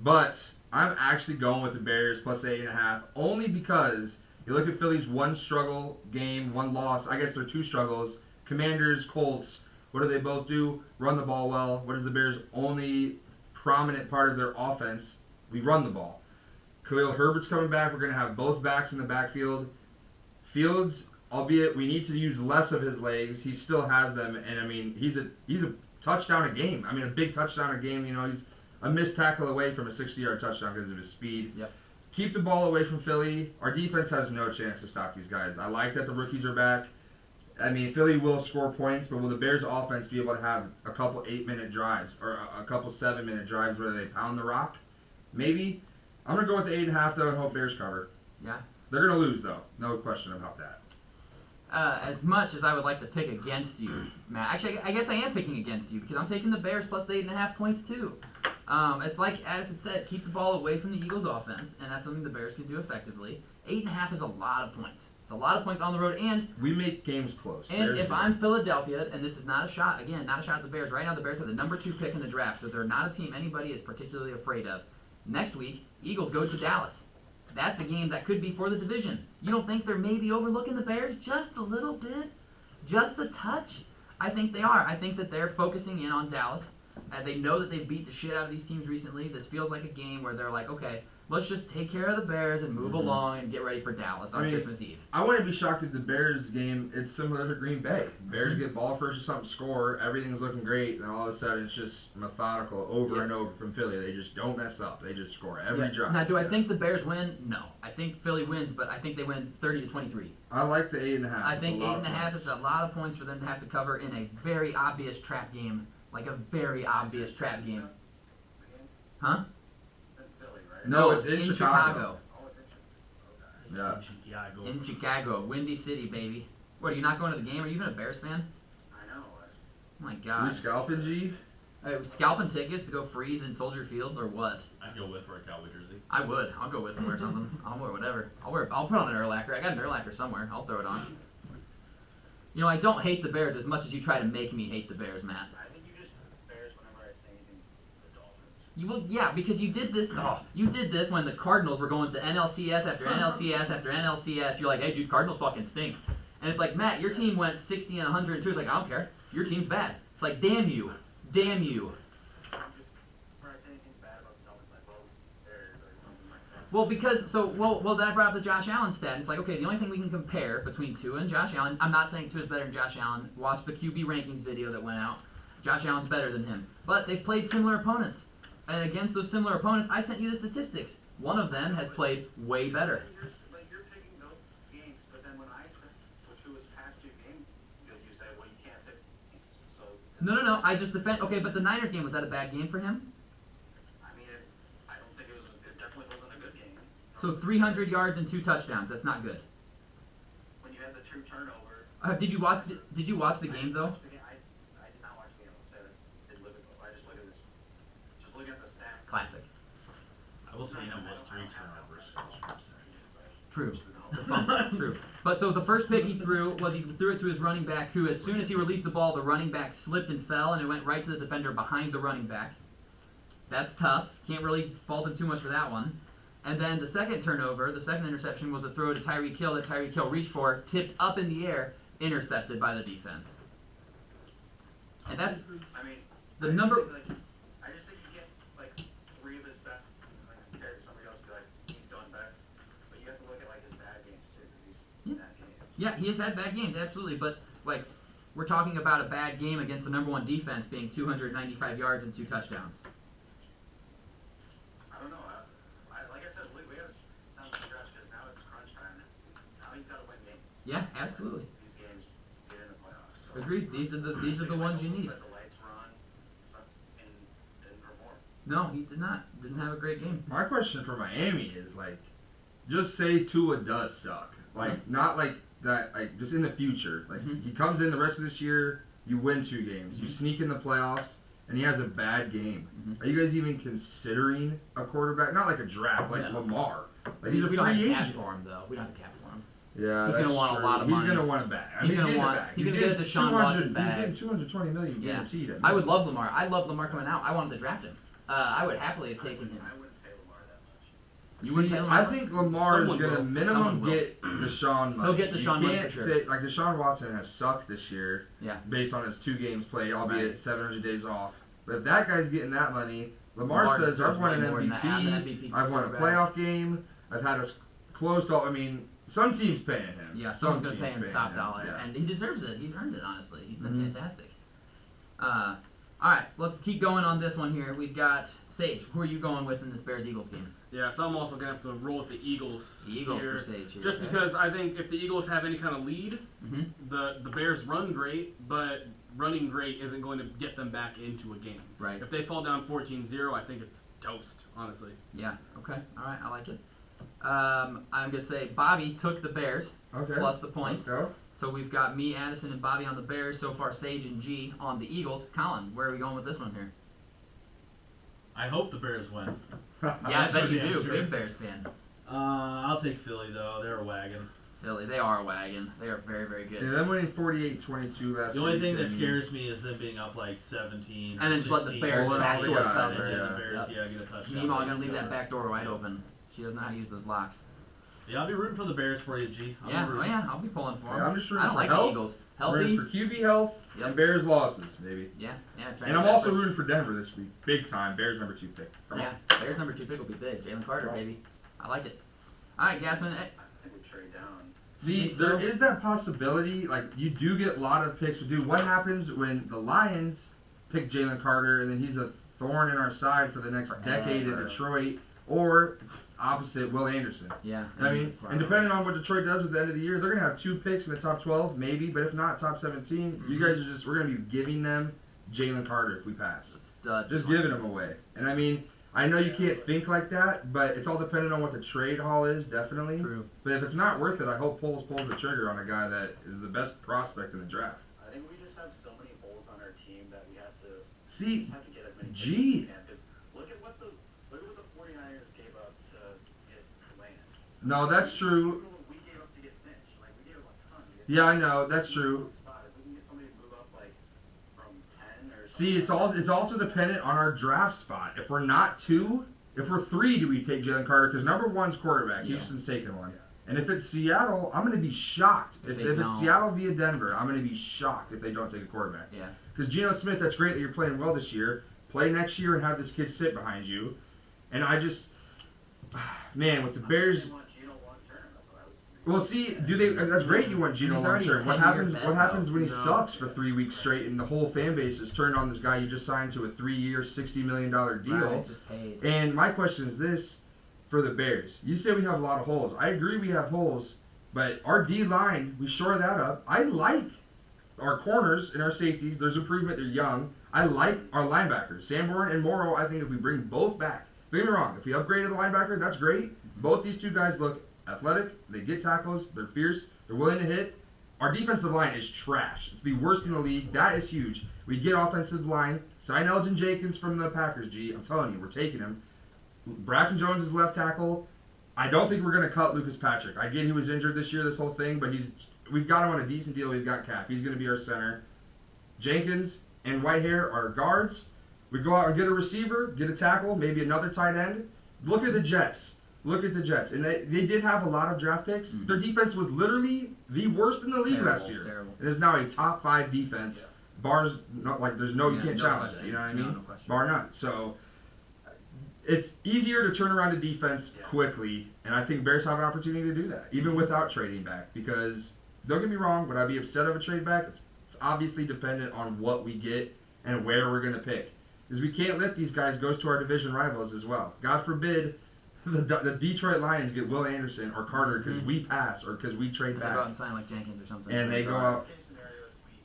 but I'm actually going with the Bears plus the 8.5 only because you look at Philly's 1 struggle game, 1 loss. I guess they're 2 struggles. Commanders, Colts. What do they both do? Run the ball well. What is the Bears' only prominent part of their offense? We run the ball. Khalil Herbert's coming back. We're gonna have both backs in the backfield. Fields, albeit we need to use less of his legs, he still has them, and I mean he's a touchdown a game. I mean a big touchdown a game. He's a missed tackle away from a 60-yard touchdown because of his speed. Yep. Keep the ball away from Philly. Our defense has no chance to stop these guys. I like that the rookies are back. I mean, Philly will score points, but will the Bears' offense be able to have a couple 8-minute drives or a couple 7-minute drives where they pound the rock? Maybe. I'm going to go with the 8.5, though, and hope Bears cover. Yeah. They're going to lose, though. No question about that. As much as I would like to pick against you, Matt, actually, I guess I am picking against you because I'm taking the Bears plus the 8.5 points, too. It's like Addison said, keep the ball away from the Eagles' offense, and that's something the Bears can do effectively. 8.5 is a lot of points. It's a lot of points on the road, and we make games close. And Bears if I'm Philadelphia, and this is not a shot, again, not a shot at the Bears. Right now, the Bears have the number 2 pick in the draft, so they're not a team anybody is particularly afraid of. Next week, Eagles go to Dallas. That's a game that could be for the division. You don't think they're maybe overlooking the Bears just a little bit? Just a touch? I think they are. I think that they're focusing in on Dallas. They know that they've beat the shit out of these teams recently. This feels like a game where they're like, okay, let's just take care of the Bears and move along and get ready for Dallas on Christmas Eve. I wouldn't be shocked if the Bears game, it's similar to Green Bay. Bears get ball first or something, score, everything's looking great, and all of a sudden it's just methodical over and over from Philly. They just don't mess up. They just score every drive. Now, do I think the Bears win? No. I think Philly wins, but I think they win 30-23. I like the 8.5. I think 8.5 is a lot of points for them to have to cover in a very obvious trap game. Like a very obvious trap game. Huh? No, it's in Chicago. Oh, it's in Yeah. Chicago. In Chicago. Windy City, baby. What, are you not going to the game? Are you even a Bears fan? I know. Oh my We god. scalping, G? Hey, scalping tickets to go freeze in Soldier Field or what? I'd go with for a Cowboy jersey. I would. I'll go with and wear something. I'll wear whatever. I'll put on an Urlacher. I got an Urlacher somewhere. I'll throw it on. You know, I don't hate the Bears as much as you try to make me hate the Bears, Matt. I think you just Bears whenever I say anything the Dolphins. You will, yeah, because you did this. Oh, you did this when the Cardinals were going to NLCS after NLCS after NLCS. You're like, hey, dude, Cardinals fucking stink. And it's like, Matt, your team went 60 and 102. It's like, I don't care. Your team's bad. It's like, damn you, damn you. I'm just when I say anything bad about the Dolphins, like, well, Bears or something like that. Well, because then I brought up the Josh Allen stat. And it's like, okay, the only thing we can compare between Tua and Josh Allen. I'm not saying Tua's better than Josh Allen. Watch the QB rankings video that went out. Josh Allen's better than him, but they've played similar opponents. And against those similar opponents, I sent you the statistics. One of them has played way better. But you're picking those games, but then when I said Tua's past 2 games, you say, well, you can't pick games. So. No. I just defend. Okay, but the Niners game, was that a bad game for him? I mean, I don't think it was. It definitely wasn't a good game. So 300 yards and 2 touchdowns. That's not good. When you had the 2 turnover. Did you watch the game though? I did not watch the game. I'll say that. Didn't look at. I just look at this. Just look at the stats. Classic. I will say, was 3 turnovers. True. True. But so the first pick he threw it to his running back, who as soon as he released the ball, the running back slipped and fell, and it went right to the defender behind the running back. That's tough. Can't really fault him too much for that one. And then the second turnover, the second interception, was a throw to Tyreek Hill that Tyreek Hill reached for, tipped up in the air, intercepted by the defense. And that's I mean, the number. I just think you get like 3 of his best, like compared to somebody else, be like he's done better. But you have to look at like his bad games too, because he's in bad games. Yeah, he has had bad games, absolutely. But like, we're talking about a bad game against the number 1 defense being 295 yards and 2 touchdowns. I don't know. Like I said, we got to down the stretch because now it's crunch time. Now he's got to win games. Yeah, absolutely. These games get in the playoffs. So. Agreed. These are the ones you need. Let the lights run, and didn't perform. No, he did not. Didn't have a great game. My question for Miami is, like, just say Tua does suck. Like, not like that, like, just in the future. Like, he comes in the rest of this year, you win 2 games. You sneak in the playoffs, and he has a bad game. Are you guys even considering a quarterback? Not like a draft, like Lamar. Like, he's a we don't free have cap agent. for him, though. We don't have the cap for him. Yeah, He's that's gonna want a true. lot of money. He's gonna want a bag. I mean, He's gonna getting want- a bag. he's gonna get a Deshaun Watson bag. He's getting $220 million Yeah. guaranteed. I would love Lamar. I love Lamar coming out. I wanted to draft him. I would happily have taken him. I wouldn't pay Lamar that much. You wouldn't pay Lamar? I think Lamar is Someone going to will. minimum Someone will. get Deshaun money. He'll get Deshaun you money can't for sure. say, like, Deshaun Watson has sucked this year Yeah. based on his 2 games played, albeit Right. 700 days off. But if that guy's getting that money, Lamar says, deserves I've won an way more than MVP, that. I'm an MVP I've won a quarterback." playoff game, I've had us close to, I mean, some teams paying him. Yeah, some someone's going to teams pay him top dollar. Yeah. And he deserves it. He's earned it, honestly. He's been fantastic. All right, let's keep going on this one here. We've got Sage. Who are you going with in this Bears-Eagles game? Yeah, so I'm also going to have to roll with the Eagles. The Eagles here, for Sage here, just okay. because I think if the Eagles have any kind of lead, the Bears run great, but running great isn't going to get them back into a game. Right. If they fall down 14-0, I think it's toast, honestly. Yeah, okay. All right, I like it. I'm going to say Bobby took the Bears plus the points. Let's go. So we've got me, Addison, and Bobby on the Bears. So far, Sage and G on the Eagles. Colin, where are we going with this one here? I hope the Bears win. Yeah, I bet you damn do. sure. Big Bears fan. I'll take Philly, though. They're a wagon. Philly, they are a wagon. They are very, very good. Yeah, them winning 48-22 last The only week, thing that I mean, scares me is them being up like 17 And then or just let the 16. Bears Pulling all backdoor the guys, cover. And then yeah. the Bears, Yep. get a touchdown. Meemaw going to leave that back door wide open. She doesn't know how to use those locks. Yeah, I'll be rooting for the Bears for you, G. I'll be Yeah, rooting. I'll be pulling for them. Yeah, I'm just rooting I don't for like health. the Eagles. Rooting Healthy. for QB health Yep. and Bears losses, maybe. Yeah. Try And to I'm get also that rooting for Denver this week. Big time. Bears number 2 pick. Come on. Bears number 2 pick will be big. Jalen Carter, baby. I like it. All right, Gasman. I think we trade down. See, think there so? is that possibility. Like, you do get a lot of picks. But, dude, what happens when the Lions pick Jalen Carter and then he's a thorn in our side for the next decade in Forever. Detroit? Or, opposite, Will Anderson. Yeah. I mean, and depending on what Detroit does at the end of the year, they're going to have 2 picks in the top 12, maybe. But if not, top 17. You guys are we're going to be giving them Jalen Carter if we pass. Stud. Just giving them away. And, I mean, I know you can't think like that, but it's all dependent on what the trade haul is, definitely. True. But if it's not worth it, I hope Poles pulls the trigger on a guy that is the best prospect in the draft. I think we just have so many holes on our team that we have to See, just have to get as many picks Gee. as we can. Because look at what the 49ers gave up to get Lance. No, that's true. Look at what we gave up to get Finch. Like we gave up a ton. Yeah, I know, that's true. Spot. If we can get somebody to move up like from 10 or See, it's also dependent on our draft spot. If we're not 2, if we're 3, do we take Jalen Carter? Because number 1's quarterback. Yeah. Houston's taking one. And if it's Seattle, I'm going to be shocked. If If they it's don't. Seattle via Denver, I'm going to be shocked if they don't take a quarterback. Yeah. Because Geno Smith, that's great that you're playing well this year. Play next year and have this kid sit behind you. And I just, man, with the Bears. They want Geno long term. That's what I was. Well, see, do they? That's great. You want Geno He's long already a term. What 10-year happens? vet, What happens though. when he No. sucks for 3 weeks straight, and the whole fan base is turned on this guy you just signed to a 3-year, $60 million deal? Right, just paid. And my question is this: for the Bears, you say we have a lot of holes. I agree, we have holes, but our D line, we shore that up. I like our corners and our safeties. There's improvement. They're young. I like our linebackers, Sanborn and Morrow. I think if we bring both back, don't get me wrong. If we upgraded the linebacker, that's great. Both these 2 guys look athletic. They get tackles. They're fierce. They're willing to hit. Our defensive line is trash. It's the worst in the league. That is huge. We get offensive line. Sign Elgin Jenkins from the Packers, G. I'm telling you, we're taking him. Braxton Jones is left tackle. I don't think we're going to cut Lucas Patrick. I get he was injured this year, this whole thing, but we've got him on a decent deal. We've got cap. He's going to be our center. Jenkins and Whitehair are guards. We go out and get a receiver, get a tackle, maybe another tight end. Look at the Jets. And they did have a lot of draft picks. Their defense was literally the worst in the league last year. Terrible. It is now a top 5 defense. Bars, not like there's no, you can't challenge question. that. You know what I No, mean? no question. Bar none. So it's easier to turn around a defense quickly, and I think Bears have an opportunity to do that, even without trading back. Because don't get me wrong, would I be upset of a trade back? It's obviously dependent on what we get and where we're going to pick. Because we can't let these guys go to our division rivals as well. God forbid the Detroit Lions get Will Anderson or Carter because we pass or because we trade They go out back. and sign like Jenkins or something. And they go out. Worst case scenario is we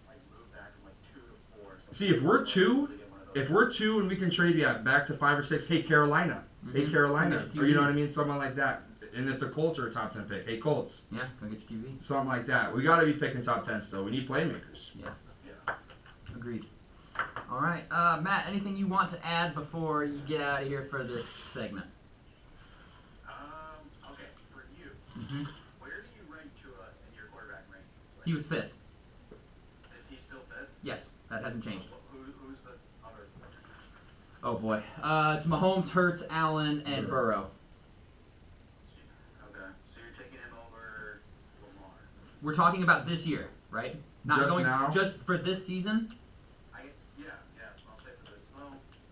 like move back from like 2 to 4. See, if we're 2 and we can trade back to 5 or 6, hey Carolina, hey Carolina, Go get your or you know QB. what I mean, something like that. And if the Colts are a top 10 pick, hey Colts, Yeah, go get your QB. something like that. We got to be picking top 10 still. We need playmakers. Yeah. Agreed. All right, Matt. Anything you want to add before you get out of here for this segment? Okay, for you, where do you rank Tua in your quarterback rankings? Like, He was 5th. Is he still 5th? Yes, that hasn't changed. Who's the other? Oh boy. It's Mahomes, Hurts, Allen, and Burrow. Okay, so you're taking him over Lamar. We're talking about this year, right? Not Just going now? just for this season. I'll say for this. Well,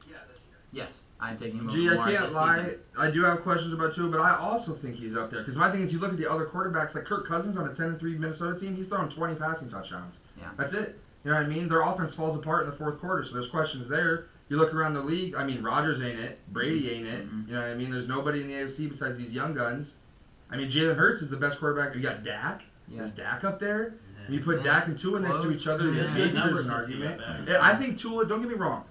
yeah, this year. Yes, I'm taking him over Gee, I Lamar can't this lie. season. I do have questions about Tua, but I also think he's up there. Because my thing is, you look at the other quarterbacks, like Kirk Cousins on a 10-3 Minnesota team, he's throwing 20 passing touchdowns. Yeah. That's it. You know what I mean? Their offense falls apart in the fourth quarter, so there's questions there. You look around the league, I mean, Rodgers ain't it. Brady ain't it. You know what I mean? There's nobody in the AFC besides these young guns. I mean, Jalen Hurts is the best quarterback. You got Dak. Yeah. Is Dak up there? Yeah. And you put Dak and Tua next to each other. Yeah. Maybe Numbers there's an since he got argument. back. Yeah, I think Tua, don't get me wrong.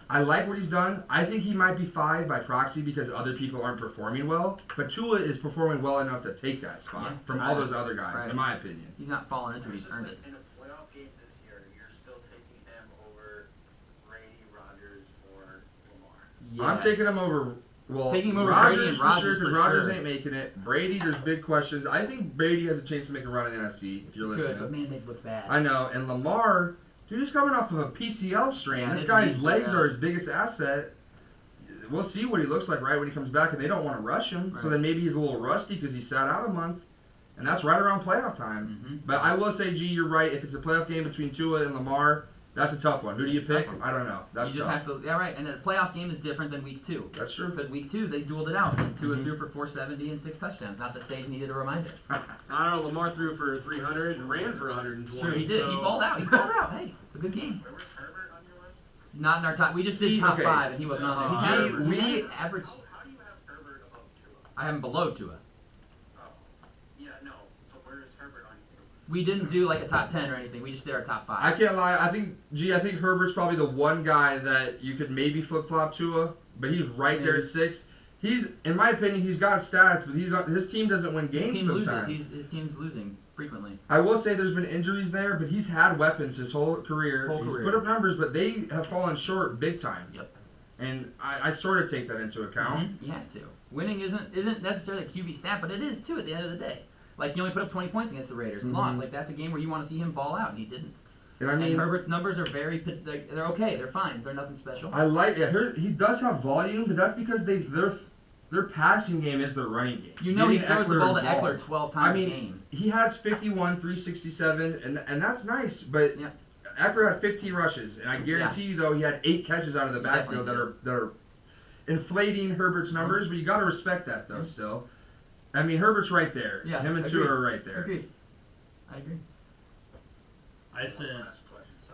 I like what he's done. I think he might be 5 by proxy because other people aren't performing well. But Tua is performing well enough to take that spot from all those other guys, in my opinion. He's not falling into it. It's He's just earned like it. in a playoff game this year, you're still taking him over Brady, Rodgers, or Lamar. I'm taking him over. Well, Taking him over Rodgers Brady and for Rodgers sure, because for Rodgers sure. ain't making it. Brady, there's big questions. I think Brady has a chance to make a run in the NFC, if you're listening. Good, but man, they've looked bad. I know. And Lamar, dude, he's coming off of a PCL strain. Yeah, This his guy's knees, legs yeah. are his biggest asset. We'll see what he looks like right when he comes back, and they don't want to rush him. So Right. then maybe he's a little rusty because he sat out a month, and that's right around playoff time. Mhm. But I will say, G, you're right. If it's a playoff game between Tua and Lamar, that's a tough one. Who do you It's a tough pick? one. I don't know. That's you just tough. have to, yeah, right. And the playoff game is different than week 2. That's true. Because week 2 they dueled it out, and Tua Mhm. threw for 470 and 6 touchdowns. Not that Sage needed a reminder. I don't know. Lamar threw for 300 and ran for 120. It's true, he did. So He balled out. He balled out. Hey, it's a good game. Where was Herbert on your list? Not in our top. We just did top Okay. 5, and he wasn't on there. He's Gee, had, we- average. How do you have Herbert above Tua? I have him below Tua. Oh, yeah, no. So where is Herbert on you? We didn't do like a top 10 or anything. We just did our top 5. I can't lie. I think Herbert's probably the one guy that you could maybe flip-flop Tua, but he's right there at 6. He's, in my opinion, he's got stats, but his team doesn't win His games team sometimes. loses. His team's losing frequently. I will say there's been injuries there, but he's had weapons his whole career. Whole He's career. put up numbers, but they have fallen short big time. Yep. And I sort of take that into account. You have to. Winning isn't necessarily a QB stat, but it is too at the end of the day. Like he only put up 20 points against the Raiders and lost. Like that's a game where you want to see him ball out, and he didn't. And I mean, Herbert's numbers are they're okay. They're fine. They're nothing special. I like it. He does have volume, but that's because their passing game is their running game. You know he Getting throws the Eckler ball to involved. Eckler 12 times I mean, a game. he has 51, 367, and that's nice. But Yeah. Eckler had 15 rushes, and I guarantee you though he had 8 catches out of the He backfield that definitely are inflating Herbert's numbers. But you got to respect that though. Still, I mean Herbert's right there. Yeah, Him and agreed. Tua are right there. Agreed. I agree. I said, Last question. So,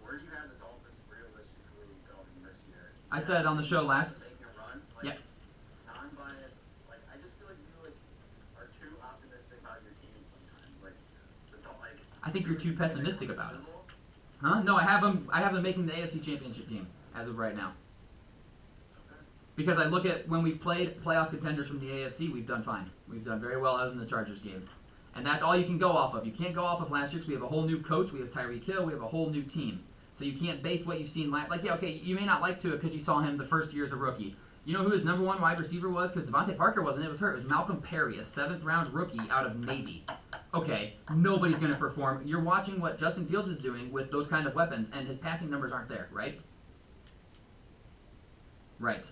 where do you have the Dolphins realistically going this year? I said on the show last. Making a run? Yep. Non-biased. Like, I just feel like you are too optimistic about your team sometimes. I think you're too pessimistic about it. Huh? No, I have them making the AFC Championship game as of right now. Because I look at when we've played playoff contenders from the AFC, we've done fine. We've done very well other than the Chargers game. And that's all you can go off of. You can't go off of last year because we have a whole new coach, we have Tyreek Hill, we have a whole new team. So you can't base what you've seen like yeah, okay, you may not like Tua because you saw him the first year as a rookie. You know who his number 1 wide receiver was? Because Devontae Parker wasn't. It was hurt. It was Malcolm Perry, a 7th-round rookie out of Navy. Okay, nobody's going to perform. You're watching what Justin Fields is doing with those kind of weapons, and his passing numbers aren't there, right? Right.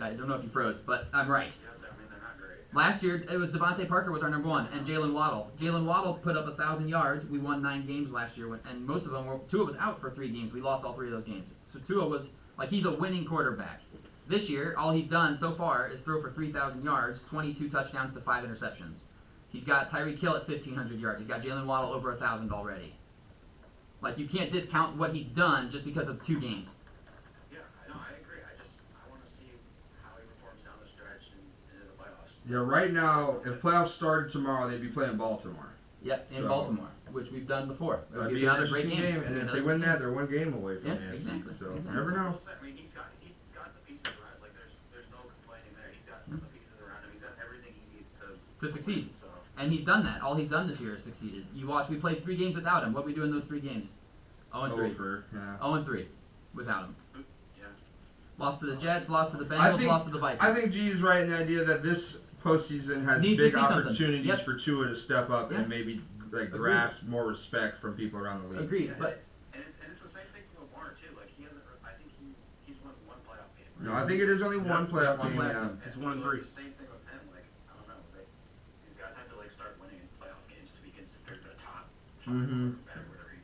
I don't know if you froze, but I'm right. Yeah, I mean, they're not great. Last year, it was Devontae Parker was our number 1, and Jalen Waddle. Jalen Waddle put up 1,000 yards. We won 9 games last year, and most of them were. Tua was out for 3 games. We lost all 3 of those games. So Tua was he's a winning quarterback. This year, all he's done so far is throw for 3,000 yards, 22 touchdowns to 5 interceptions. He's got Tyreek Hill at 1,500 yards. He's got Jalen Waddle over 1,000 already. Like you can't discount what he's done just because of 2 games. Yeah, I know, I agree. I want to see how he performs down the stretch and into the playoffs. Yeah, right now, if playoffs started tomorrow, they'd be playing Baltimore. Yep, in So- Baltimore, which we've done before. It would That'd be be an another great interesting game. game, and if Another they win great that, game. they're 1 game away from Yeah, the AFC. exactly, So exactly. you never know. I mean, he's got the pieces around. Like, there's no complaining there. He's got the pieces around him. He's got everything he needs To succeed. So, And he's done that. All he's done this year is succeeded. You watch, we played 3 games without him. What did we do in those 3 games? 0-3. Over, yeah. 0-3 without him. yeah. Lost to the Jets, lost to the Bengals, lost to the Vikings. I think G is right in the idea that this postseason has Needs to big see something. opportunities Yep. for Tua to step up Yeah. and maybe Agreed. grasp more respect from people around the league. Agreed, Yeah, but and it's the same thing for Lamar too. Like he hasn't. I think he's won 1 playoff game. No, I think it is only one playoff one game. playoff Yeah. game. It's 1 and So 3. It's the same thing with him. Like I don't know. These guys have to start winning in playoff games to be considered the top 5 Mhm.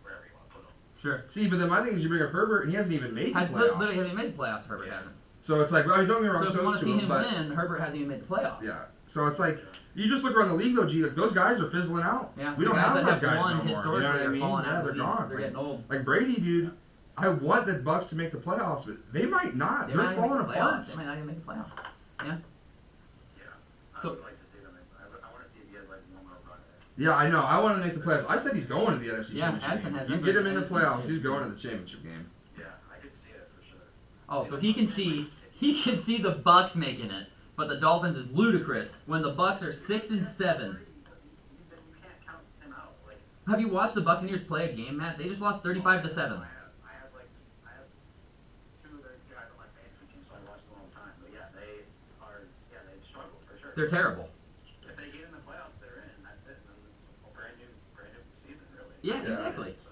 wherever you want to put them. sure. See, but then my thing is you bring up Herbert, and he hasn't even made the playoffs. Literally hasn't made the playoffs. Herbert hasn't. So it's like, well, don't get me wrong. So if you want to see him but, win, Herbert hasn't even made the playoffs. yeah. So it's like You just look around the league though, G. Like those guys are fizzling out. Yeah, we the don't guys have that those have guys won no more. You historically know what I are mean? falling Yeah, out of they're the league. gone. They're getting old. Like Brady, dude. I want the Bucks to make the playoffs, but they might not. They They're might not falling even make the apart. playoffs. They might not even make the playoffs. Yeah. Yeah. I So- would like to see them. I want to see if he has like one more run at it. Yeah, I know. I want to make the playoffs. I said he's going to the NFC Yeah, Championship Addison game. has You them get going him in to the the playoffs, NFC he's going to the championship game. Yeah, I could see it for sure. Oh, so he can see the Bucks making it, but the Dolphins is ludicrous when the Bucks are 6-7. Then you can't count him out. Like, Have you watched the Buccaneers play a game, Matt? They just lost 35-7. I have two of the guys on my fantasy team, so I watch them all the time. But yeah, they struggle for sure. They're terrible. If they get in the playoffs, they're in. That's it. And then it's a brand new season, really. Yeah, exactly. So,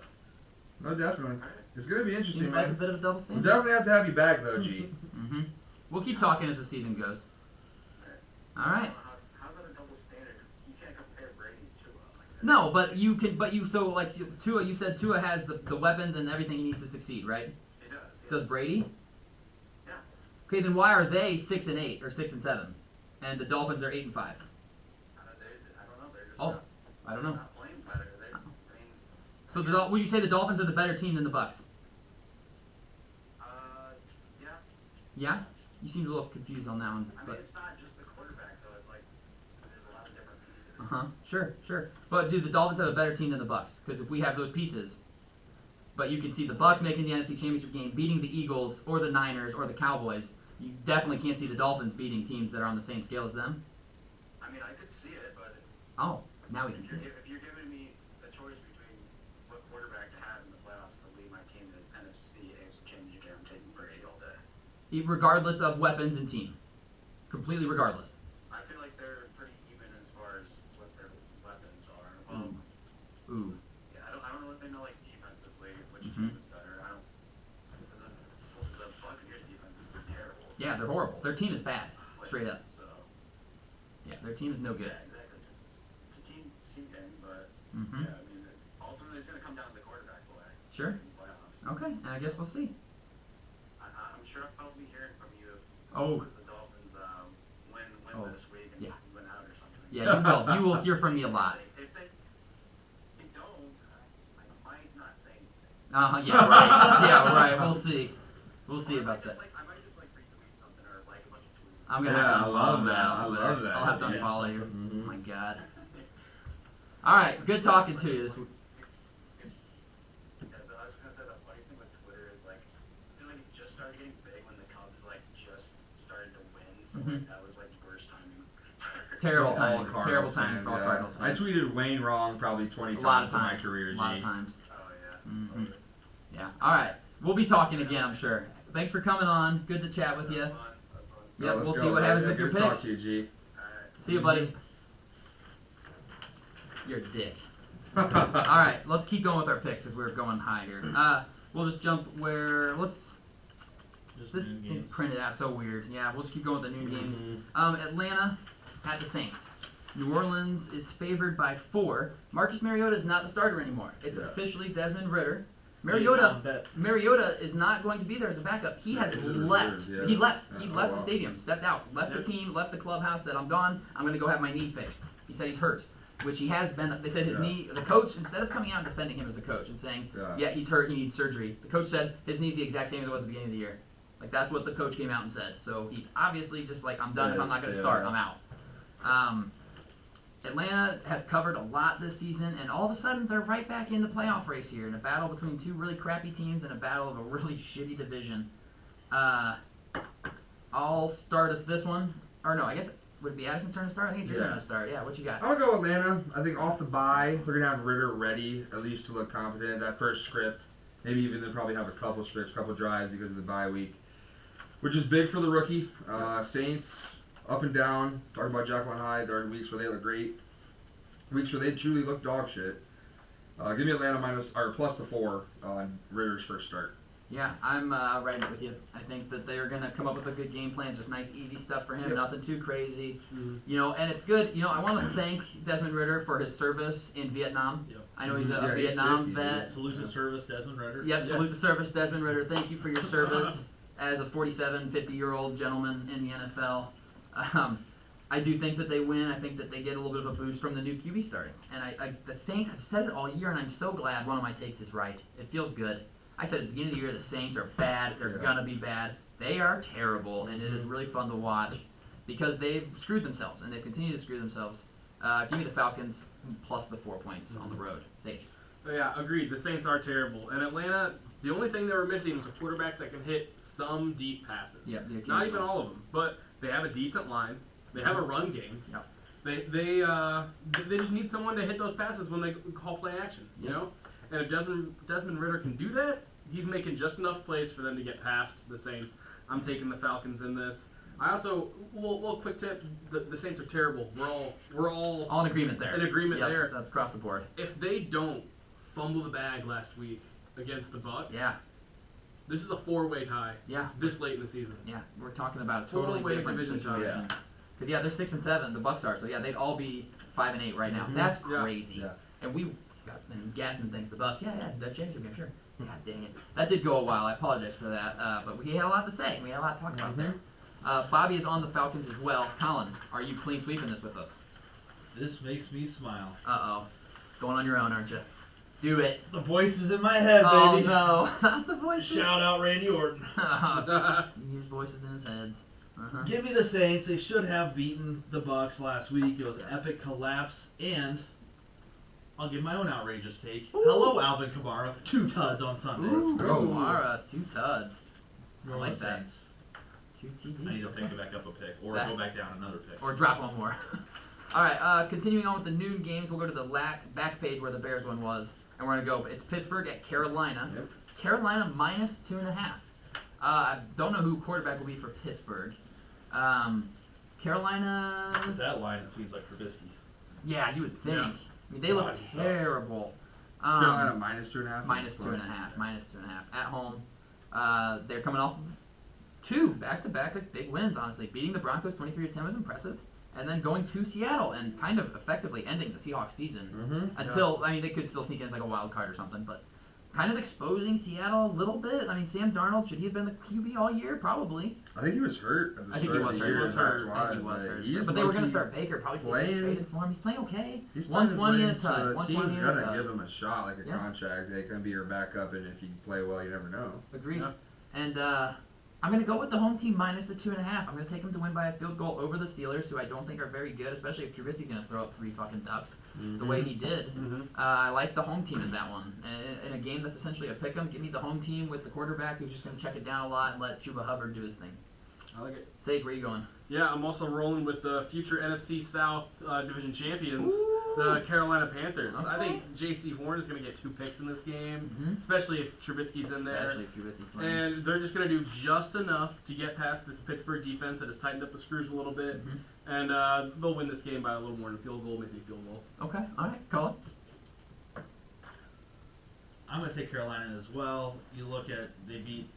No, definitely. It's going to be interesting, Seems like a man. bit of a double We'll standard. definitely have to have you back, though, G. Mm-hmm. We'll keep talking as the season goes. All right. How's that a double standard? You can't compare Brady to Tua like that. No, but you can. But you so like Tua. You said Tua has the weapons and everything he needs to succeed, right? He does. Does Brady? Yeah. Okay, then why are they 6-8 or 6-7, and the Dolphins are 8-5? I don't know. They're just Oh, I don't know. not playing better. So would you say the Dolphins are the better team than the Bucks? Yeah. Yeah. You seemed a little confused on that one. I mean, But it's not just the quarterback though. It's like there's a lot of different pieces. Sure. But do the Dolphins have a better team than the Bucks? Because if we have those pieces, but you can see the Bucks making the NFC Championship game, beating the Eagles or the Niners or the Cowboys. You definitely can't see the Dolphins beating teams that are on the same scale as them. I mean, I could see it, but Oh, now we can if see you're, it. if you're giving me a choice between what quarterback to have in the playoffs to lead my team to the NFC AFC Championship game, I'm taking Brady all day. Regardless of weapons and team. Completely regardless. I feel like they're pretty even as far as what their weapons are. Well, Ooh. yeah, I don't know if they know like defensively which Mhm. team is better. I don't. Because the Buccaneers defense is terrible. Yeah, they're horrible. Their team is bad. Straight up. So. Yeah, their team is no good. Yeah, exactly. It's a team game, but Mhm. yeah, I mean, ultimately it's going to come down to the quarterback play. Sure. In the playoffs. Okay, I guess we'll see. I'm sure I'll be hearing from you if Oh. the Dolphins win this week and Yeah. win out or something. Yeah, you will. You will hear from me a lot. If they don't, I might not say anything. Yeah, right. Yeah, right. We'll see. We'll see Or I about might that. just, I might just retweet something or like a bunch of tweets. I'm gonna Yeah, have to I unfollow love Matt that. on I Twitter. love that. I'll have to Yeah. unfollow you. Mhm. Oh my god. All right, good talking to you this week. Yeah, I was just gonna say the funny thing with Twitter is like, I feel like it just started getting big when the Cubs like just started to win, so like that was like worst timing. Terrible All timing. Cardinals Terrible timing fans, for all yeah. Cardinals I fans. tweeted Wayne wrong probably 20 A lot of times in my times. career, A lot of G. times. Oh yeah. Mhm. Totally. Yeah. All right. We'll be talking again, I'm sure. Thanks for coming on. Good to chat with you. That was fun. Yep, Let's we'll go, see what bro. happens Yeah, with your good to talk picks. to you, G. Alright. See you, buddy. You're a dick. All right, let's keep going with our picks because we're going high here. We'll just jump where Just this noon thing games. printed out so weird. Yeah, we'll just keep going with the noon games. Mhm. Atlanta at the Saints. New Orleans is favored by 4. Marcus Mariota is not the starter anymore. It's Yeah. officially Desmond Ritter. Bet. Mariota is not going to be there as a backup. He has He's left. reserved, yeah. He left. He Yeah, left oh, the wow. stadium, stepped out, left the Yep. team, left the clubhouse, said, I'm gone. I'm going to go have my knee fixed. He said he's hurt, which he has been. They said his Yeah. knee, the coach, instead of coming out and defending him as the coach and saying, Yeah. he's hurt, he needs surgery, the coach said his knee's the exact same as it was at the beginning of the year. Like, that's what the coach came out and said. So he's obviously just like, I'm done. If I'm not going to Yes, start, yeah. I'm out. Atlanta has covered a lot this season, and all of a sudden they're right back in the playoff race here in a battle between 2 really crappy teams and a battle of a really shitty division. I'll start us this one. Or no, I guess would it be Addison's turn to start? I think it's your Yeah. turn to start. Yeah, what you got? I'll go Atlanta. I think off the bye, they're going to have Ritter ready, at least to look competent. That first script, maybe even they'll probably have a couple scripts, couple drives because of the bye week, which is big for the rookie. Saints, up and down. Talking about Jekyll and Hyde. There are weeks where they look great, weeks where they truly look dog shit. Give me Atlanta plus the 4 on Ritter's first start. Yeah, I'm right with you. I think that they're going to come up with a good game plan, just nice, easy stuff for him, Yep. nothing too crazy. Mhm. You know, and it's good. You know, I want to thank Desmond Ritter for his service in Vietnam. Yep. I know he's a Yeah, he's Vietnam 50, vet. Salute to service, Desmond Ritter. Yep, Yes. salute to service, Desmond Ritter. Thank you for your service as a 47, 50-year-old gentleman in the NFL. I do think that they win. I think that they get a little bit of a boost from the new QB starting. And the Saints, I've said it all year, and I'm so glad one of my takes is right. It feels good. I said at the beginning of the year the Saints are bad. They're going to be bad. They are terrible, and it is really fun to watch because they've screwed themselves, and they've continued to screw themselves. Give me the Falcons plus the 4 points on the road. Sage. Yeah, agreed. The Saints are terrible. And Atlanta, the only thing they were missing was a quarterback that can hit some deep passes. Yep, not even all of them, but they have a decent line. They have a run game. Yep. They just need someone to hit those passes when they call play action. You know, and if Desmond Ridder can do that, he's making just enough plays for them to get past the Saints. I'm taking the Falcons in this. I also little quick tip: the Saints are terrible. We're all in agreement there. There. That's across the board. If they don't fumble the bag last week against the Bucs, this is a 4-way tie. Yeah. This late in the season. Yeah, we're talking about a totally 4-way different division situation. Because they're 6-7. The Bucs are. So they'd all be 5-8 right now. That's crazy. Yeah. And Gasman thinks the Bucs. That championship game, sure. God dang it. That did go a while. I apologize for that. But we had a lot to say. We had a lot to talk about there. Bobby is on the Falcons as well. Colin, are you clean sweeping this with us? This makes me smile. Uh-oh. Going on your own, aren't you? Do it. The voices in my head, Oh, baby. no. Not the voices. Shout out Randy Orton. He hears voices in his head. Give me the Saints. They should have beaten the Bucs last week. It was an epic collapse, and I'll give my own outrageous take. Ooh. Hello, Alvin Kamara. 2 tuds on Sunday. Ooh, go. Kamara, 2 tuds. I like that. Saints. 2 TDs. I need to pick back up a pick, or go back down another pick. Or drop one more. All right, continuing on with the noon games, we'll go to the back page where the Bears one was, and we're going to go. It's Pittsburgh at Carolina. Yep. Carolina minus 2.5. I don't know who quarterback will be for Pittsburgh. Carolina. With that line, it seems like Trubisky. Yeah, you would think. Yeah. I mean, they look terrible. Carolina minus 2.5. Minus 2.5. Minus 2.5 at home. They're coming off 2 back-to-back big wins. Honestly, beating the Broncos 23-10 was impressive, and then going to Seattle and kind of effectively ending the Seahawks season until I mean they could still sneak in as like a wild card or something, but kind of exposing Seattle a little bit. I mean, Sam Darnold, should he have been the QB all year? Probably. I think he was hurt at the start of the year. He was hurt. But they were going to start Baker. Probably they just traded for him. He's playing okay. He's 120 and a tud. The 120 team's and a going to tud. give him a shot, like a contract. They can be your backup, and if you play well, you never know. Agreed. Yeah. And I'm going to go with the home team minus the 2.5. I'm going to take them to win by a field goal over the Steelers, who I don't think are very good, especially if Trubisky's going to throw up 3 fucking ducks the way he did. I like the home team in that one. In a game that's essentially a pick 'em, give me the home team with the quarterback who's just going to check it down a lot and let Chuba Hubbard do his thing. I like it. Sage, where you going? Yeah, I'm also rolling with the future NFC South division champions, Ooh. the Carolina Panthers. Okay. I think J.C. Horn is going to get 2 picks in this game, especially if Trubisky's in there. Especially if Trubisky's playing. And they're just going to do just enough to get past this Pittsburgh defense that has tightened up the screws a little bit. And they'll win this game by a little more than a field goal, maybe a field goal. Okay, all right, Colin. I'm going to take Carolina as well. You look at, they beat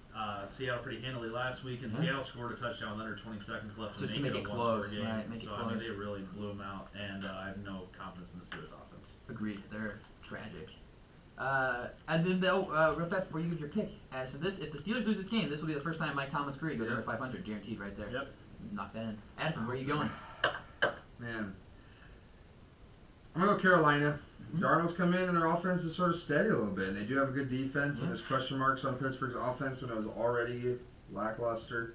Seattle pretty handily last week, and Seattle scored a touchdown with under 20 seconds left Just to make it a close, one-score game. right, make it so, close. I mean, they really blew them out, and I have no confidence in the Steelers offense. Agreed. They're tragic. And then they'll real fast before you give your pick, Addison. If the Steelers lose this game, this will be the first time Mike Tomlin's career goes over 500, guaranteed right there. Yep. Knock that in. Addison, where are you going? Man. I'm going to go Carolina. Darnold's come in and their offense is sort of steady a little bit. And they do have a good defense, and there's question marks on Pittsburgh's offense when it was already lackluster.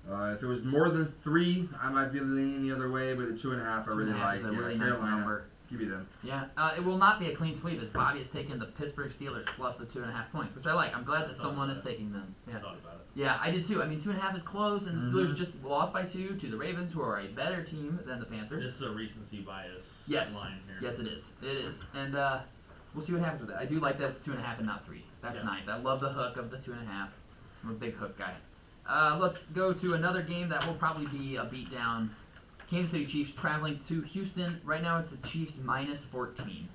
If it was more than 3, I might be leaning the other way, but at 2.5 I really 2.5 like. is a really nice Carolina. number. Give me them. Yeah, it will not be a clean sweep as Bobby has taken the Pittsburgh Steelers plus the 2.5 points, which I like. I'm glad that someone is taking them. I Yeah. thought about it. Yeah, I did too. I mean, 2.5 is close, and the Steelers just lost by 2 to the Ravens, who are a better team than the Panthers. This is a recency bias line here. Yes, it is. It is. And we'll see what happens with that. I do like that it's 2.5 and not 3. That's nice. I love the hook of the 2.5. I'm a big hook guy. Let's go to another game that will probably be a beatdown. Kansas City Chiefs traveling to Houston. Right now it's the Chiefs minus 14.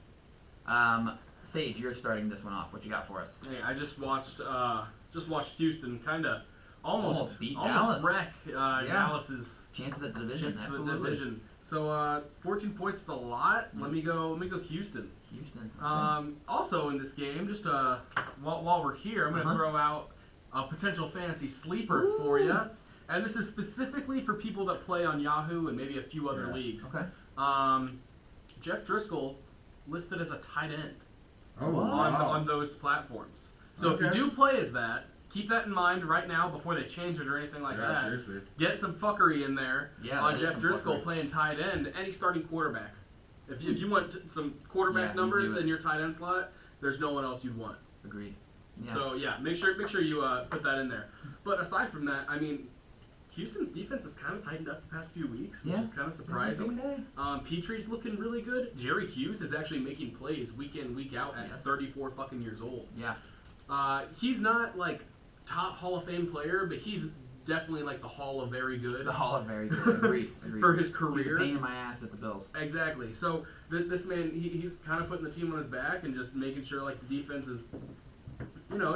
Sage, you're starting this one off. What you got for us? Hey, I just watched Houston kind of almost beat Dallas. wreck Dallas's Chances at the division. chances for Absolutely. the division. So 14 points is a lot. Let me go Houston. Houston. Okay. Also in this game, just while we're here, I'm going to throw out a potential fantasy sleeper for you. and this is specifically for people that play on Yahoo and maybe a few other leagues. Okay. Jeff Driscoll listed as a tight end Oh, on those platforms. So if you do play as that, keep that in mind right now before they change it or anything like that. Seriously. Get some fuckery in there on Jeff Driscoll playing tight end, any starting quarterback. If you want some quarterback numbers in your tight end slot, there's no one else you'd want. Agreed. Yeah. So make sure you put that in there. But aside from that, I mean, Houston's defense has kind of tightened up the past few weeks, which is kind of surprising. Petrie's looking really good. Jerry Hughes is actually making plays week in, week out at 34 fucking years old. Yeah. He's not like top Hall of Fame player, but he's definitely like the Hall of Very Good. The Hall of Very Good. Agreed. For his career. He's a pain in my ass at the Bills. Exactly. So this man, he's kind of putting the team on his back and just making sure like the defense is,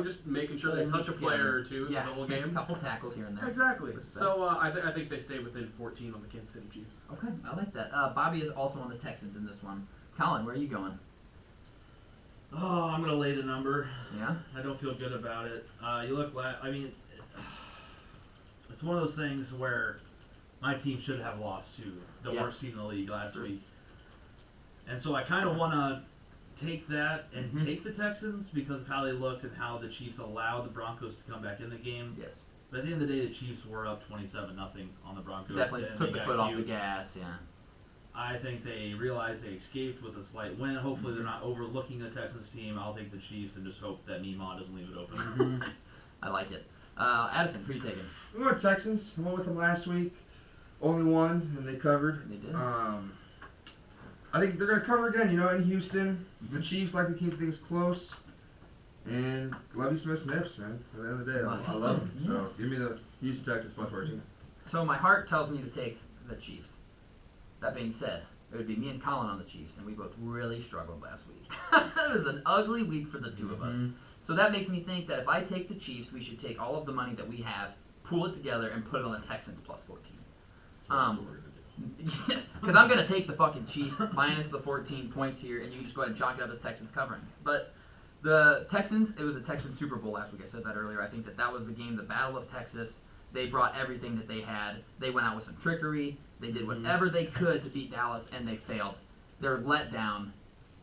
just making sure they touch a player or two the whole game. A couple tackles here and there. Exactly. So I think they stay within 14 on the Kansas City Chiefs. Okay, I like that. Bobby is also on the Texans in this one. Colin, where are you going? Oh, I'm going to lay the number. Yeah? I don't feel good about it. It's one of those things where my team should have lost to the worst team in the league last week. And so I kind of want to take that and take the Texans because of how they looked and how the Chiefs allowed the Broncos to come back in the game. Yes. But at the end of the day, the Chiefs were up 27-0 on the Broncos. Definitely took the foot off the gas, yeah. I think they realized they escaped with a slight win. Hopefully they're not overlooking the Texans team. I'll take the Chiefs and just hope that Nima doesn't leave it open. I like it. Addison, who are you taking? We went Texans. I went with them last week. Only one, and they covered. They did. I think they're going to cover again, in Houston. The Chiefs like to keep things close. And Lovie Smith's nips, man. At the end of the day, I love them. So give me the Houston Texans plus 14. So my heart tells me to take the Chiefs. That being said, it would be me and Colin on the Chiefs, and we both really struggled last week. It was an ugly week for the two of us. So that makes me think that if I take the Chiefs, we should take all of the money that we have, pool it together, and put it on the Texans plus 14. So that's what we're going to do. Yes, because I'm going to take the fucking Chiefs minus the 14 points here, and you just go ahead and chalk it up as Texans covering. But the Texans, it was a Texans Super Bowl last week. I said that earlier. I think that was the game, the Battle of Texas. They brought everything that they had. They went out with some trickery. They did whatever they could to beat Dallas, and they failed. They're let down.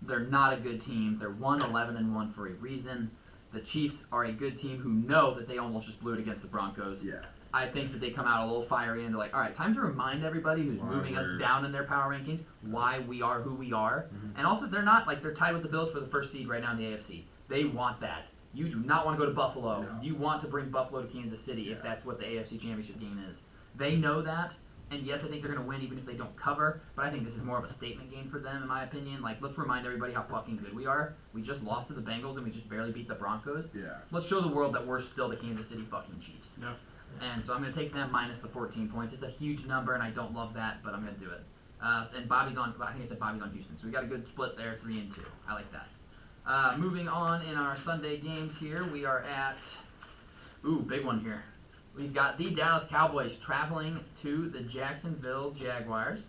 They're not a good team. They're 1-11-1 for a reason. The Chiefs are a good team who know that they almost just blew it against the Broncos. Yeah. I think that they come out a little fiery and they're like, all right, time to remind everybody who's moving us down in their power rankings why we are who we are. And also, they're not, they're tied with the Bills for the first seed right now in the AFC. They want that. You do not want to go to Buffalo. No. You want to bring Buffalo to Kansas City if that's what the AFC Championship game is. They know that. And yes, I think they're going to win even if they don't cover, but I think this is more of a statement game for them, in my opinion. Let's remind everybody how fucking good we are. We just lost to the Bengals and we just barely beat the Broncos. Yeah. Let's show the world that we're still the Kansas City fucking Chiefs. Yeah. And so I'm going to take them minus the 14 points. It's a huge number, and I don't love that, but I'm going to do it. And Bobby's on, I think I said Bobby's on Houston, so we got a good split there, 3-2. I like that. Moving on in our Sunday games here, we are at, big one here. We've got the Dallas Cowboys traveling to the Jacksonville Jaguars.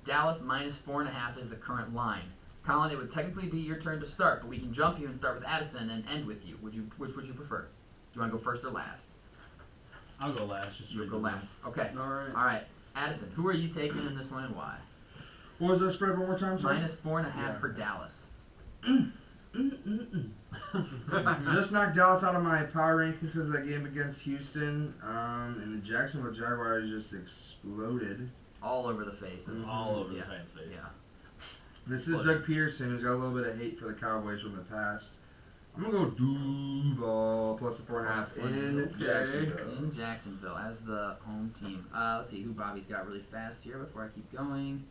Dallas minus 4.5 is the current line. Colin, it would technically be your turn to start, but we can jump you and start with Addison and end with you. Which would you prefer? Do you want to go first or last? I'll go last. You'll go last. Okay. All right. Addison, who are you taking in this one and why? What was the spread one more time? Sorry? Minus 4.5 for Dallas. Just knocked Dallas out of my power rankings because of that game against Houston, and the Jacksonville Jaguars just exploded. All over the face. All over the Titans' face. Yeah. This is Doug Peterson, who's got a little bit of hate for the Cowboys from the past. I'm going to go Duval plus the 4.5 in Jacksonville. In Jacksonville as the home team. Let's see who Bobby's got really fast here before I keep going.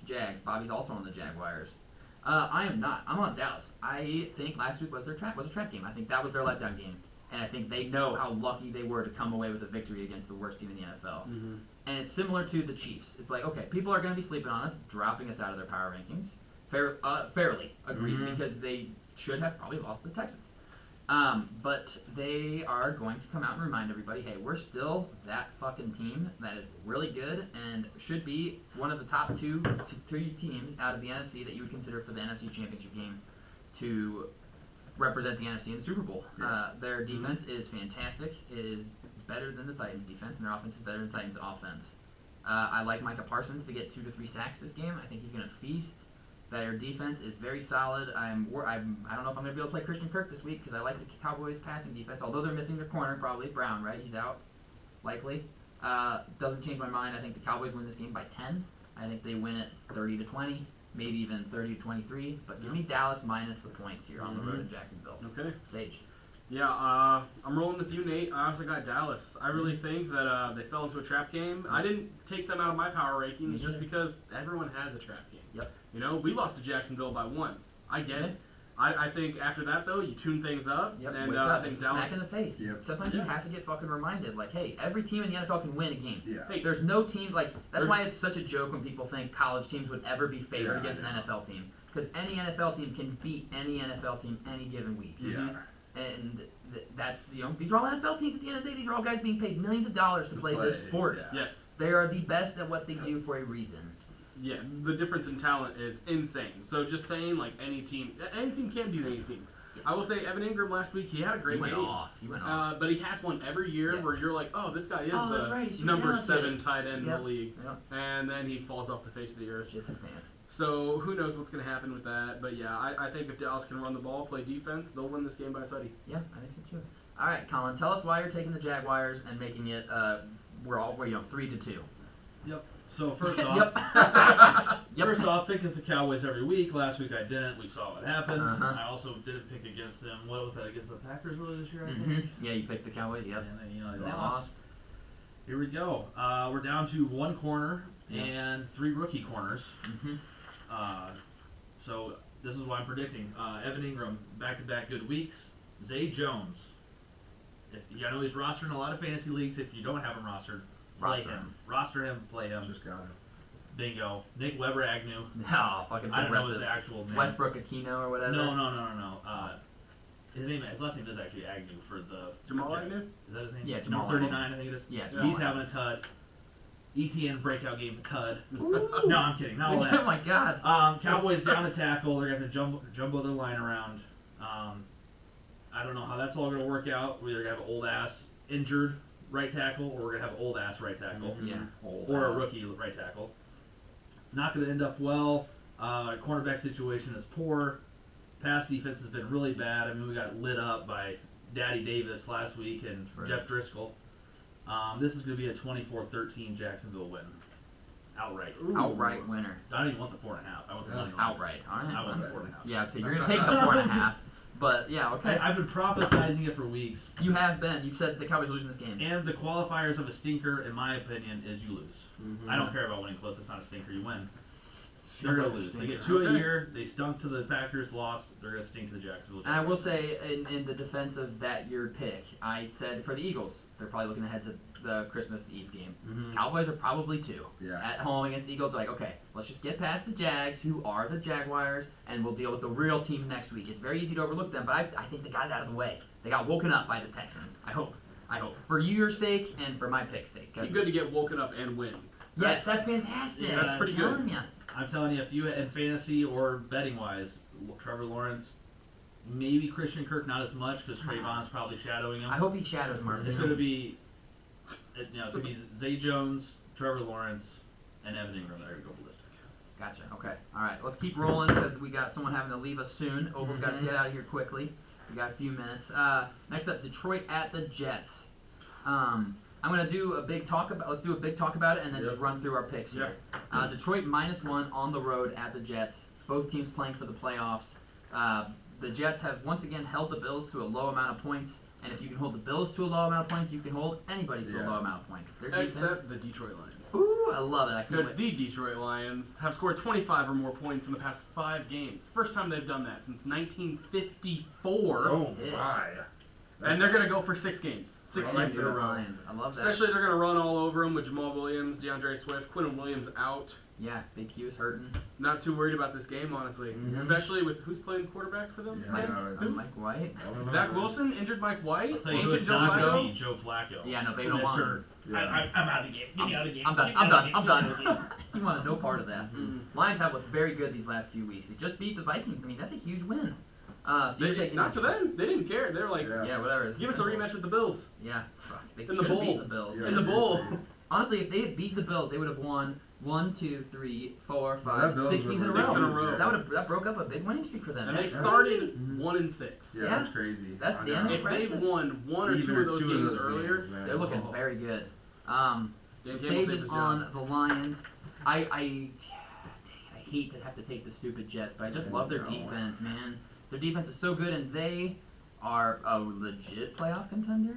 Jags. Bobby's also on the Jaguars. I am not. I'm on Dallas. I think last week was a trap game. I think that was their letdown game. And I think they know how lucky they were to come away with a victory against the worst team in the NFL. Mm-hmm. And it's similar to the Chiefs. It's like, okay, people are going to be sleeping on us, dropping us out of their power rankings. Fairly, agreed, because they should have probably lost to the Texans. But they are going to come out and remind everybody, hey, we're still that fucking team that is really good and should be one of the top three teams out of the NFC that you would consider for the NFC Championship game to represent the NFC in the Super Bowl. Yeah. Their defense is fantastic. It is better than the Titans' defense, and their offense is better than the Titans' offense. I like Micah Parsons to get 2 to 3 sacks this game. I think he's going to feast. Their defense is very solid. I don't know if I'm going to be able to play Christian Kirk this week because I like the Cowboys' passing defense, although they're missing their corner, probably. Brown, right? He's out, likely. Doesn't change my mind. I think the Cowboys win this game by 10. I think they win it 30 to 20, maybe even 30 to 23. But give me Dallas minus the points here on the road in Jacksonville. Okay. Sage. Yeah, I'm rolling with you, Nate. I also got Dallas. I really think that they fell into a trap game. I didn't take them out of my power rankings just because everyone has a trap game. Yep. You know, we lost to Jacksonville by 1. I get it. I think after that, though, you tune things up. Yep. And Wake up. I think It's a Dallas. smack in the face. Yep. Sometimes you have to get fucking reminded, like, hey, every team in the NFL can win a game. Yeah. Hey, There's no team like that's why it's such a joke when people think college teams would ever be favored against an NFL team because any NFL team can beat any NFL team any given week. Yeah. And that's these are all NFL teams at the end of the day. These are all guys being paid millions of dollars to play this sport. Yeah. Yes. They are the best at what they do for a reason. Yeah, the difference in talent is insane. So just saying, like, any team can beat any team. Yes. I will say Evan Ingram last week, he had a great He went game. off. He went off. But he has one every year where you're like, oh, this guy is that's right. He's the so number talented. 7 tight end in Yep. the league. Yep. And then he falls off the face of the earth. Shits his pants. So who knows what's going to happen with that. But yeah, I think if Dallas can run the ball, play defense, they'll win this game by a tutty. Yeah, I think so too. All right, Colin, tell us why you're taking the Jaguars and making it we're 3-2. Yep. So first off, Yep. first off, pick against the Cowboys every week. Last week I didn't. We saw what happened. Uh-huh. I also didn't pick against them. What was that against the Packers earlier this year? I think. Mm-hmm. Yeah, you picked the Cowboys. Yep. And then, They they lost. lost. Here we go. We're down to 1 corner Yeah. and 3 rookie corners. Mm-hmm. So this is what I'm predicting. Evan Ingram, back-to-back good weeks. Zay Jones. I know he's rostered in a lot of fantasy leagues. If you don't have him rostered, play him. Roster him, play him. Just got him. Bingo. Nick Weber Agnew. No, fucking I don't know progressive. his actual name. Westbrook Aquino or whatever. No. His last name is actually Agnew for the Jamal Agnew? Is that his name? Yeah, Jamal Number 39, I think it is. Yeah, He's Jamal having a tud. ETN breakout game tud. Ooh. No, I'm kidding. Not all Oh that. my God. Cowboys down the tackle. They're going to jumbo their line around. I don't know how that's all going to work out. We're either going to have an old-ass injured right tackle or we're going to have an old-ass right tackle. Yeah. Or a rookie right tackle. Not going to end up well. Cornerback situation is poor. Pass defense has been really bad. I mean, we got lit up by Daddy Davis last week and Right. Jeff Driscoll. This is going to be a 24-13 Jacksonville win. Outright. Outright winner. I don't even want the 4.5. I want the money line. Outright. All right. I want the well, 4.5. Yeah, so you're gonna take the 4.5. But yeah, okay. I've been prophesizing it for weeks. You have been. You've said the Cowboys losing this game. And the qualifiers of a stinker, in my opinion, is you lose. I don't care about winning close. It's not a stinker. You win. They're going to lose. They get 2 a year. They stunk to the Packers, lost. They're going to stink to the Jacksonville And I will Jaguars. say, in the defense of that year pick, I said for the Eagles, they're probably looking ahead to the Christmas Eve game. Mhm. Cowboys are probably 2. Yeah. At home against the Eagles, like, okay, let's just get past the Jags, who are the Jaguars, and we'll deal with the real team next week. It's very easy to overlook them, but I think they got it out of the way. They got woken up by the Texans. I hope. For your sake and for my pick's sake. It's good to get woken up and win. Yes, that's fantastic. Yeah, that's pretty I'm telling good. ya. I'm telling you, if you in fantasy or betting wise, Trevor Lawrence, maybe Christian Kirk, not as much because Trayvon's probably shadowing him. I hope he shadows Marvin. It's going to be, it's going to be Zay Jones, Trevor Lawrence, and Evan Ingram that are going to go ballistic. Gotcha. Okay. All right. Let's keep rolling because we got someone having to leave us soon. Oval's got to get out of here quickly. We got a few minutes. Next up, Detroit at the Jets. I'm gonna do a big talk about. Let's do a big talk about it and then just run through our picks here. Detroit -1 on the road at the Jets. Both teams playing for the playoffs. The Jets have once again held the Bills to a low amount of points. And if you can hold the Bills to a low amount of points, you can hold anybody to a low amount of points. Their defense. Except the Detroit Lions. Ooh, I love it. I can't Because wait. the Detroit Lions have scored 25 or more points in the past 5 games. First time they've done that since 1954. Oh It is. my. And they're going to go for 6 games. 6 I like games in a the row. Lions. I love that. Especially they're going to run all over them with Jamal Williams, DeAndre Swift, Quinton Williams out. Yeah, Big Q's hurting. Not too worried about this game, honestly. Especially with who's playing quarterback for them? Yeah, Mike White. Zach Wilson, injured Mike White, I'll tell you who ancient it's Joe not going to Flacco. be Joe Flacco. Yeah, no, they For don't this want shirt. him. Yeah. I'm out of the game. Get me out of the game. I'm done. Get me I'm out of done. the I'm game. Get me out of the done. game. You wanted no part of that. Lions have looked very good these last few weeks. They just beat the Vikings. I mean, that's a huge win. So you're taking not to them. They didn't care. They're like, Yeah. Yeah, whatever. give us a rematch with the Bills. Yeah, fuck. They In the should have bowl. beat the Bills. Yeah, In the bowl. seriously. Honestly, if they had beat the Bills, they would have won 1, 2, 3, 4, that 5, Bills 6 was weeks in a six row. in a row. That broke up a big winning streak for them. And they That's started Mhm. 1-6. Yeah, Yeah. that's crazy. That's I damn know. If they impressive. won one or Even two of those games earlier, man. They're looking Oh. very good. Dan Campbell Sage saved is his on job. the Lions. I hate to have to take the stupid Jets, but I just love their No. defense, man. Their defense is so good, and they are a legit playoff contender,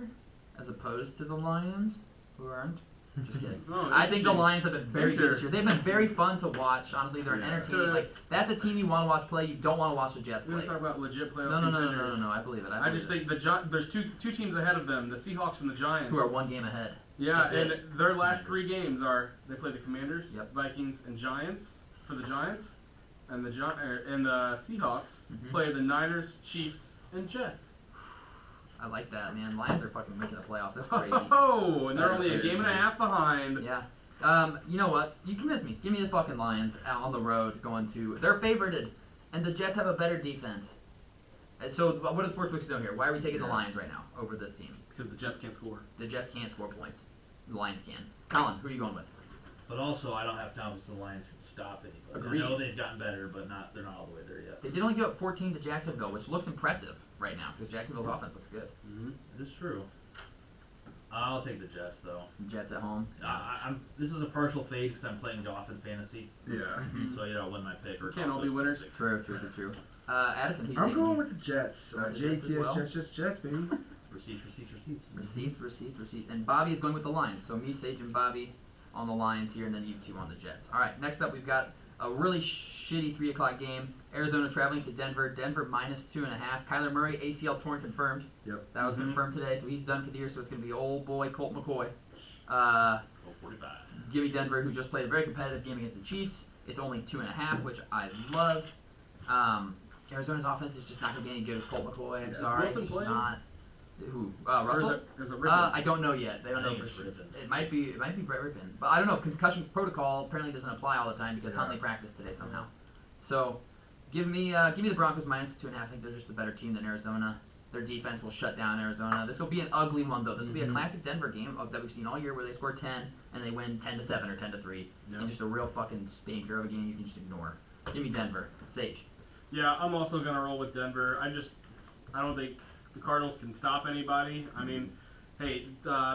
as opposed to the Lions, who aren't. Just kidding. Oh, I think the interesting. Lions have been very good this year. They've been very fun to watch. Honestly, they're Yeah. entertaining. Like that's a team you want to watch play. You don't want to watch the Jets We're play. gonna talk about legit playoff No. contenders. I believe it. I just think there's two teams ahead of them, the Seahawks and the Giants. who are one game ahead. Yeah, That's and it. their last 3 games are they play the Commanders, Yep. Vikings, and Giants for the Giants, and the Seahawks Mhm. play the Niners, Chiefs, and Jets. I like that, man. Lions are fucking making the playoffs. That's crazy. Oh, and they're That's only a game and a crazy. half behind. Yeah. You know what? You convince me. Give me the fucking Lions out on the road going to. They're favorited, and the Jets have a better defense. So what do the sportsbooks do here? Why are we taking the Lions right now over this team? Because the Jets can't score. The Jets can't score points. The Lions can. Colin, who are you going with? But also, I don't have confidence the Lions can stop anybody. Agreed. I know they've gotten better, but they're not all the way there yet. They did only give up 14 to Jacksonville, which looks impressive right now because Jacksonville's offense looks good. Mm-hmm. It is true. I'll take the Jets, though. Jets at home. This is a partial fade because I'm playing golf in fantasy, Yeah. Mhm. so I'll win my pick. Or Can't all golf be goes winners. 6. True. Addison, who you I'm taking? going with the Jets. Going with the Jets as well? Jets, baby. Receipts. And Bobby is going with the Lions. So me, Sage, and Bobby on the Lions here, and then you two on the Jets. All right, next up we've got a really shitty 3 o'clock game. Arizona traveling to Denver. Denver -2.5. Kyler Murray, ACL torn confirmed. Yep. That was Mhm. confirmed today, so he's done for the year, so it's going to be old boy Colt McCoy. Go 45. Give me Denver, who just played a very competitive game against the Chiefs. It's only 2.5, which I love. Arizona's offense is just not going to be any good with Colt McCoy. I'm Is sorry. Wilson It's playing? not. Who? Or Russell? is it Rippon? I don't know yet. They don't I know think for it's sure. Rippon. It might be Brett Rippon, but I don't know. Concussion protocol apparently doesn't apply all the time because Yeah. Huntley practiced today somehow. So, give me the Broncos -2.5. I think they're just a better team than Arizona. Their defense will shut down Arizona. This will be an ugly one though. This will be a Mhm. classic Denver game that we've seen all year where they score 10 and they win 10-7 or 10-3, Yeah. and just a real fucking spanker of a game you can just ignore. Give me Denver. Sage. Yeah, I'm also gonna roll with Denver. I don't think the Cardinals can stop anybody. I mean, hey,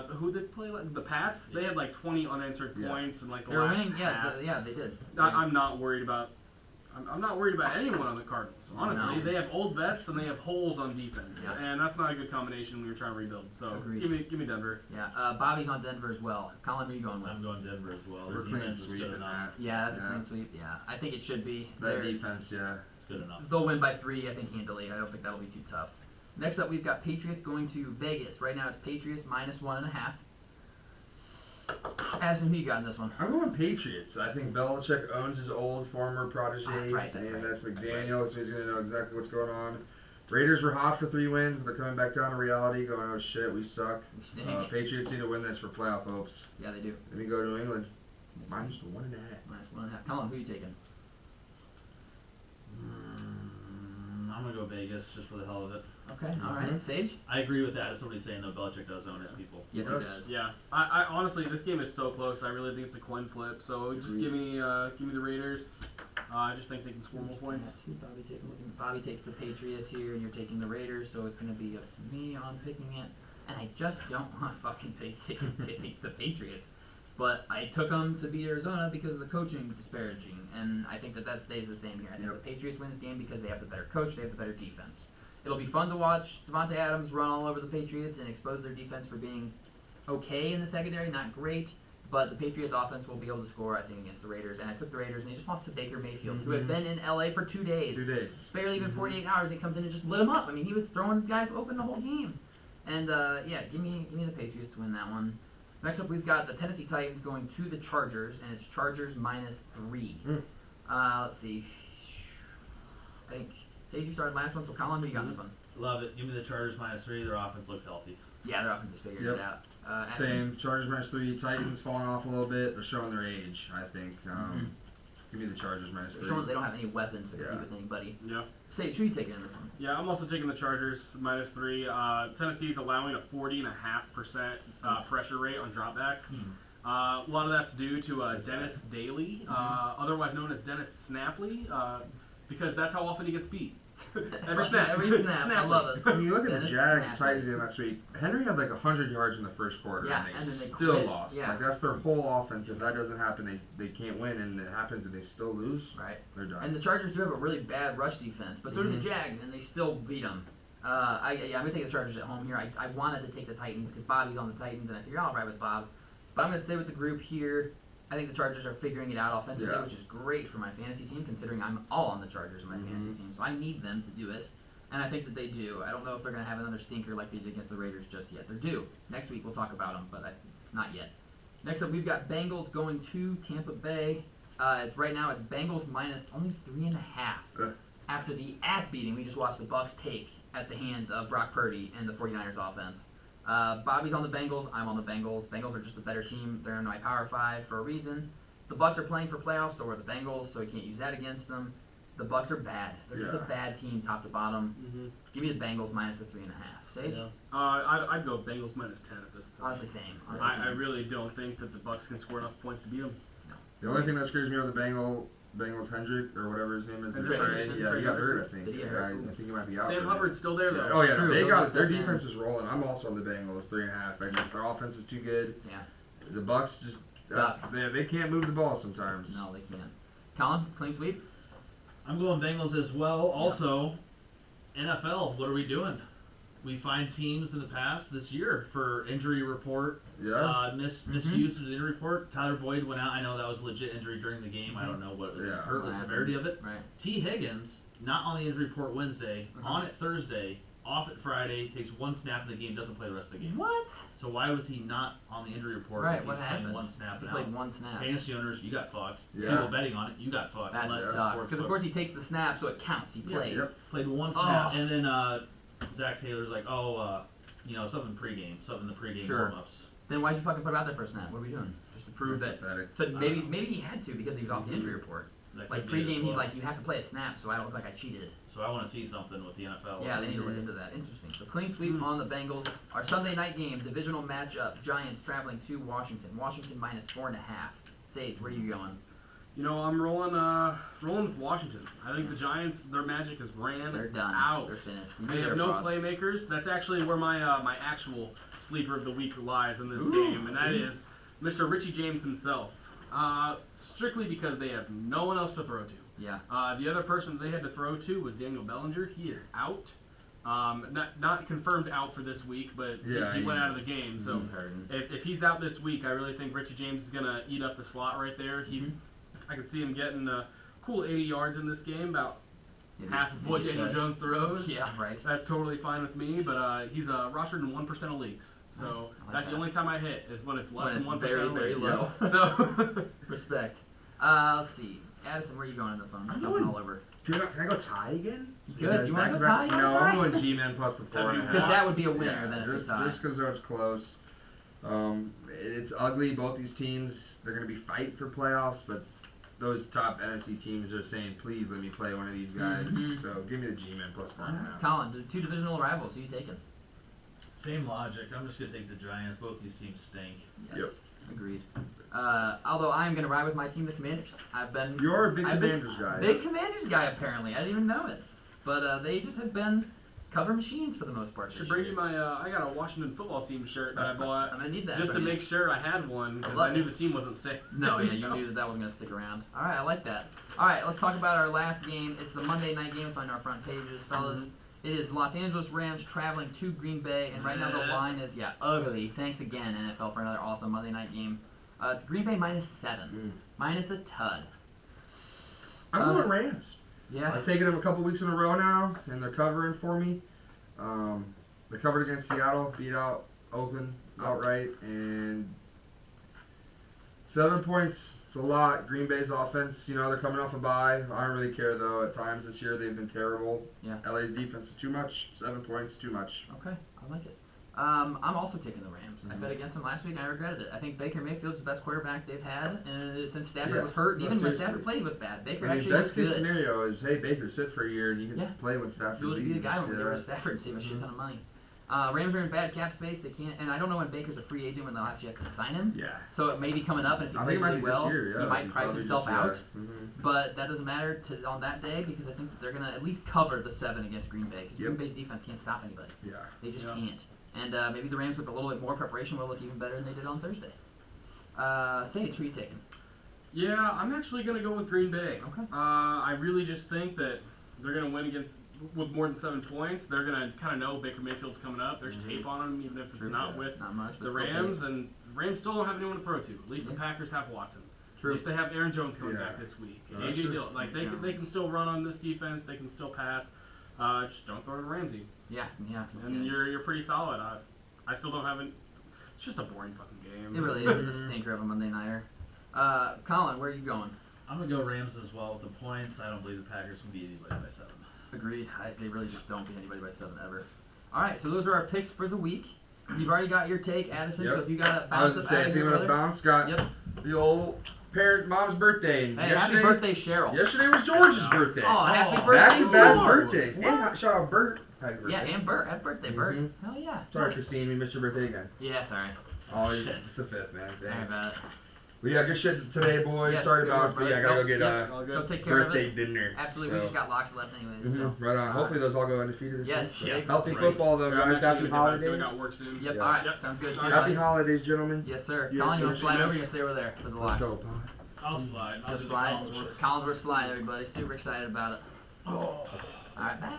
who did play the Pats? They had like 20 unanswered Yeah. points in like the They were last winning. half. Yeah, they did. I'm not worried about. I'm not worried about anyone on the Cardinals. Honestly, No. they have old vets and they have holes on defense, Yeah. and that's not a good combination when you're trying to rebuild. So Agreed. give me Denver. Yeah, Bobby's on Denver as well. Colin, who are you going with? I'm going Denver as well. Their We're clean defense is sweep good in enough. that. Yeah, that's a Yeah. clean sweep. Yeah, I think it should be. That They're- defense, yeah. Good enough. They'll win by 3, I think, handily. I don't think that'll be too tough. Next up, we've got Patriots going to Vegas. Right now, it's Patriots -1.5. Addison, who you got in this one? I'm going Patriots. I think Belichick owns his old former proteges, That's right. and that's McDaniel, so he's going to know exactly what's going on. Raiders were hot for 3 wins, but coming back down to reality, going, oh shit, we suck. We stink. Patriots need to win this for playoff hopes. Yeah, they do. Let me go to New England. That's -1.5. -1.5. Colin, who you taking? I'm gonna go Vegas just for the hell of it. Okay, all right. Mhm. Sage? I agree with that. As somebody's saying, though, Belichick does own his people. Yes, he Yes. does. Yeah, I honestly, this game is so close. I really think it's a coin flip. So just Agreed. give me the Raiders. I just think they can score more points. That's who Bobby takes the Patriots here, and you're taking the Raiders, so it's going to be up to me on picking it. And I just don't want to fucking pick the Patriots. But I took them to beat Arizona because of the coaching disparaging, and I think that stays the same here. I think Yep. the Patriots win this game because they have the better coach, they have the better defense. It'll be fun to watch Devontae Adams run all over the Patriots and expose their defense for being okay in the secondary, not great. But the Patriots offense will be able to score, I think, against the Raiders. And I took the Raiders, and they just lost to Baker Mayfield, who had Mhm. been in LA for 2 days. 2 days. Barely even 48 hours. He comes in and just lit him up. I mean, he was throwing guys open the whole game. And yeah, give me the Patriots to win that one. Next up, we've got the Tennessee Titans going to the Chargers, and it's Chargers -3. Let's see. I think Sage, you started last one, so Colin, who you got in this one? Love it. Give me the Chargers -3. Their offense looks healthy. Yeah, their offense is figuring Yep. it out. Addison? Same. Chargers -3. Titans falling off a little bit. They're showing their age, I think. Give me the Chargers minus They're 3. showing they don't have any weapons to compete Yeah. with anybody. Yeah. Sage, who are you taking in this one? Yeah, I'm also taking the Chargers minus 3. Tennessee's allowing a 40.5% pressure rate on dropbacks. A lot of that's due to Dennis Daly, otherwise known as Dennis Snapley, because that's how often he gets beat. Every snap. Every snap. I love it. When you look at Dennis the Jags Snapley. Titans game last week, Henry had like 100 yards in the first quarter, Yeah, and and then they still quit. lost. Yeah. Like, that's their whole offense. If that doesn't happen, they can't win, and it happens and they still lose. Right. They're done. And the Chargers do have a really bad rush defense, but so do the Jags, and they still beat them. I'm going to take the Chargers at home here. I wanted to take the Titans because Bobby's on the Titans, and I figure I'll ride with Bob. But I'm going to stay with the group here. I think the Chargers are figuring it out offensively, which is great for my fantasy team, considering I'm all on the Chargers in my fantasy team. So I need them to do it, and I think that they do. I don't know if they're going to have another stinker like they did against the Raiders just yet. They're due. Next week we'll talk about them, but not yet. Next up, we've got Bengals going to Tampa Bay. It's Bengals minus only 3.5 after the ass beating we just watched the Bucs take at the hands of Brock Purdy and the 49ers offense. Bobby's on the Bengals. I'm on the Bengals. Bengals are just a better team. They're in my Power 5 for a reason. The Bucs are playing for playoffs, so are the Bengals, so we can't use that against them. The Bucs are bad. They're just a bad team, top to bottom. Give me the Bengals minus the 3.5. Sage? Yeah. I'd go Bengals minus 10 at this point. Honestly, same. I really don't think that the Bucs can score enough points to beat them. No. The only thing that scares me about the Bengals Hendrick, or whatever his name is. Hendrickson. He got hurt, I think. Did he get hurt? I think he might be out. Sam Hubbard's still there, though. Oh, yeah. True, They those got are their stuff, man. defense is rolling. I'm also on the Bengals, 3.5. Their offense is too good. Yeah. The Bucs just Suck. they can't move the ball sometimes. No, they can't. Colin, clean sweep? I'm going Bengals as well. Also, NFL, what are we doing? We find teams in the past this year for injury report, misuse of the injury report. Tyler Boyd went out. I know that was a legit injury during the game. I don't know what was hurt, the severity of it. Right. T. Higgins, not on the injury report Wednesday, on it Thursday, off it Friday, takes one snap in the game, doesn't play the rest of the game. What? So why was he not on the injury report Right, if what he's happened? playing one snap He now? played one snap. Fantasy owners, you got fucked. Yeah. People betting on it, you got fucked. That Unless sucks. Because, of sportsbook course, he takes the snap, so it counts. He played. played one snap, and then Zach Taylor's like, something pregame, something in the pregame Sure. warm-ups. Then why'd you fucking put him out there for a snap? What are we doing? Just to prove that. Pathetic. So maybe he had to because he was off the injury report. That Like could be it as pregame, he's well. like, you have to play a snap, so I don't look like I cheated. So I want to see something with the NFL. Yeah, they need to look into that. Interesting. So clean sweep on the Bengals. Our Sunday night game, divisional matchup. Giants traveling to Washington. Washington minus 4.5. Sage, where are you going? I'm rolling with Washington. I think the Giants, their magic is ran They're done. out. They're finished. They have no playmakers. That's actually where my actual sleeper of the week lies in this game, and that is Mr. Richie James himself. Strictly because they have no one else to throw to. Yeah. The other person they had to throw to was Daniel Bellinger. He is out. Not confirmed out for this week, but he went out of the game. So He's hurting. if he's out this week, I really think Richie James is gonna eat up the slot right there. I could see him getting a cool 80 yards in this game, about half of what Daniel Jones throws. Yeah, right. That's totally fine with me, but he's rostered in 1% of leagues. So Nice. I like that's that. the only time I hit is when it's less When than it's 1% very, of very leagues. low. So Respect. Let's see. Addison, where are you going in this one? I'm jumping all over. Can I go tie again? You could. You want to go tie? You No, wanna I'm tie? going G-Man plus the 4.5. Because that would be a winner then if just they tie. because it's close. It's ugly. Both these teams, they're going to be fighting for playoffs, but those top NFC teams are saying, please let me play one of these guys. So give me the G-Man plus 4.5. Colin, two divisional rivals. Who you taking? Same logic. I'm just going to take the Giants. Both these teams stink. Yes. Yep. Agreed. Although I'm going to ride with my team, the Commanders. You're a big Commanders guy. Big Commanders guy, apparently. I didn't even know it. But they just have been cover machines for the most part. should bring you my. I got a Washington football team shirt that I bought. I'm going to need that. Just to from you. make sure I had one because love I knew it. the team wasn't safe. No, yeah, you knew that wasn't going to stick around. All right, I like that. All right, let's talk about our last game. It's the Monday night game. It's on our front pages, fellas. It is Los Angeles Rams traveling to Green Bay, and right now the line is, ugly. Thanks again, NFL, for another awesome Monday night game. It's Green Bay minus 7. Minus a tud. I'm going Rams. Yeah. I've taken them a couple weeks in a row now, and they're covering for me. They covered against Seattle, beat out Oakland outright, and 7 points. It's a lot. Green Bay's offense, they're coming off a bye. I don't really care, though. At times this year, they've been terrible. Yeah. LA's defense is too much. 7 points, too much. Okay, I like it. I'm also taking the Rams. I bet against them last week, and I regretted it. I think Baker Mayfield's the best quarterback they've had since Stafford was hurt. Even when Stafford played, he was bad. Baker actually was good. Best case scenario is, hey, Baker, sit for a year, and you can play when Stafford leaves. You'll be the guy when you're Stafford and save a shit ton of money. Rams are in bad cap space. They can't, and I don't know when Baker's a free agent when they'll actually have to sign him. Yeah. So it may be coming up, and if he plays really well, he might price himself out. Mm-hmm. But that doesn't matter on that day because I think that they're gonna at least cover the 7 against Green Bay because Green Bay's defense can't stop anybody. Yeah. They just can't. And maybe the Rams with a little bit more preparation will look even better than they did on Thursday. Sage, who are you taking? Yeah, I'm actually gonna go with Green Bay. Okay. I really just think that they're gonna win with more than 7 points. They're gonna kind of know Baker Mayfield's coming up. There's tape on him, even if it's not with the Rams, and the Rams still don't have anyone to throw to. At least the Packers have Watson. True. At least they have Aaron Jones coming back this week. And AJ Dillon, like they can still run on this defense. They can still pass. Just don't throw to Ramsey. Yeah. And you're pretty solid. I still don't have it. It's just a boring fucking game. It really is. It's a stinker of a Monday nighter. Colin, where are you going? I'm going to go Rams as well with the points. I don't believe the Packers can beat anybody by 7. Agreed. They really just don't beat anybody by 7 ever. All right, so those are our picks for the week. You've already got your take, Addison, so if you got to bounce us out of here, brother. Got the old mom's birthday. Hey, happy birthday, Cheryl. Yesterday was George's birthday. Oh, happy birthday, Back-to-back George. birthdays. And shout out Bert. Happy birthday. Yeah, and Bert. Happy birthday, Bert. Mm-hmm. Hell yeah. Sorry, Nice. Christine, we missed your birthday again. Yeah, sorry. Oh, it's the 5th, man. Sorry Damn. about it. We got good shit today, boys. Yes, Sorry good about work, it, but yeah, I gotta go get go take care birthday of it. dinner. Absolutely, we just got locks left anyways. So. Right on. Hopefully those all go undefeated this Yes. week. Yeah. Healthy Great. football, though, guys. Happy holidays. We got work soon. Yep. Yeah. All right. Yep. Sounds good. Happy holidays, gentlemen. Yes, sir. Yes, Colin, you want yes, to slide yes. over? You stay over there for the locks. Let's go, Paul. I'll slide. I'll Just do slide. the Collinsworth. Collinsworth slide, everybody. Super excited about it. Oh. All right, bye.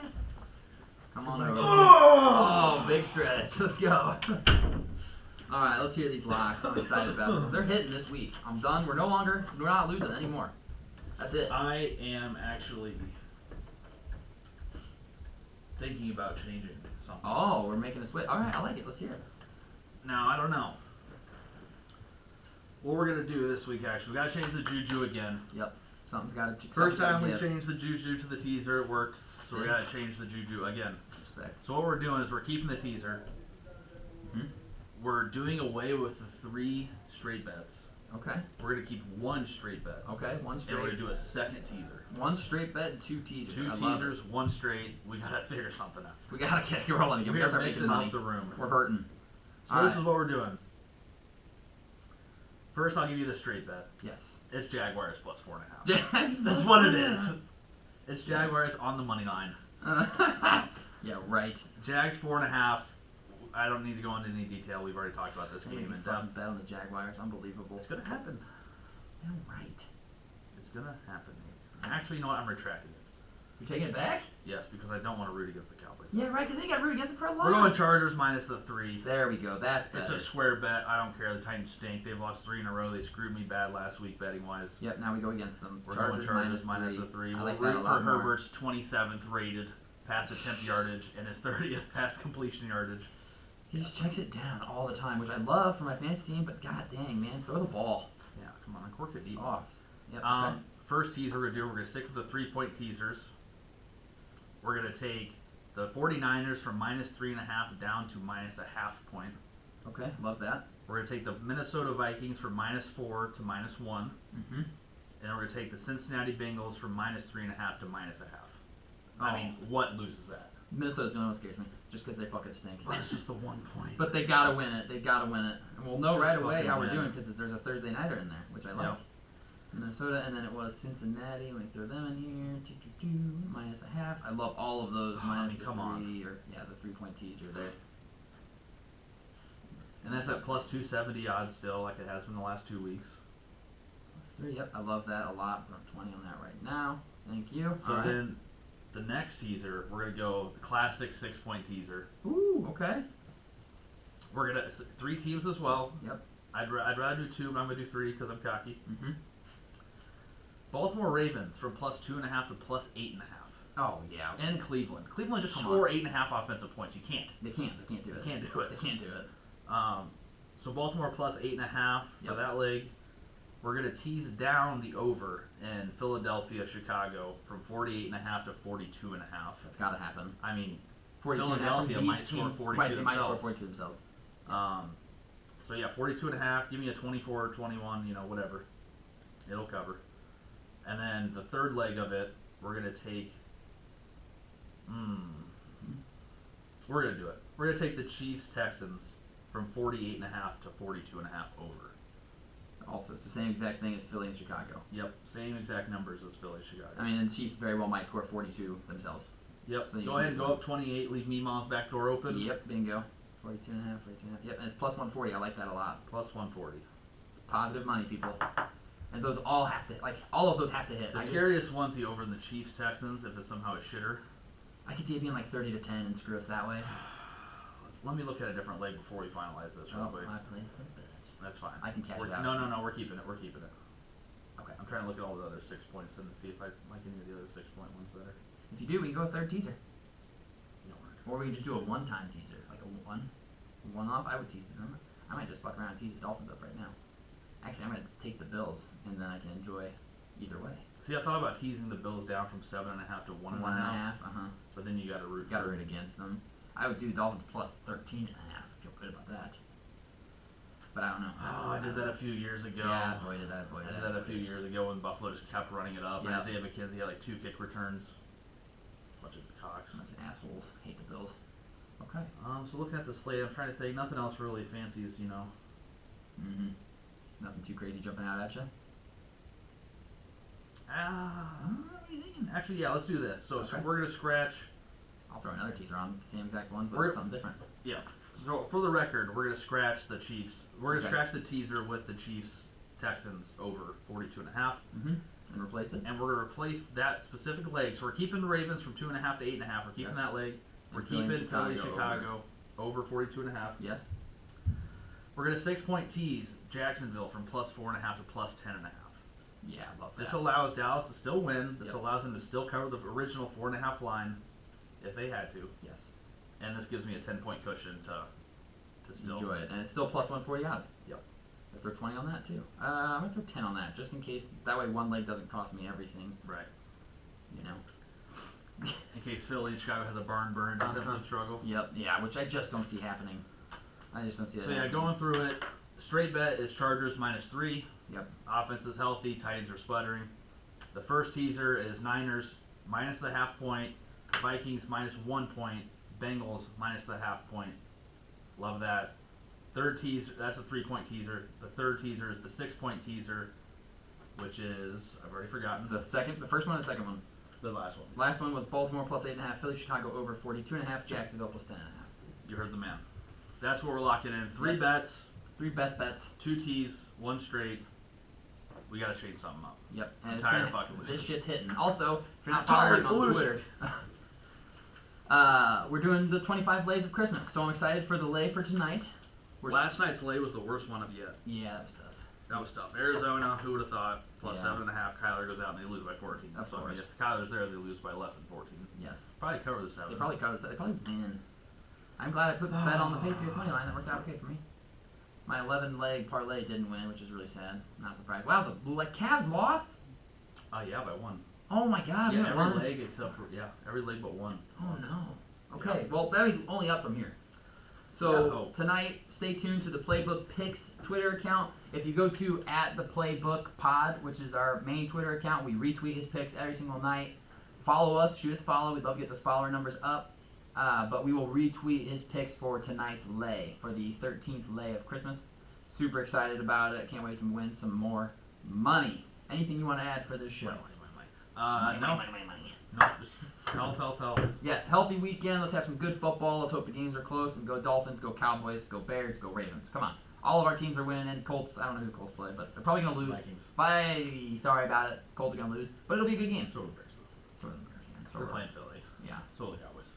Come on over. Oh, big stretch. Let's go. All right, let's hear these locks. I'm excited about this. They're hitting this week. I'm done. We're not losing anymore. That's it. I am actually thinking about changing something. Oh, we're making a switch. All right, I like it. Let's hear it. Now, I don't know what we're going to do this week, actually. We got to change the juju again. Yep. Something's got to. First time we changed the juju to the teaser, it worked. So we got to change the juju again. Respect. So what we're doing is we're keeping the teaser. We're doing away with the 3 straight bets. Okay. We're going to keep 1 straight bet. Okay, 1 straight. And we're going to do a second teaser. 1 straight bet and 2 teasers. 2 teasers, 1 straight. We got to figure something out. We got to get rolling again. We got to start making money. Up the room. We're hurting. So this is what we're doing. First, I'll give you the straight bet. Yes. It's Jaguars plus 4.5. That's what it is. It's Jaguars on the money line. Yeah, right. Jags 4.5. I don't need to go into any detail. We've already talked about this game in depth. Bet on the Jaguars. Unbelievable. It's gonna happen. Yeah, right. It's gonna happen. Actually, you know what? I'm retracting it. You're taking it back? Yes, because I don't want to root against the Cowboys. Yeah, right. Because they got root against it for a lot. We're going Chargers minus the 3. There we go. That's better. It's a square bet. I don't care. The Titans stink. They've lost 3 in a row. They screwed me bad last week betting wise. Yep. Now we go against them. We're going Chargers minus the 3. I We'll like that a root lot for more. Herbert's 27th rated pass attempt yardage and his 30th pass completion yardage. He just checks it down all the time, which I love for my fantasy team. But god dang, man, throw the ball. Yeah, come on, uncork the deep. Soft. Yep. Okay. First teaser we're going to do, we're going to stick with the 3-point teasers. We're going to take the 49ers from minus 3.5 down to minus a half point. Okay, love that. We're going to take the Minnesota Vikings from minus 4 to minus 1. Mm-hmm. And we're going to take the Cincinnati Bengals from minus 3.5 to minus a half. Oh. I mean, what loses that? Minnesota's the only one that scares me, just because they fucking stink. But it's just the 1 point. But they gotta win it. They gotta win it. And we'll know Just right away fucking how we're win. doing because there's a Thursday nighter in there, which I like. Yep. Minnesota, and then it was Cincinnati. Let me throw them in here. Minus a half. I love all of those. Minus the 3, or the 3-point teaser there. And that's at plus 270 odds still, like it has been the last 2 weeks. Plus 3. Yep, I love that a lot. I'm 20 on that right now. Thank you. So all right. then the next teaser, we're going to go the classic 6-point teaser. Ooh, okay. We're going to 3 teams as well. Yep. I'd rather do 2, but I'm going to do 3 because I'm cocky. Mm-hmm. Baltimore Ravens from plus 2.5 to plus 8.5. Oh, yeah. And Cleveland. Cleveland just score 8.5 offensive points. You can't. They can't do it. They can't do it. They can't do it. So Baltimore plus 8.5 for that leg. We're going to tease down the over in Philadelphia, Chicago from 48.5 to 42.5. That's got to happen. I mean, Philadelphia might score 42 right, they might score themselves. 42 themselves. Yes. So yeah, 42.5. Give me a 24, 21, whatever. It'll cover. And then the third leg of it, we're gonna take. We're gonna do it. We're gonna take the Chiefs Texans from 48.5 to 42.5 over. Also, it's the same exact thing as Philly and Chicago. Yep, same exact numbers as Philly, Chicago. I mean, the Chiefs very well might score 42 themselves. Yep. So Go ahead and go up 28. Leave Meemaw's back door open. Yep, bingo. 42.5. Yep, and it's plus 140. I like that a lot. Plus 140. It's positive money, people. And those all have to, all of those have to hit. The scariest one's the over in the Chiefs Texans if it's somehow a shitter. I could see it being like 30 to 10 and screw us that way. Let me look at a different leg before we finalize this real quick. My place the bet. That's fine. I can cash it out. No, we're keeping it. We're keeping it. Okay. I'm trying to look at all the other 6 points and see if I like any of the other 6-point ones better. If you do, we can go a third teaser. No, Or we can just do a one-time teaser, like a one-off. I would tease the number. I might just fuck around and tease the Dolphins up right now. Actually, I'm going to take the Bills, and then I can enjoy either way. See, I thought about teasing the Bills down from 7.5 to 1.5. 1.5, But then you got to root. Got to root against them. I would do Dolphins plus 13.5. Feel good about that. But I don't know. Oh, I did that a few years ago. Yeah, I avoided that. I did that a few years ago when Buffalo just kept running it up. Yeah. And Isaiah McKenzie had like 2 kick returns. Bunch of cocks. Bunch of assholes. Hate the Bills. Okay. So looking at the slate, I'm trying to think. Nothing else really fancies, Nothing too crazy jumping out at you. What are you thinking? Actually, yeah, let's do this. So Okay. we're gonna scratch. I'll throw another teaser on the same exact ones, but We're- something different. Yeah. So for the record, we're gonna scratch the Chiefs. We're gonna Okay. scratch the teaser with the Chiefs Texans over 42.5. And replace it. And we're gonna replace that specific leg. So we're keeping the Ravens from 2.5 to 8.5. We're keeping Yes. that leg. We're And Philly and keeping Philly, Chicago Chicago over 42.5. Yes. We're gonna 6-point tease Jacksonville from plus 4.5 to plus 10.5. Yeah, I love that. This allows Dallas to still win. This Yep. allows them to still cover the original 4.5 line if they had to. Yes. And this gives me a 10-point cushion to still Enjoy it. And it's still plus 140 odds. Yep. I throw 20 on that too. I'm going to throw 10 on that just in case. That way one leg doesn't cost me everything. Right. In case Philly and Chicago has a barn burn defensive struggle. Yep. Yeah, which I just don't see happening. I just don't see it So yeah, happening. going through it, straight bet is Chargers -3. Yep. Offense is healthy. Titans are sputtering. The first teaser is Niners minus the half point. Vikings minus 1 point. Bengals minus the half point. Love that. Third teaser, that's a 3-point teaser. The third teaser is the 6-point teaser, which is, I've already forgotten. The first one and the second one. The last one. Last one was Baltimore plus 8.5, Philly, Chicago over 42.5, Jacksonville plus 10.5. You heard the man. That's what we're locking in. 3 Yep. bets, 3 best bets. 2 tees, 1 straight. We gotta change something up. Yep. And I'm it's tired of gonna- fucking This losing. shit's hitting. Also, if you're not I'm tired following of on losing. Twitter, we're doing the 25 lays of Christmas, so I'm excited for the lay for tonight. Last night's lay was the worst one of yet. Yeah, that was tough. That was tough. Arizona, who would have thought? Plus Yeah. 7.5. Kyler goes out and they lose by 14. Of So I mean, course. if Kyler's there, they lose by less than 14. Yes. Probably cover the 7. They probably covered. They probably win. I'm glad I put the bet on the Patriots money line. That worked out okay for me. My 11-leg parlay didn't win, which is really sad. Not surprised. Wow, the Cavs lost. Yeah, by 1. Oh my God. we Yeah, went every one. leg except for every leg but 1. Oh no. Okay, Yeah. well that means only up from here. Yeah, So hope. tonight, stay tuned to the Playbook Picks Twitter account. If you go to @theplaybookpod, which is our main Twitter account, we retweet his picks every single night. Follow us, shoot us a follow. We'd love to get those follower numbers up. But we will retweet his picks for tonight's lay, for the 13th lay of Christmas. Super excited about it. Can't wait to win some more money. Anything you want to add for this show? No. Money. No, just health. Yes, healthy weekend. Let's have some good football. Let's hope the games are close. And go Dolphins, go Cowboys, go Bears, go Ravens. Come on. All of our teams are winning. And Colts, I don't know who the Colts play, but they're probably going to lose. Vikings. Sorry about it. Colts are going to lose. But it'll be a good game. So are the Bears, though. So are the Bears, yeah. So We're are- playing Philly. Yeah. So are the Cowboys.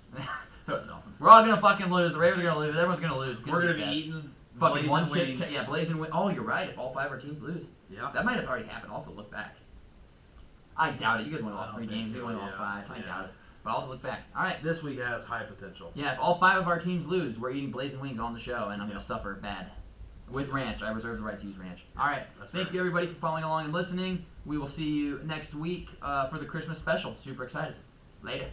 So are the Dolphins. We're all going to fucking lose. The Ravens are going to lose. Everyone's going to lose. It's We're going to sad. be eating fucking blazing one wings. chip. Yeah, blazing wings. Oh, you're right. If all 5 of our teams lose. Yeah. That might have already happened. I'll have to look back. I doubt it. You guys only I lost don't 3 think games. We so, only lost yeah. 5. I Yeah. doubt it. But I'll have to look back. All right. This week has high potential. Yeah, if all 5 of our teams lose, we're eating blazing wings on the show, and I'm Yeah. going to suffer bad. With ranch. I reserve the right to use ranch. All right. That's Thank fair. you, everybody, for following along and listening. We will see you next week for the Christmas special. Super excited. Later.